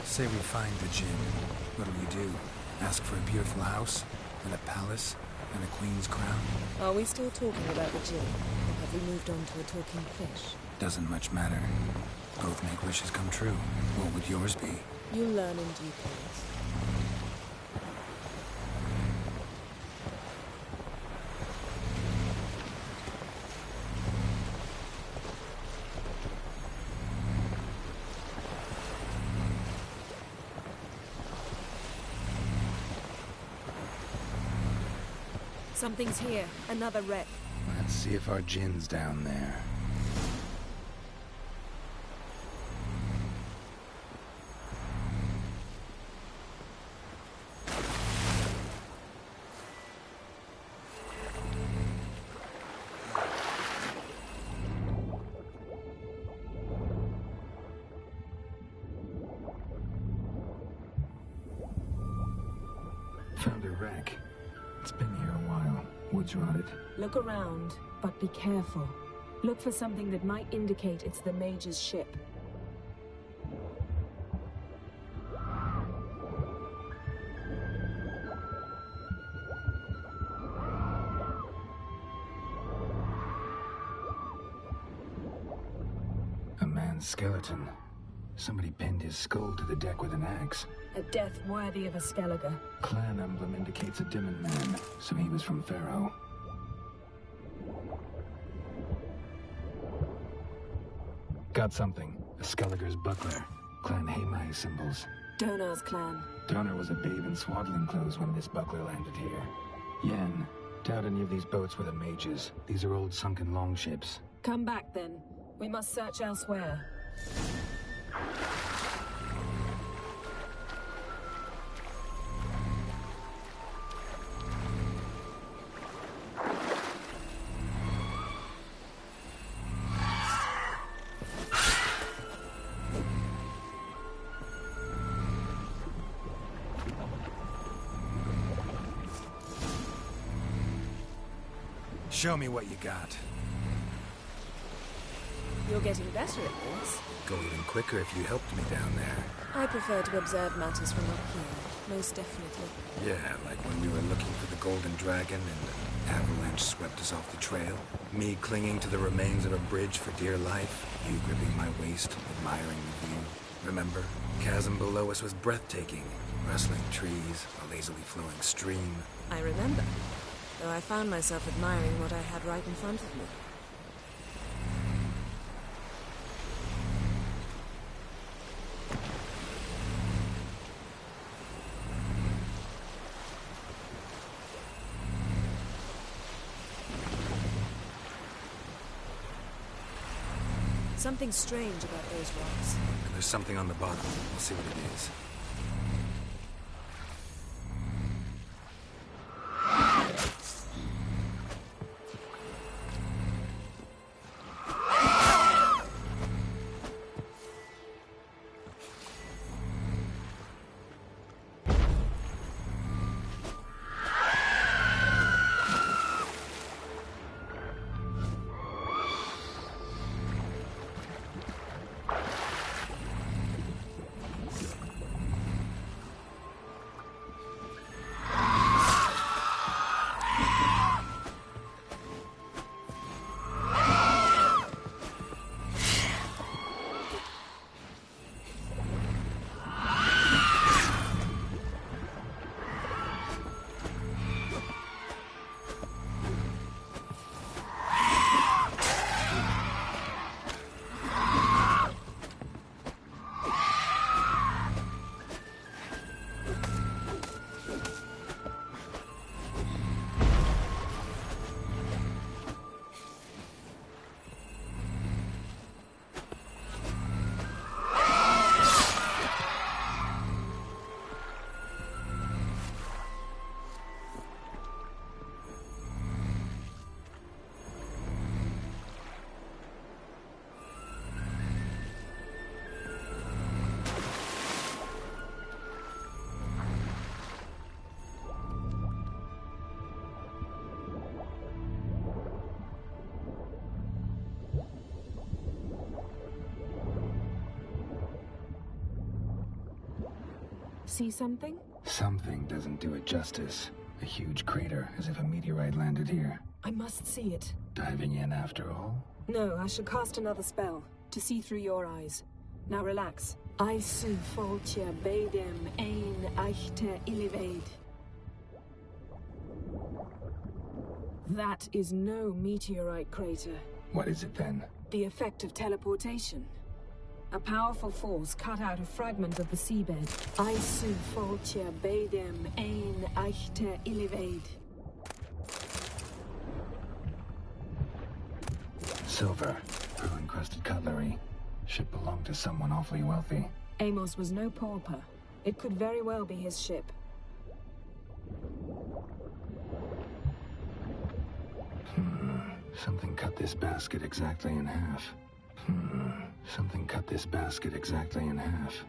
Say we find the gin. What do we do? Ask for a beautiful house? And a palace? And a queen's crown? Are we still talking about the gin? Or have we moved on to a talking fish? Doesn't much matter. Both make wishes come true. What would yours be? You'll learn in due course. Something's here. Another wreck. Let's see if our gin's down there. Found a wreck. It's been here a while. Wood's rotted. Look around, but be careful. Look for something that might indicate it's the Mage's ship. A man's skeleton. Somebody pinned his skull to the deck with an axe. A death worthy of a Skellige. Clan emblem indicates a Dimmen man, so he was from Pharaoh. Got something. A Skellige's buckler. Clan Hamai symbols. Donar's clan. Donar was a babe in swaddling clothes when this buckler landed here. Yen, doubt any of these boats were the mages. These are old sunken longships. Come back then. We must search elsewhere. Show me what you got. You're getting better at this. Go even quicker if you helped me down there. I prefer to observe matters from up here, most definitely. Yeah, like when we were looking for the Golden Dragon and an avalanche swept us off the trail. Me clinging to the remains of a bridge for dear life. You gripping my waist, admiring the view. Remember? Chasm below us was breathtaking. Rustling trees, a lazily flowing stream. I remember, though I found myself admiring what I had right in front of me. Something strange about those rocks. And there's something on the bottom. We'll see what it is. See something? Something doesn't do it justice. A huge crater, as if a meteorite landed here. I must see it. Diving in after all? No, I shall cast another spell, to see through your eyes. Now relax. Aisu foltja beidem ein eichte illivaid. That is no meteorite crater. What is it then? The effect of teleportation. A powerful force cut out a fragment of the seabed. Aisu foltja beidem ein eichte illivaid. Silver, pearl-encrusted cutlery. Ship belonged to someone awfully wealthy. Amos was no pauper. It could very well be his ship. Something cut this basket exactly in half. Something cut this basket exactly in half.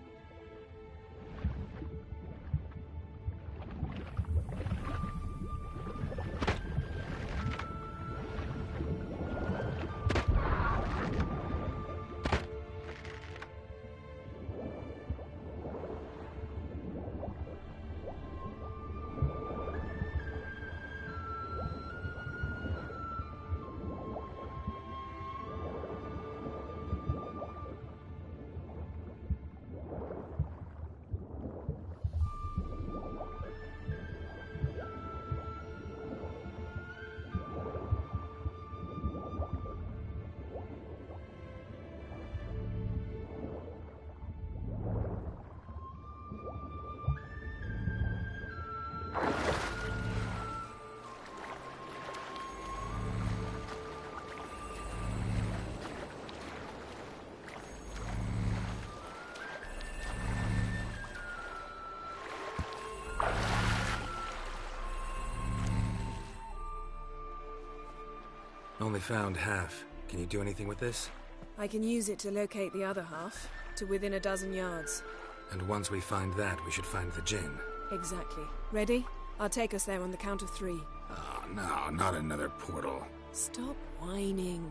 Only found half. Can you do anything with this? I can use it to locate the other half, to within a dozen yards. And once we find that, we should find the Jinn. Exactly. Ready? I'll take us there on the count of 3. Oh, no, not another portal. Stop whining.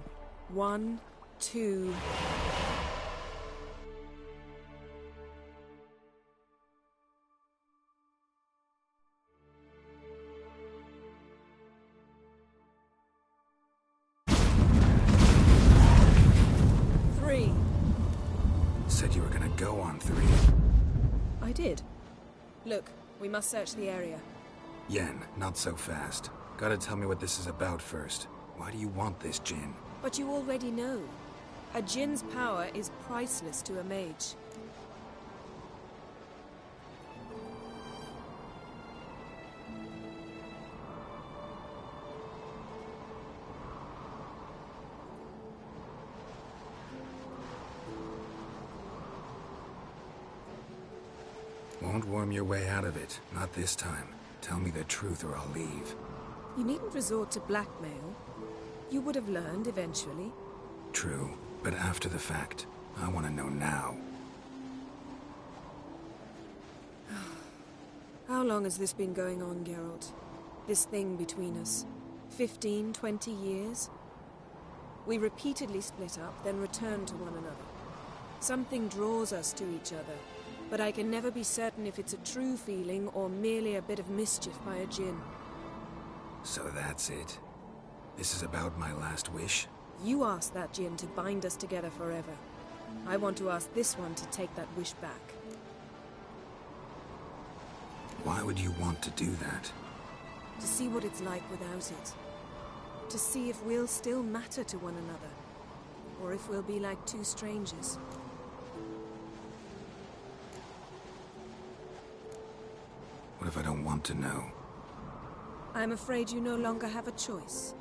1, 2... Said you were gonna go on 3. I did. Look, we must search the area. Yen, not so fast. Gotta tell me what this is about first. Why do you want this Jinn? But you already know. A Jinn's power is priceless to a mage. Won't worm your way out of it. Not this time. Tell me the truth or I'll leave. You needn't resort to blackmail. You would have learned eventually. True, but after the fact. I want to know now. How long has this been going on, Geralt? This thing between us? 15, 20 years? We repeatedly split up, then returned to one another. Something draws us to each other, but I can never be certain if it's a true feeling or merely a bit of mischief by a Jinn. So that's it? This is about my last wish? You asked that Jinn to bind us together forever. I want to ask this one to take that wish back. Why would you want to do that? To see what it's like without it. To see if we'll still matter to one another. Or if we'll be like two strangers. What if I don't want to know? I'm afraid you no longer have a choice.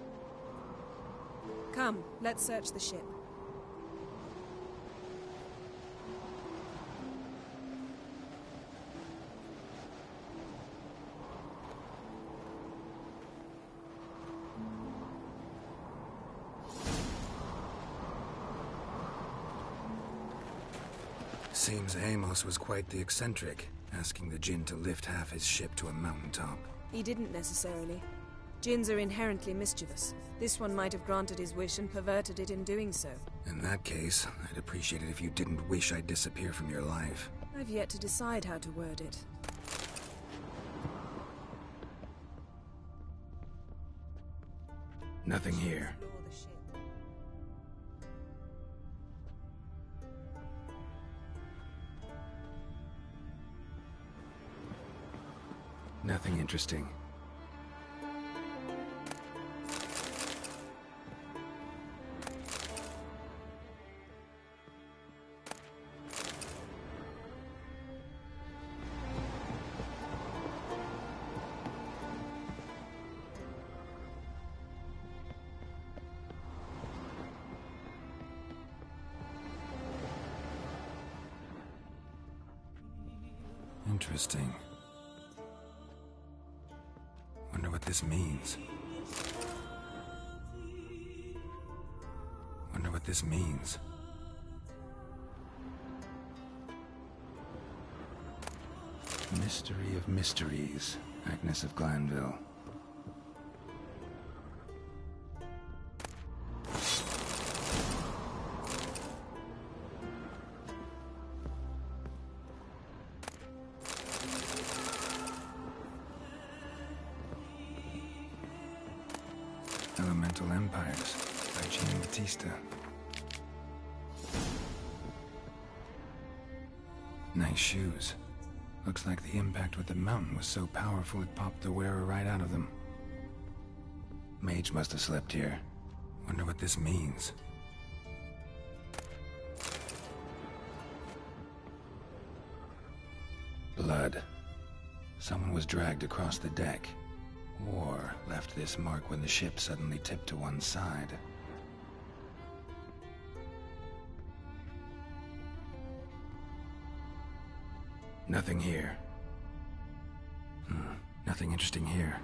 Come, let's search the ship. Seems Amos was quite the eccentric, asking the Jinn to lift half his ship to a mountaintop. He didn't necessarily. Jinns are inherently mischievous. This one might have granted his wish and perverted it in doing so. In that case, I'd appreciate it if you didn't wish I'd disappear from your life. I've yet to decide how to word it. Nothing here. Nothing interesting. Interesting. Wonder what this means. Wonder what this means. Mystery of mysteries, Agnes of Glanville. Elemental Empires by Jean Batista. Nice shoes. Looks like the impact with the mountain was so powerful it popped the wearer right out of them. Mage must have slept here. Wonder what this means. Blood. Someone was dragged across the deck. Or left this mark when the ship suddenly tipped to one side. Nothing here. Nothing interesting here.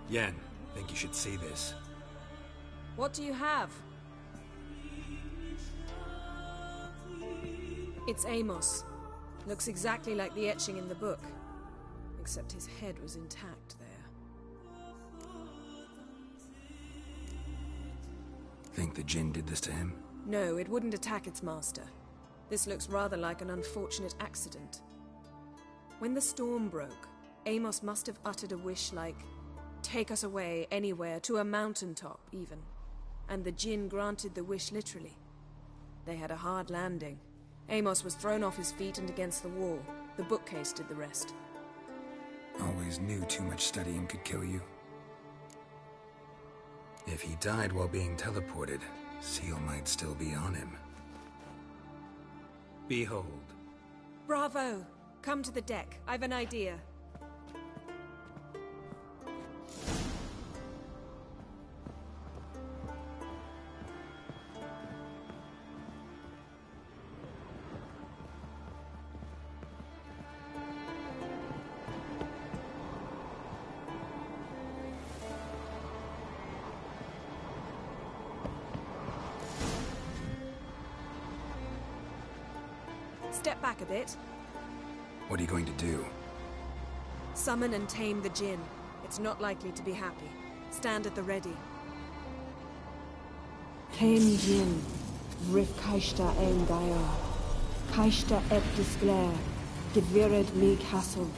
Yen, think you should see this. What do you have? It's Amos. Looks exactly like the etching in the book. Except his head was intact there. Think the Jinn did this to him? No, it wouldn't attack its master. This looks rather like an unfortunate accident. When the storm broke, Amos must have uttered a wish like, "Take us away, anywhere, to a mountaintop, even." And the Jinn granted the wish literally. They had a hard landing. Amos was thrown off his feet and against the wall. The bookcase did the rest. Always knew too much studying could kill you. If he died while being teleported, Seal might still be on him. Behold. Bravo! Come to the deck. I've an idea. Step back a bit. What are you going to do? Summon and tame the Jinn. It's not likely to be happy. Stand at the ready. Tame Jinn, Rif Kaishta ein Gaia, Kaishta et Disglair, Gedvired me Castle.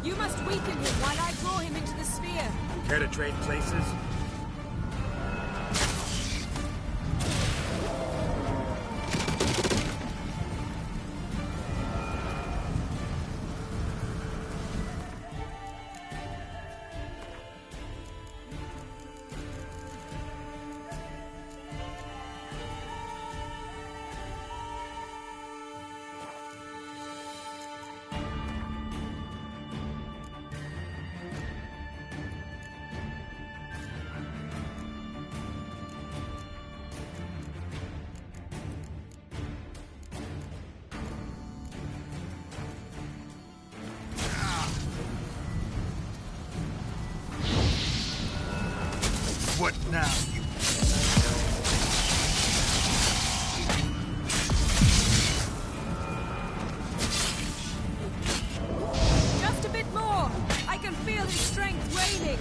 You must weaken him while I draw him into the sphere. Care to trade places? What now, you... Just a bit more! I can feel his strength waning!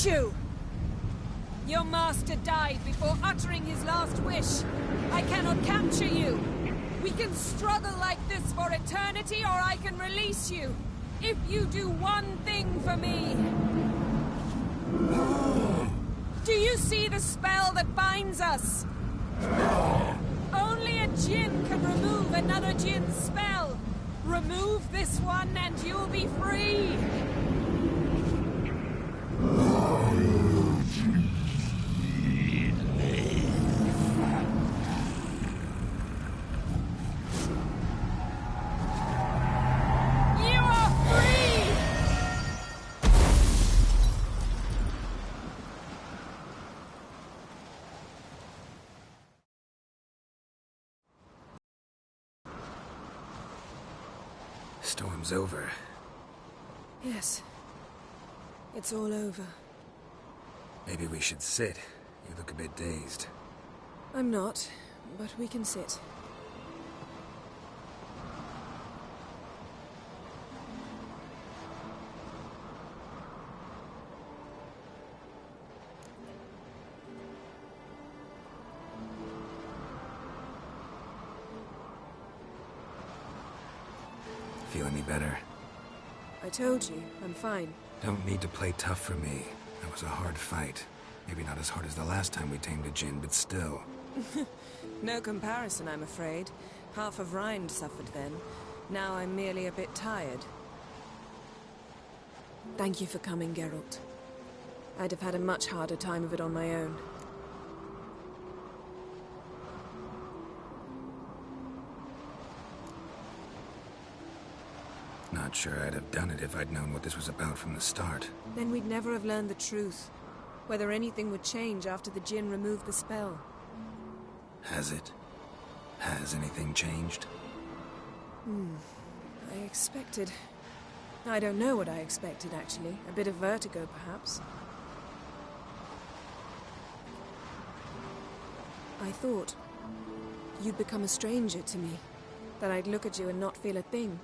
You! Your master died before uttering his last wish. I cannot capture you. We can struggle like this for eternity, or I can release you. If you do one thing for me. Do you see the spell that binds us? Only a Jinn can remove another Jinn's spell. Remove this one and you'll be free. Storm's over. Yes. It's all over. Maybe we should sit. You look a bit dazed. I'm not, but we can sit. Feel any better? I told you, I'm fine. Don't need to play tough for me. That was a hard fight. Maybe not as hard as the last time we tamed a djinn, but still. No comparison, I'm afraid. Half of Rind suffered then. Now I'm merely a bit tired. Thank you for coming, Geralt. I'd have had a much harder time of it on my own. Not sure I'd have done it if I'd known what this was about from the start. Then we'd never have learned the truth. Whether anything would change after the djinn removed the spell. Has it? Has anything changed? I expected... I don't know what I expected, actually. A bit of vertigo, perhaps. I thought you'd become a stranger to me. That I'd look at you and not feel a thing.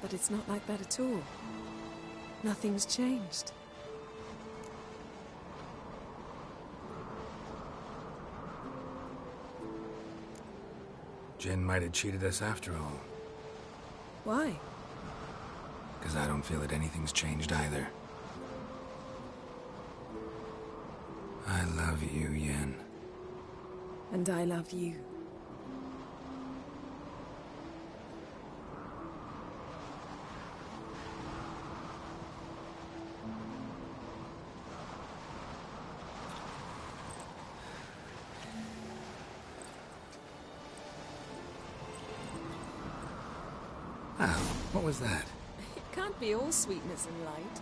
But it's not like that at all. Nothing's changed. Jinn might have cheated us after all. Why? Because I don't feel that anything's changed either. I love you, Yen. And I love you. What was that? It can't be all sweetness and light.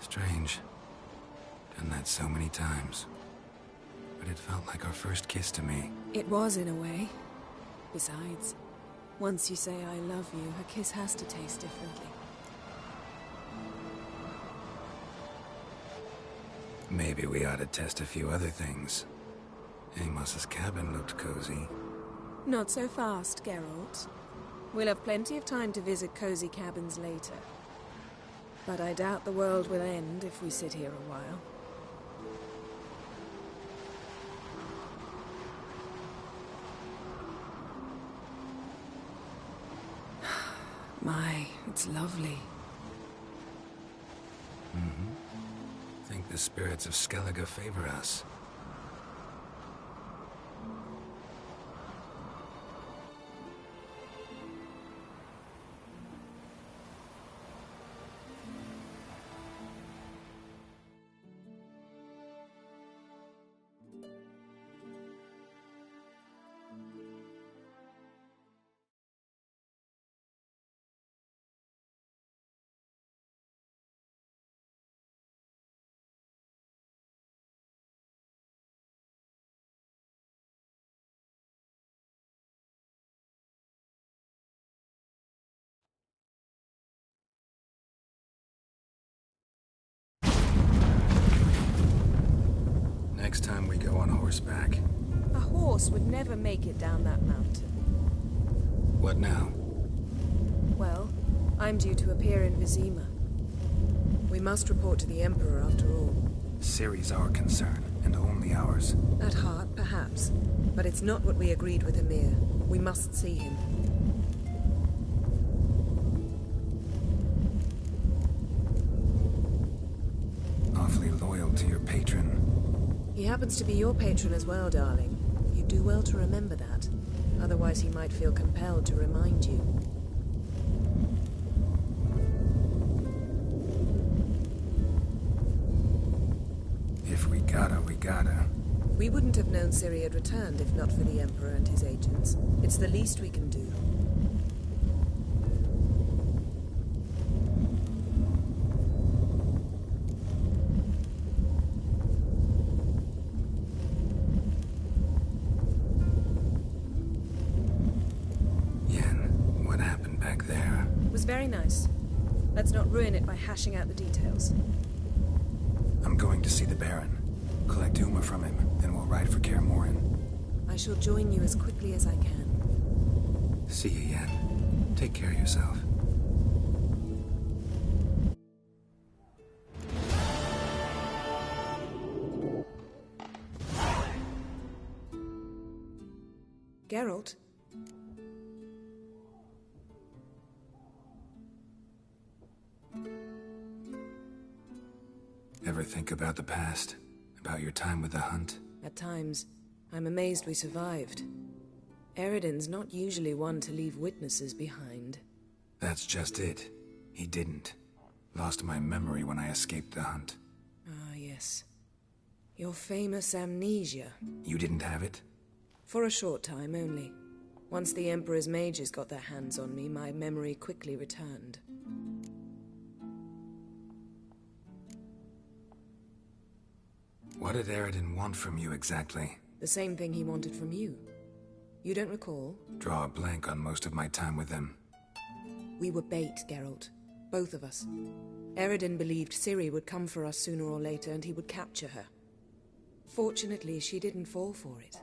Strange. Done that so many times. But it felt like our first kiss to me. It was, in a way. Besides, once you say I love you, a kiss has to taste differently. Maybe we ought to test a few other things. Amos's cabin looked cozy. Not so fast, Geralt. We'll have plenty of time to visit cozy cabins later. But I doubt the world will end if we sit here a while. My, it's lovely. Think the spirits of Skellige favor us. Next time we go on horseback. A horse would never make it down that mountain. What now? Well, I'm due to appear in Vizima. We must report to the Emperor after all. Ciri's our concern, and only ours. At heart, perhaps. But it's not what we agreed with Emir. We must see him. Awfully loyal to your patron. He happens to be your patron as well, darling. You do well to remember that. Otherwise he might feel compelled to remind you. If we gotta, we gotta. We wouldn't have known Ciri had returned if not for the Emperor and his agents. It's the least we can do. Yen, what happened back there? It was very nice. Let's not ruin it by hashing out the details. I'm going to see the Baron. Collect Uma from him, then we'll ride for Kaer Morhen. I shall join you as quickly as I can. See you, Yen. Take care of yourself. Geralt? Ever think about the past? About your time with the hunt? At times, I'm amazed we survived. Eridan's not usually one to leave witnesses behind. That's just it. He didn't. Lost my memory when I escaped the hunt. Ah, yes. Your famous amnesia. You didn't have it? For a short time only. Once the Emperor's mages got their hands on me, my memory quickly returned. What did Eridan want from you exactly? The same thing he wanted from you. You don't recall? Draw a blank on most of my time with him. We were bait, Geralt. Both of us. Eridan believed Ciri would come for us sooner or later and he would capture her. Fortunately, she didn't fall for it.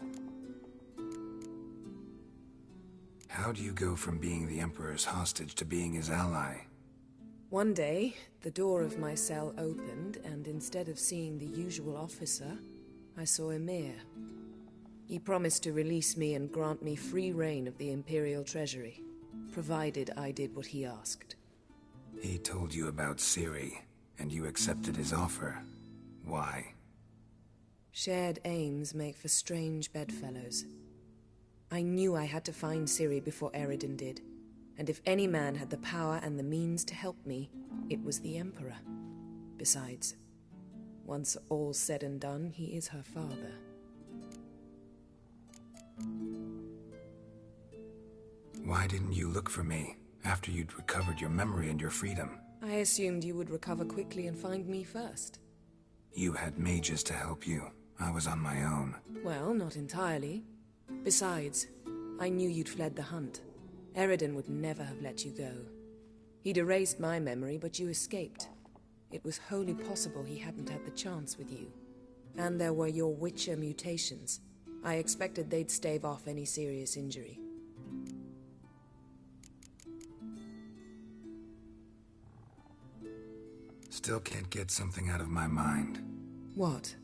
How do you go from being the Emperor's hostage to being his ally? One day, the door of my cell opened, and instead of seeing the usual officer, I saw Emir. He promised to release me and grant me free reign of the Imperial Treasury, provided I did what he asked. He told you about Ciri, and you accepted his offer. Why? Shared aims make for strange bedfellows. I knew I had to find Ciri before Eridan did. And if any man had the power and the means to help me, it was the Emperor. Besides, once all's said and done, he is her father. Why didn't you look for me after you'd recovered your memory and your freedom? I assumed you would recover quickly and find me first. You had mages to help you. I was on my own. Well, not entirely. Besides, I knew you'd fled the hunt. Eridan would never have let you go. He'd erased my memory, but you escaped. It was wholly possible he hadn't had the chance with you. And there were your Witcher mutations. I expected they'd stave off any serious injury. Still can't get something out of my mind. What?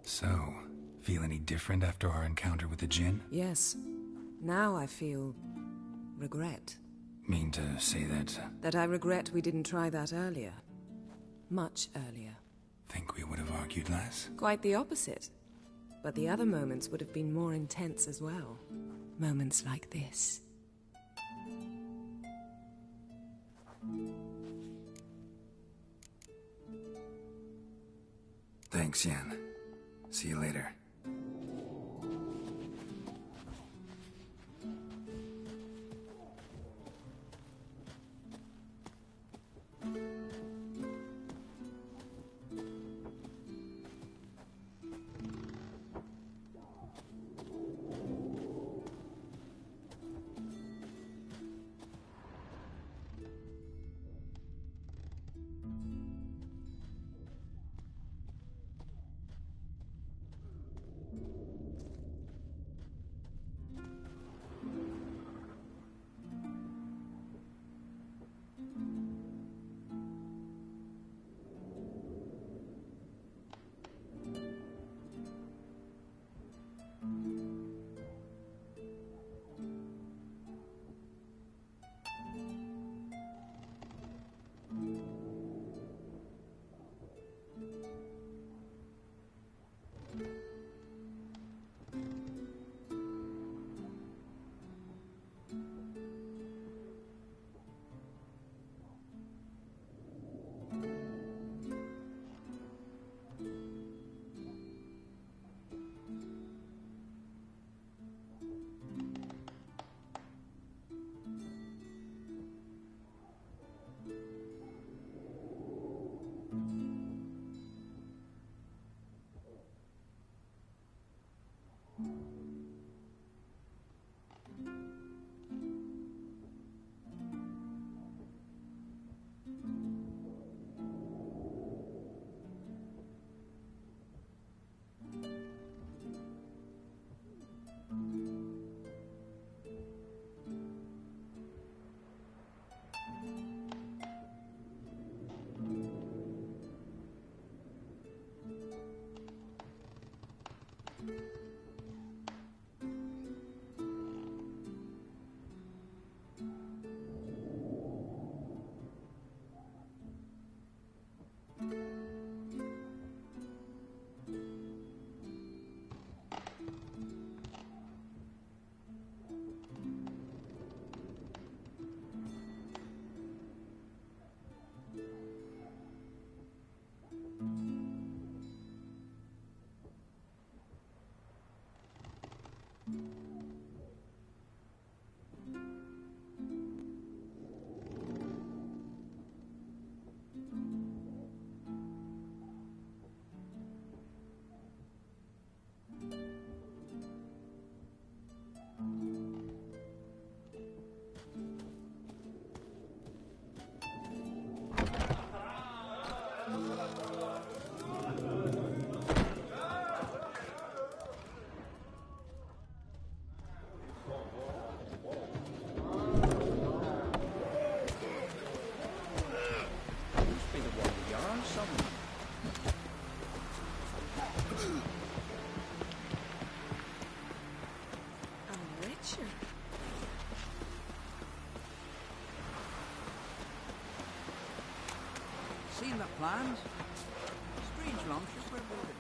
So, feel any different after our encounter with the Djinn? Yes. Now I feel regret. Mean to say that... That I regret we didn't try that earlier. Much earlier. Think we would have argued less? Quite the opposite. But the other moments would have been more intense as well. Moments like this. Thanks, Yen. See you later. seen the plans? Strange lumpship we're building.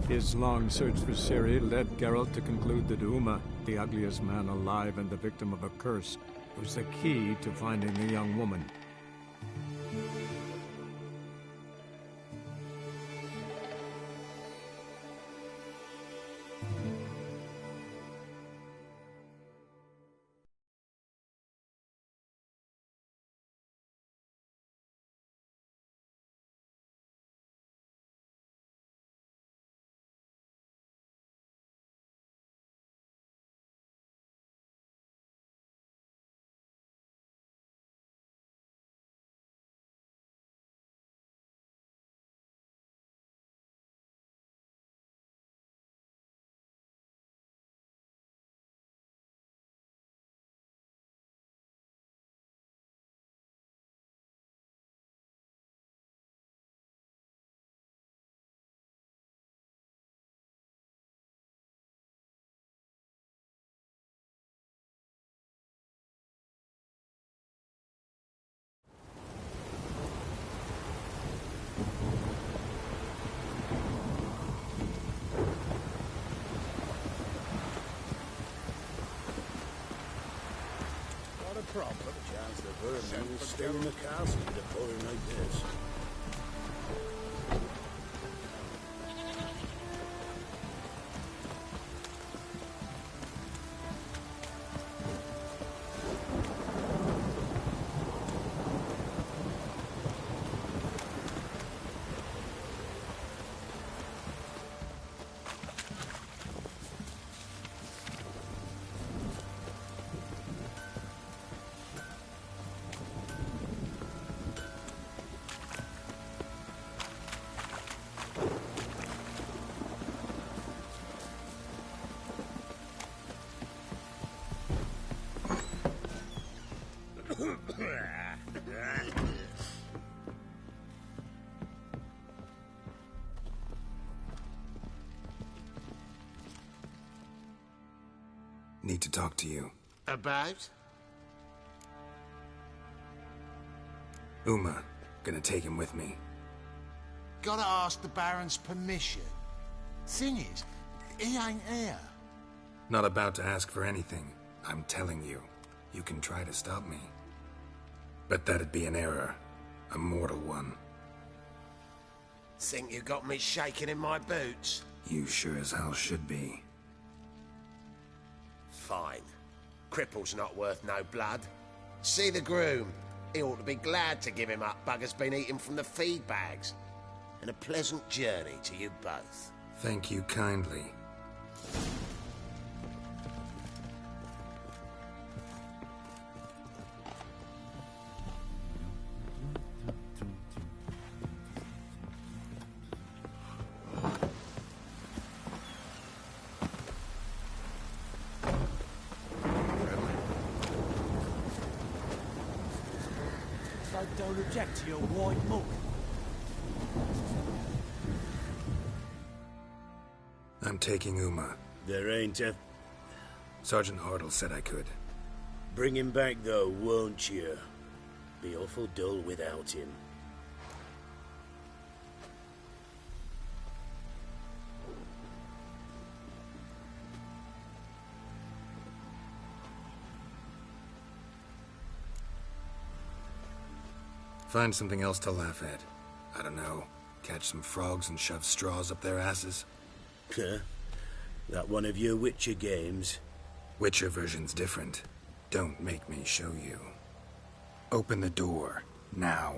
His long search for Ciri led Geralt to conclude that Uma, the ugliest man alive and the victim of a curse, was the key to finding the young woman. Problem. Chance the vermin will stay in the castle with a boy like this. Need to talk to you. About? Uma. Gonna take him with me. Gotta ask the Baron's permission. Thing is, he ain't here. Not about to ask for anything. I'm telling you. You can try to stop me. But that'd be an error. A mortal one. Think you got me shaking in my boots? You sure as hell should be. Fine. Cripple's not worth no blood. See the groom. He ought to be glad to give him up. Bugger's been eating from the feed bags. And a pleasant journey to you both. Thank you kindly. Don't object to your white mug. I'm taking Uma. There ain't a... Sergeant Hartle said I could. Bring him back, though, won't you? Be awful dull without him. Find something else to laugh at. I don't know, catch some frogs and shove straws up their asses. Huh? That one of your Witcher games? Witcher version's different. Don't make me show you. Open the door, now.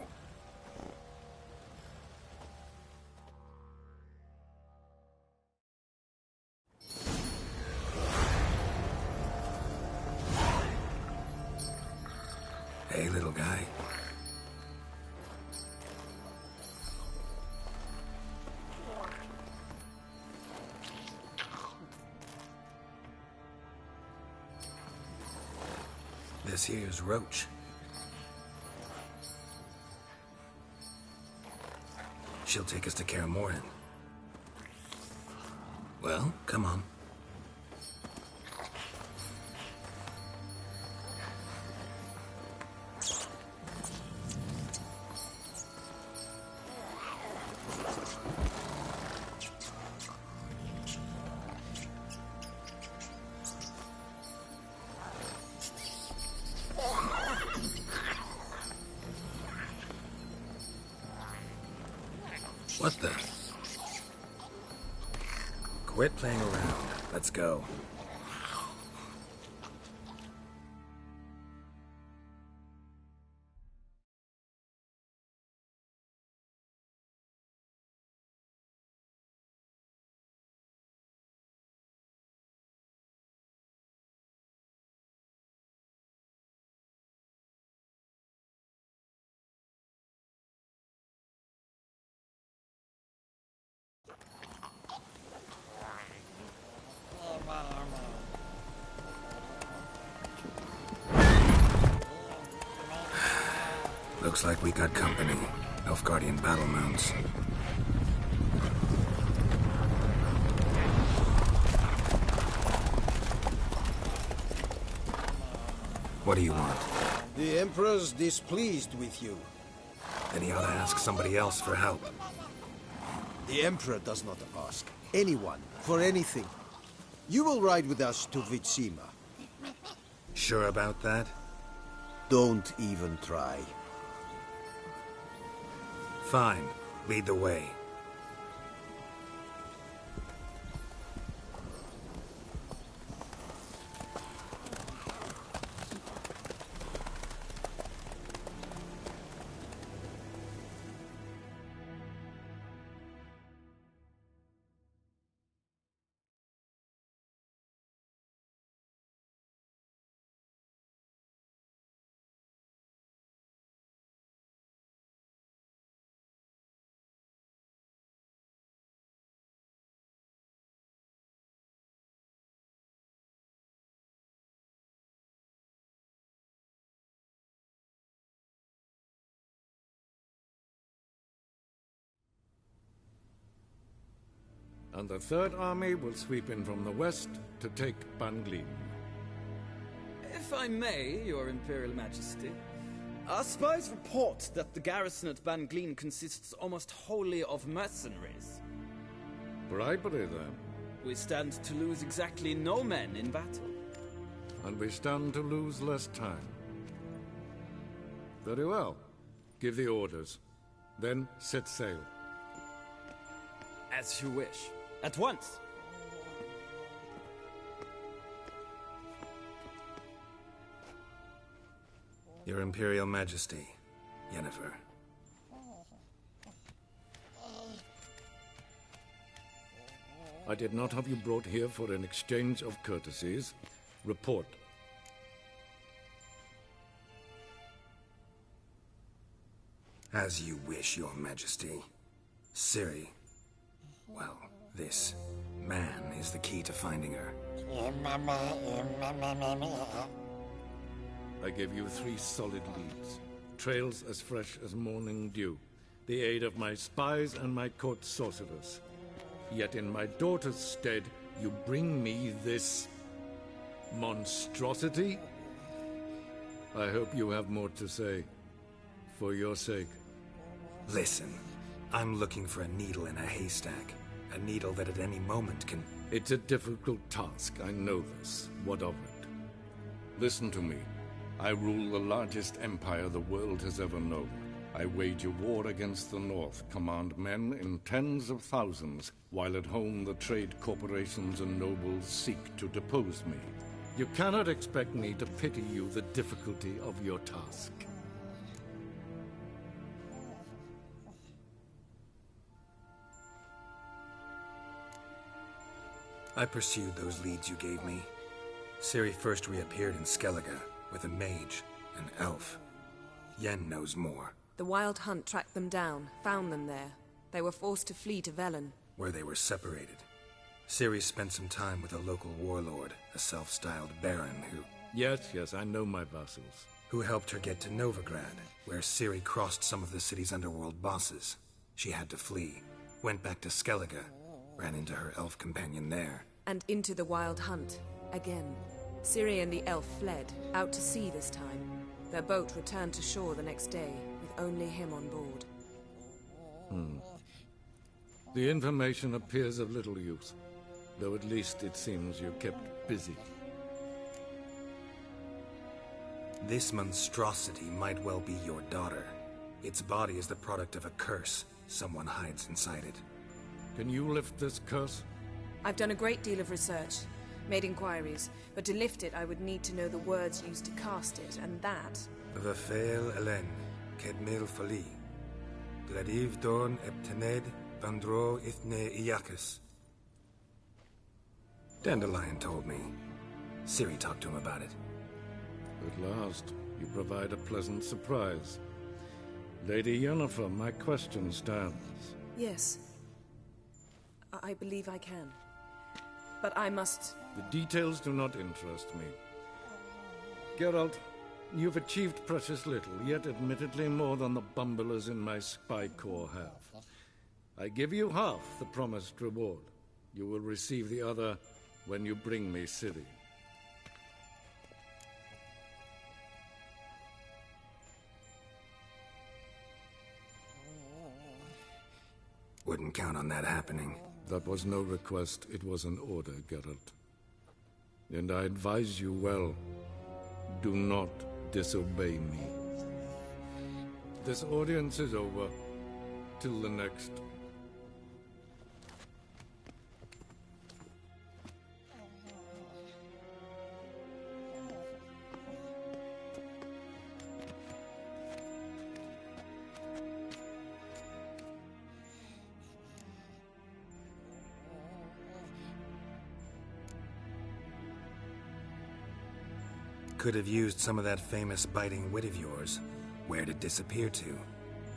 Hey, little guy. This here's Roach. She'll take us to Kaer Morhen. Well, come on. What the? Quit playing around. Let's go. Looks like we got company. Nilfgaardian battle mounts. What do you want? The Emperor's displeased with you. Then he ought to ask somebody else for help. The Emperor does not ask anyone for anything. You will ride with us to Vitsima. Sure about that? Don't even try. Fine. Lead the way. And the Third Army will sweep in from the west to take Banglin. If I may, Your Imperial Majesty, our spies report that the garrison at Banglin consists almost wholly of mercenaries. Bribery, then. We stand to lose exactly no men in battle. And we stand to lose less time. Very well. Give the orders. Then set sail. As you wish. At once! Your Imperial Majesty, Yennefer. I did not have you brought here for an exchange of courtesies. Report. As you wish, Your Majesty. Ciri. Well, this man is the key to finding her. I gave you 3 solid leads. Trails as fresh as morning dew. The aid of my spies and my court sorcerers. Yet in my daughter's stead, you bring me this monstrosity? I hope you have more to say. For your sake. Listen, I'm looking for a needle in a haystack. A needle that at any moment can... It's a difficult task, I know this. What of it? Listen to me. I rule the largest empire the world has ever known. I wage a war against the North, command men in tens of thousands, while at home the trade corporations and nobles seek to depose me. You cannot expect me to pity you the difficulty of your task. I pursued those leads you gave me. Ciri first reappeared in Skellige with a mage, an elf. Yen knows more. The Wild Hunt tracked them down, found them there. They were forced to flee to Velen, where they were separated. Ciri spent some time with a local warlord, a self-styled baron who... Yes, I know my vassals. Who helped her get to Novigrad, where Ciri crossed some of the city's underworld bosses. She had to flee, went back to Skellige, ran into her elf companion there. And into the Wild Hunt, again. Ciri and the elf fled, out to sea this time. Their boat returned to shore the next day, with only him on board. The information appears of little use, though at least it seems you kept busy. This monstrosity might well be your daughter. Its body is the product of a curse. Someone hides inside it. Can you lift this curse? I've done a great deal of research, made inquiries, but to lift it I would need to know the words used to cast it, and that... Vafeil Elen, Kedmil Fali, Gladiv Dorn Eptened, Vandro Ithne Iakis. Dandelion told me. Ciri talked to him about it. At last, you provide a pleasant surprise. Lady Yennefer, my question stands. Yes. I believe I can. But I must... The details do not interest me. Geralt, you've achieved precious little, yet admittedly more than the bumblers in my spy corps have. I give you half the promised reward. You will receive the other when you bring me Ciri. Wouldn't count on that happening. That was no request, it was an order, Geralt. And I advise you well, do not disobey me. This audience is over. Till the next. Could have used some of that famous biting wit of yours. Where'd it disappear to?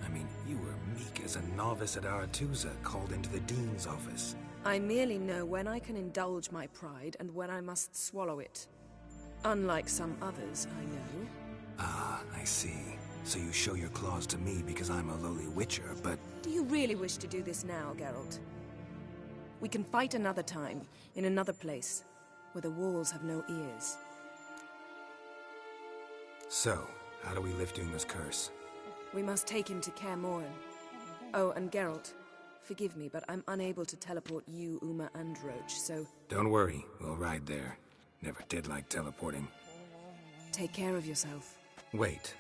I mean, you were meek as a novice at Aretuza, called into the Dean's office. I merely know when I can indulge my pride and when I must swallow it. Unlike some others, I know. Ah, I see. So you show your claws to me because I'm a lowly witcher, but... Do you really wish to do this now, Geralt? We can fight another time, in another place, where the walls have no ears. So, how do we lift Uma's curse? We must take him to Kaer Morhen. Oh, and Geralt, forgive me, but I'm unable to teleport you, Uma, and Roach, so... Don't worry, we'll ride there. Never did like teleporting. Take care of yourself. Wait.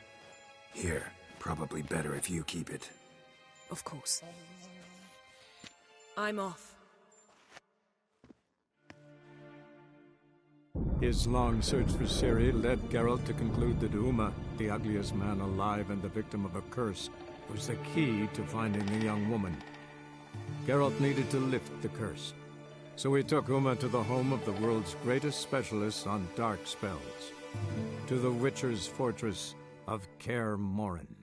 Here, probably better if you keep it. Of course. I'm off. His long search for Ciri led Geralt to conclude that Uma, the ugliest man alive and the victim of a curse, was the key to finding the young woman. Geralt needed to lift the curse, so he took Uma to the home of the world's greatest specialists on dark spells, to the Witcher's fortress of Kaer Morhen.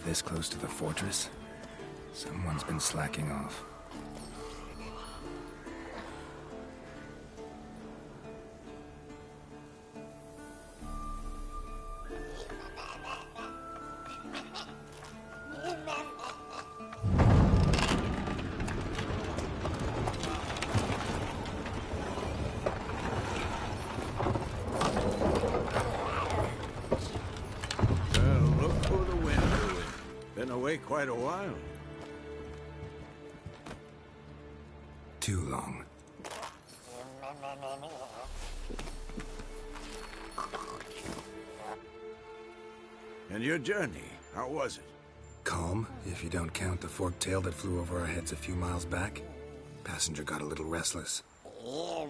this close to the fortress? Someone's been slacking off. Quite a while. Too long. And your journey, how was it? Calm, if you don't count the forked tail that flew over our heads a few miles back. Passenger got a little restless. What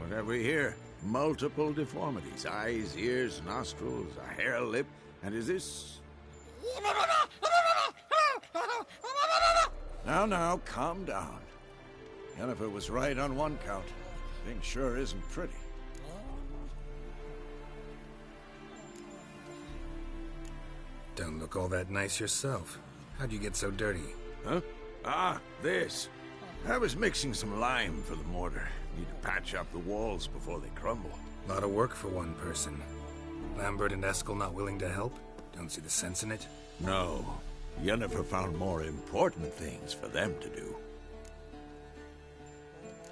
have we here? Multiple deformities. Eyes, ears, nostrils, a hair lip. And is this... Now, calm down. Yennefer was right on one count. Thing sure isn't pretty. Don't look all that nice yourself. How'd you get so dirty? Huh? Ah, this. I was mixing some lime for the mortar. Need to patch up the walls before they crumble. A lot of work for one person. Lambert and Eskel not willing to help? Don't see the sense in it? No. Yennefer found more important things for them to do.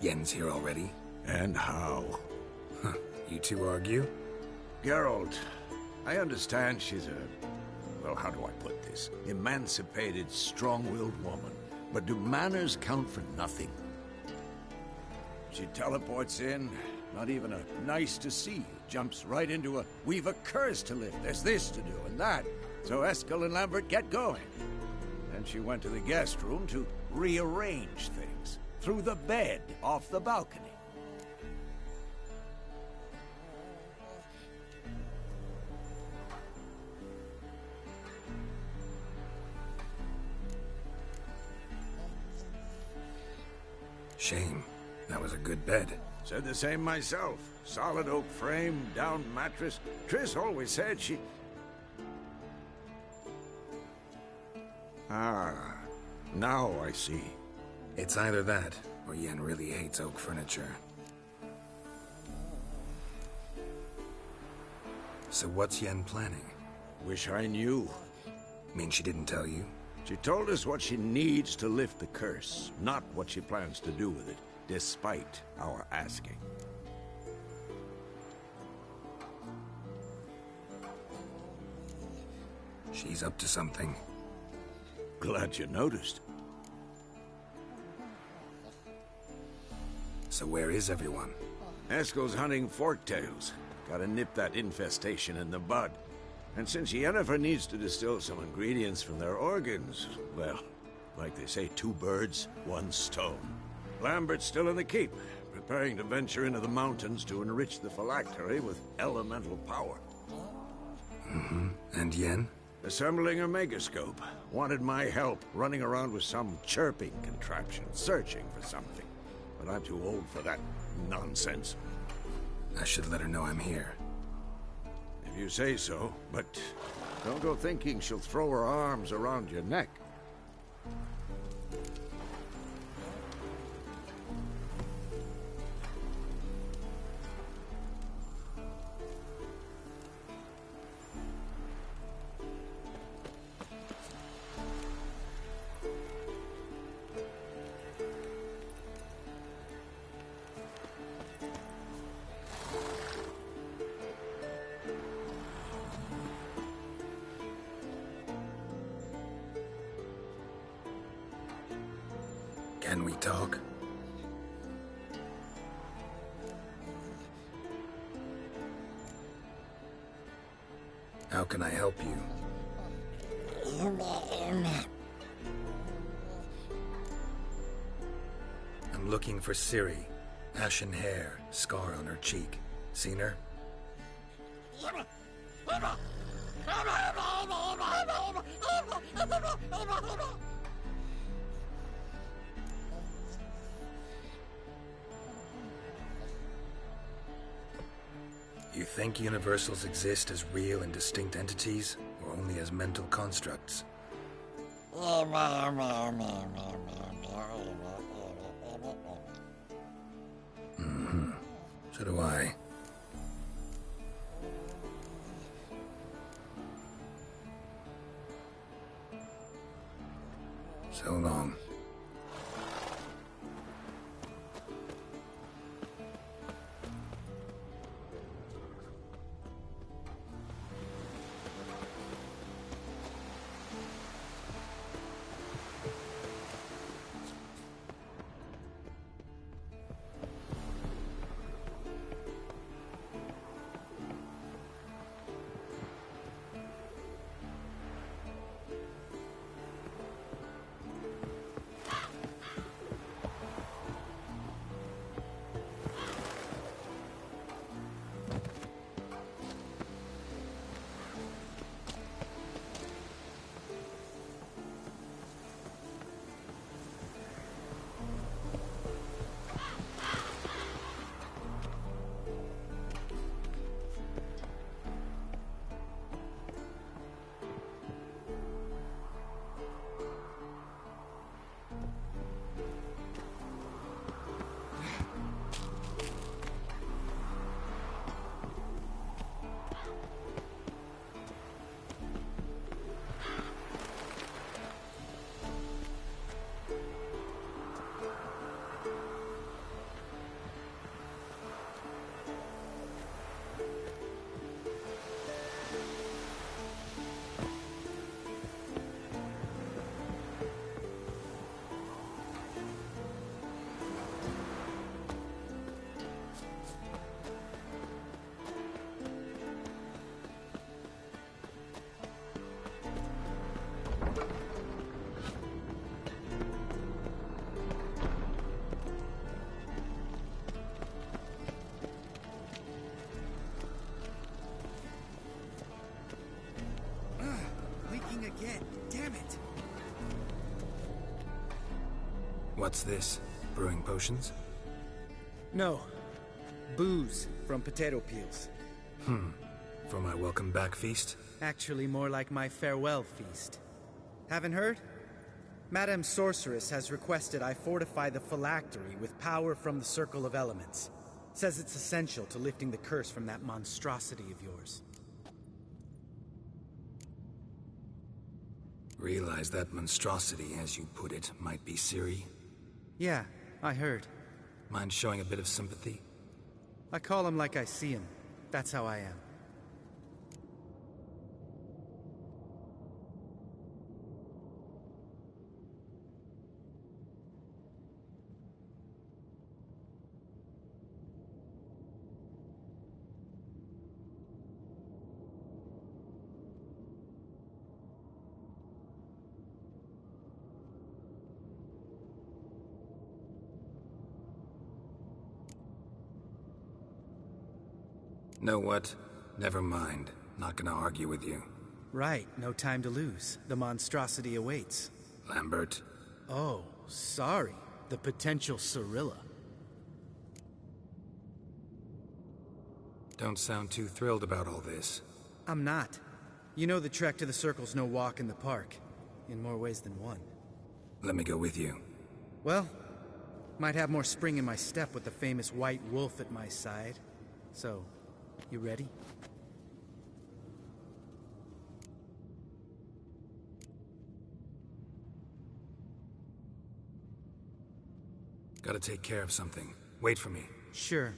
Yen's here already? And how? Huh. You two argue? Geralt, I understand she's a... well, how do I put this? Emancipated, strong-willed woman. But do manners count for nothing? She teleports in, not even a nice to see you. Jumps right into a, we've a curse to lift, there's this to do and that. So Eskel and Lambert get going. Then she went to the guest room to rearrange things. Through the bed, off the balcony. Shame. That was a good bed. Said the same myself. Solid oak frame, down mattress. Triss always said she... Ah, now I see. It's either that, or Yen really hates oak furniture. So what's Yen planning? Wish I knew. Mean she didn't tell you? She told us what she needs to lift the curse, not what she plans to do with it, despite our asking. She's up to something. Glad you noticed. So where is everyone? Eskel's hunting forktails. Gotta nip that infestation in the bud. And since Yennefer needs to distill some ingredients from their organs, well, like they say, 2 birds, 1 stone. Lambert's still in the keep, preparing to venture into the mountains to enrich the phylactery with elemental power. Mm-hmm. And Yen? Assembling a megascope. Wanted my help running around with some chirping contraption, searching for something. But I'm too old for that nonsense. I should let her know I'm here. If you say so, but don't go thinking she'll throw her arms around your neck. Can we talk? How can I help you? I'm looking for Ciri. Ashen hair, scar on her cheek. Seen her? You think universals exist as real and distinct entities, or only as mental constructs? Mm-hmm. So do I. So long. Again. Damn it! What's this? Brewing potions? No. Booze from potato peels. For my welcome back feast? Actually, more like my farewell feast. Haven't heard? Madame Sorceress has requested I fortify the phylactery with power from the Circle of Elements. Says it's essential to lifting the curse from that monstrosity of yours. Realize that monstrosity, as you put it, might be Ciri? Yeah, I heard. Mind showing a bit of sympathy? I call him like I see him. That's how I am. Know what? Never mind. Not gonna argue with you. Right, no time to lose. The monstrosity awaits. Lambert? Oh, sorry. The potential Cirilla. Don't sound too thrilled about all this. I'm not. You know the trek to the Circle's no walk in the park. In more ways than one. Let me go with you. Well, might have more spring in my step with the famous white wolf at my side. So, you ready? Gotta take care of something. Wait for me. Sure.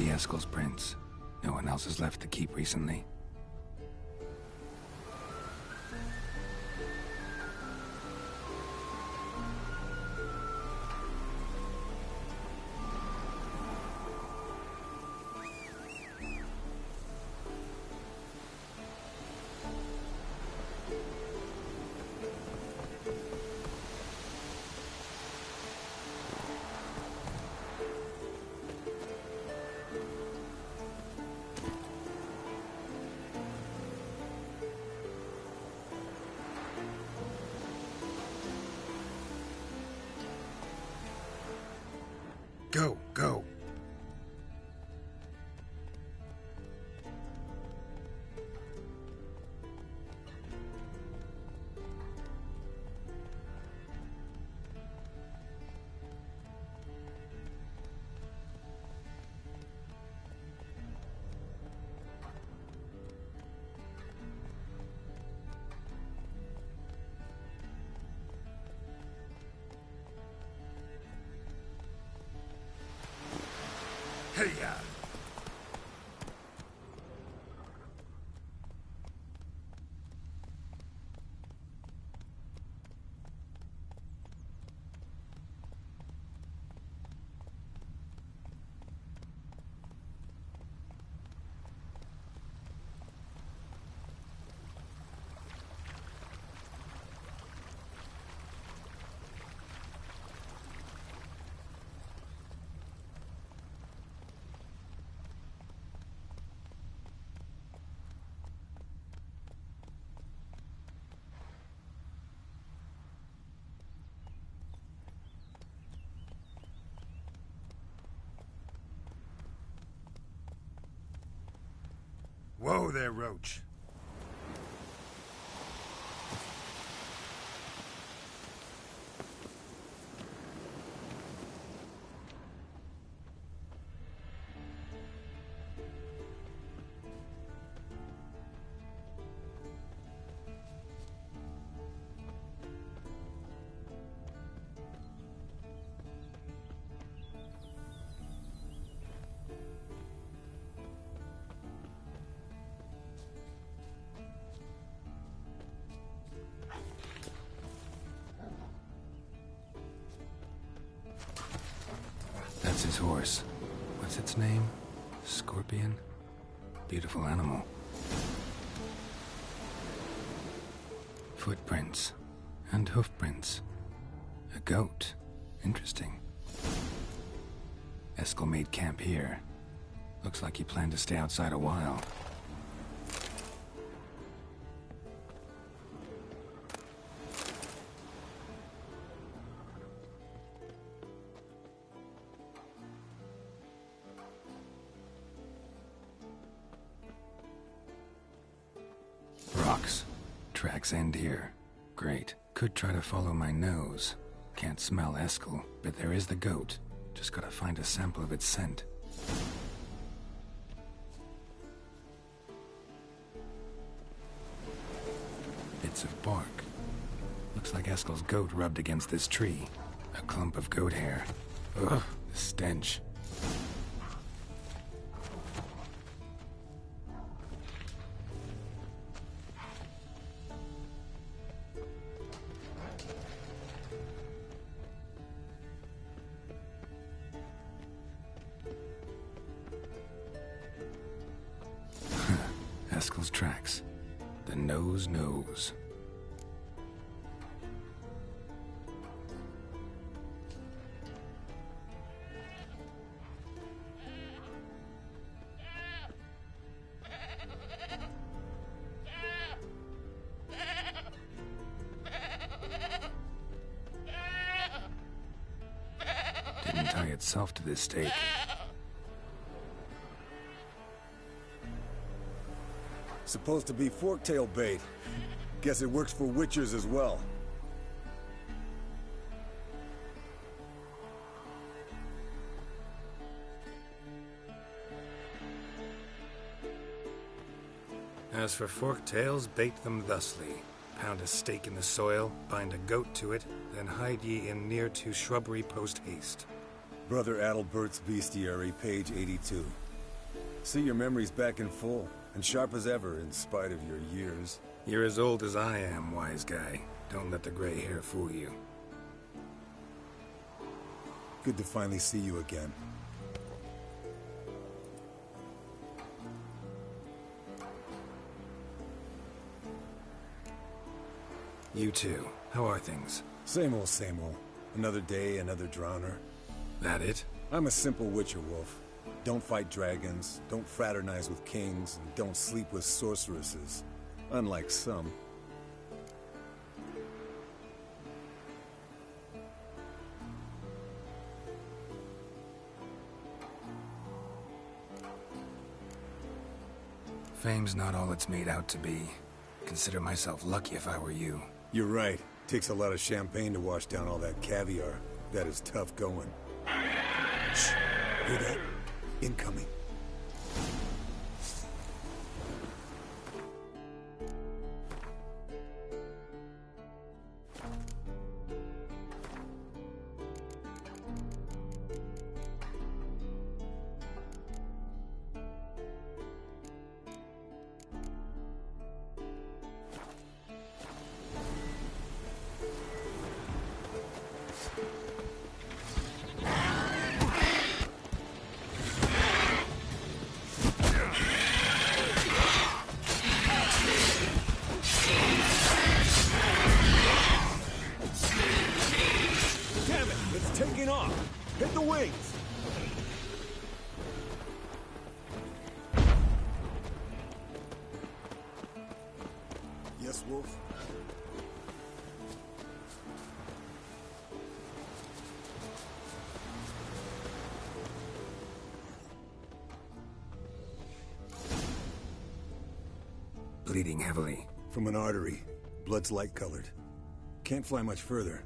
be Eskel's prints. No one else has left the keep recently. Go, go. Hey-ya! Whoa there, Roach. That's his horse. What's its name? Scorpion? Beautiful animal. Footprints. And hoofprints. A goat. Interesting. Eskel made camp here. Looks like he planned to stay outside a while. Rocks. Tracks end here. Great. Could try to follow my nose. Can't smell Eskel, but there is the goat. Just gotta find a sample of its scent. Bits of bark. Looks like Eskel's goat rubbed against this tree. A clump of goat hair. Ugh, the stench. Eskel's tracks. The nose knows. Didn't tie itself to this stake. Supposed to be forktail bait. Guess it works for witchers as well. As for forktails, bait them thusly. Pound a stake in the soil, bind a goat to it, then hide ye in near to shrubbery post haste. Brother Adalbert's Bestiary, page 82. See your memory's back in full, and sharp as ever in spite of your years. You're as old as I am, wise guy. Don't let the gray hair fool you. Good to finally see you again. You too. How are things? Same old, same old. Another day, another drowner. That it? I'm a simple witcher, Wolf. Don't fight dragons, don't fraternize with kings, and don't sleep with sorceresses. Unlike some. Fame's not all it's made out to be. Consider myself lucky if I were you. You're right. Takes a lot of champagne to wash down all that caviar. That is tough going. Shh. Hear that? Incoming. Hit the wings! Yes, Wolf? Bleeding heavily. From an artery. Blood's light-colored. Can't fly much further.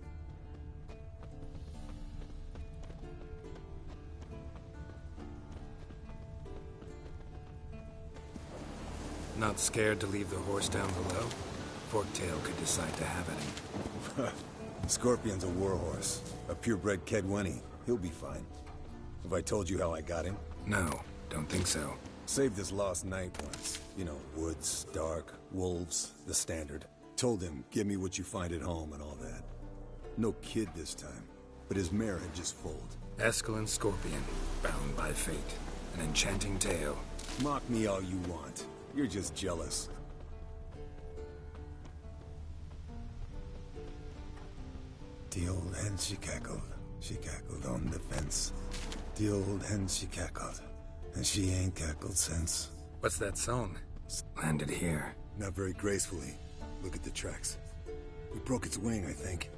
Not scared to leave the horse down below? Forktail could decide to have at him. Scorpion's a warhorse. A purebred Kedwenny. He'll be fine. Have I told you how I got him? No, don't think so. Saved his lost knight once. You know, woods, dark, wolves, the standard. Told him, give me what you find at home and all that. No kid this time, but his mare had just foaled. Eskel Scorpion, bound by fate. An enchanting tale. Mock me all you want. You're just jealous. The old hen, she cackled. She cackled on the fence. The old hen, she cackled. And she ain't cackled since. What's that song? Landed here. Not very gracefully. Look at the tracks. We broke its wing, I think.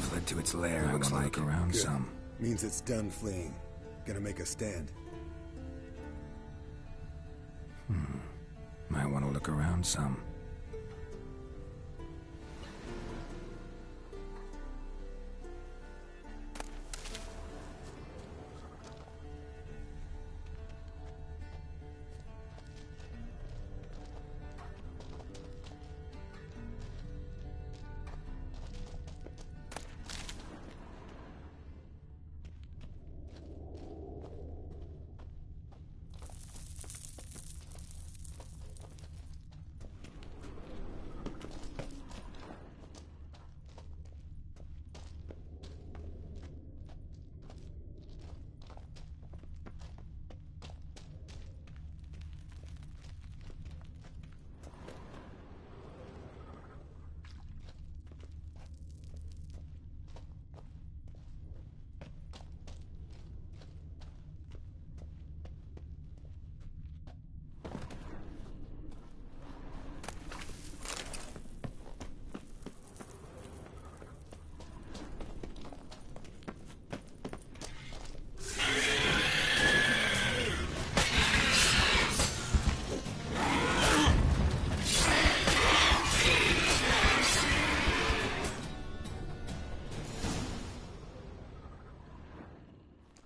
Fled to its lair, looks like. Look around Good. some. Means it's done fleeing. Gonna make a stand. Might want to look around some.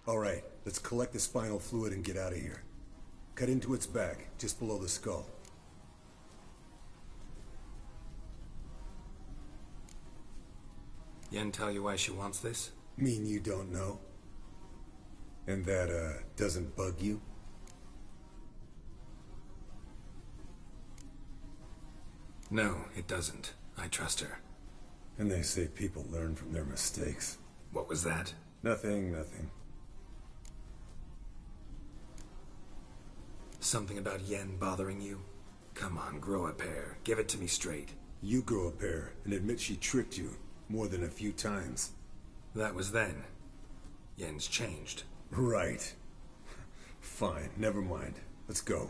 All right, let's collect this final fluid and get out of here. Cut into its back, just below the skull. Yen tell you why she wants this? Mean you don't know? And that, doesn't bug you? No, it doesn't. I trust her. And they say people learn from their mistakes. What was that? Nothing, nothing. Something about Yen bothering you? Come on, grow a pair. Give it to me straight. You grow a pair and admit she tricked you more than a few times. That was then. Yen's changed. Right. Fine, never mind. Let's go.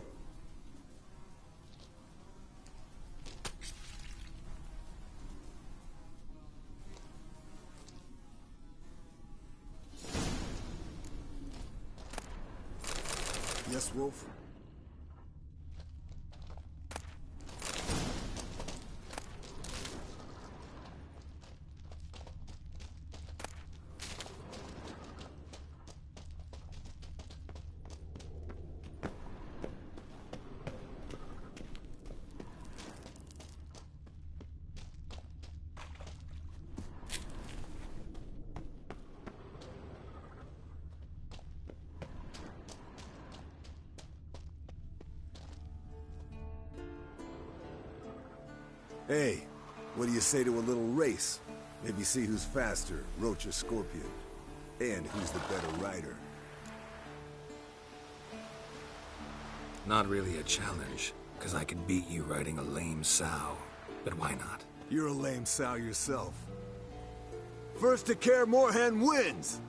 Yes, Wolf? Hey, what do you say to a little race? Maybe see who's faster, Roach or Scorpion. And who's the better rider. Not really a challenge, because I could beat you riding a lame sow. But why not? You're a lame sow yourself. First to Care Moorhen wins!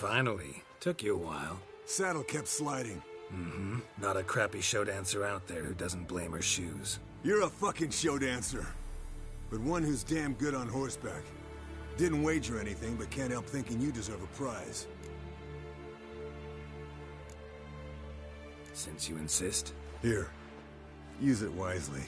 Finally. Took you a while. Saddle kept sliding. Mm-hmm. Not a crappy show dancer out there who doesn't blame her shoes. You're a fucking show dancer. But one who's damn good on horseback. Didn't wager anything, but can't help thinking you deserve a prize. Since you insist. Here. Use it wisely.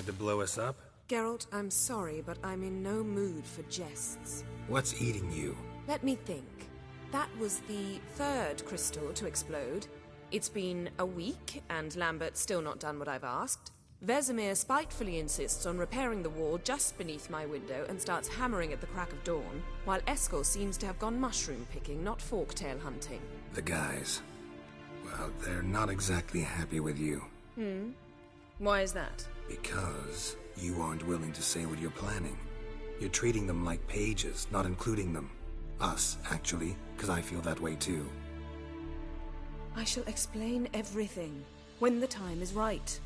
to blow us up? Geralt, I'm sorry, but I'm in no mood for jests. What's eating you? Let me think. That was the third crystal to explode. It's been a week, and Lambert's still not done what I've asked. Vesemir spitefully insists on repairing the wall just beneath my window and starts hammering at the crack of dawn, while Eskel seems to have gone mushroom picking, not forktail hunting. The guys. Well, they're not exactly happy with you. Why is that? Because you aren't willing to say what you're planning. You're treating them like pages, not including them. Us, actually, because I feel that way too. I shall explain everything when the time is right.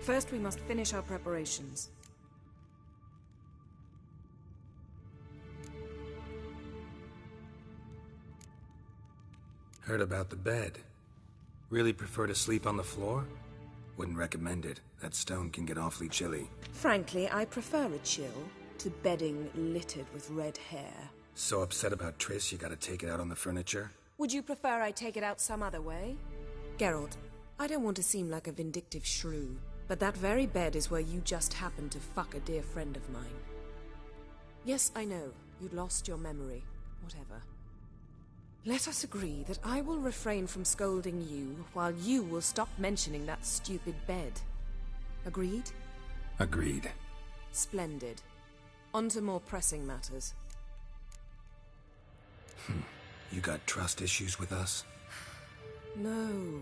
First, we must finish our preparations. Heard about the bed. Really prefer to sleep on the floor? Wouldn't recommend it. That stone can get awfully chilly. Frankly, I prefer a chill to bedding littered with red hair. So upset about Triss you gotta take it out on the furniture? Would you prefer I take it out some other way? Geralt, I don't want to seem like a vindictive shrew, but that very bed is where you just happened to fuck a dear friend of mine. Yes, I know. You'd lost your memory. Whatever. Let us agree that I will refrain from scolding you, while you will stop mentioning that stupid bed. Agreed? Agreed. Splendid. On to more pressing matters. You got trust issues with us? No.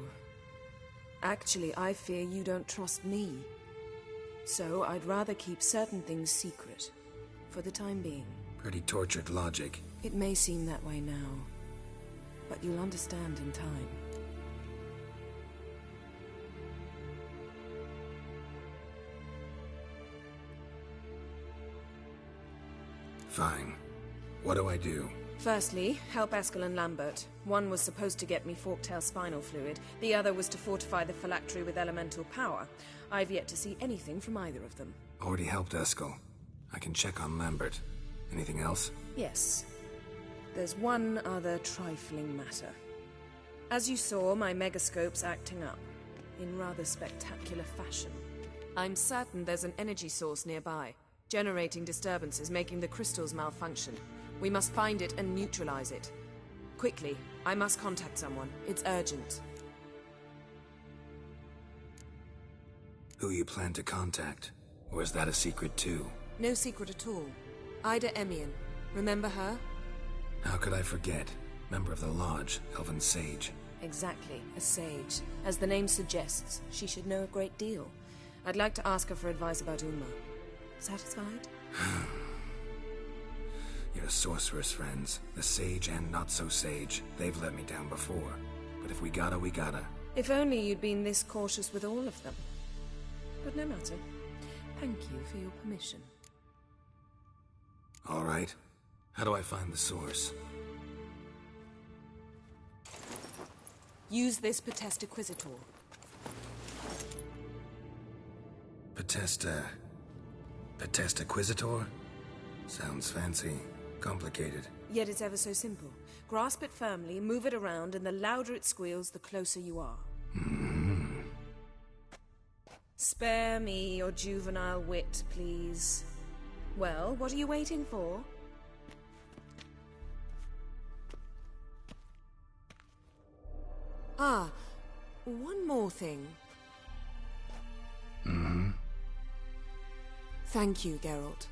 Actually, I fear you don't trust me. So I'd rather keep certain things secret, for the time being. Pretty tortured logic. It may seem that way now, but you'll understand in time. Fine. What do I do? Firstly, help Eskel and Lambert. One was supposed to get me forktail spinal fluid, the other was to fortify the phylactery with elemental power. I've yet to see anything from either of them. Already helped Eskel. I can check on Lambert. Anything else? Yes. There's one other trifling matter. As you saw, my megascope's acting up, in rather spectacular fashion. I'm certain there's an energy source nearby, generating disturbances, making the crystals malfunction. We must find it and neutralize it. Quickly, I must contact someone. It's urgent. Who you plan to contact? Or is that a secret too? No secret at all. Ida Emian. Remember her? How could I forget? Member of the Lodge, Elven Sage. Exactly, a sage. As the name suggests, she should know a great deal. I'd like to ask her for advice about Uma. Satisfied? Your sorceress friends, the sage and not-so-sage, they've let me down before. But if we gotta, we gotta. If only you'd been this cautious with all of them. But no matter. Thank you for your permission. All right. How do I find the source? Use this Potestaquizitor. Potestaquizitor? Sounds fancy. Complicated. Yet it's ever so simple. Grasp it firmly, move it around, and the louder it squeals, the closer you are. Spare me your juvenile wit, please. Well, what are you waiting for? Ah, one more thing. Thank you, Geralt.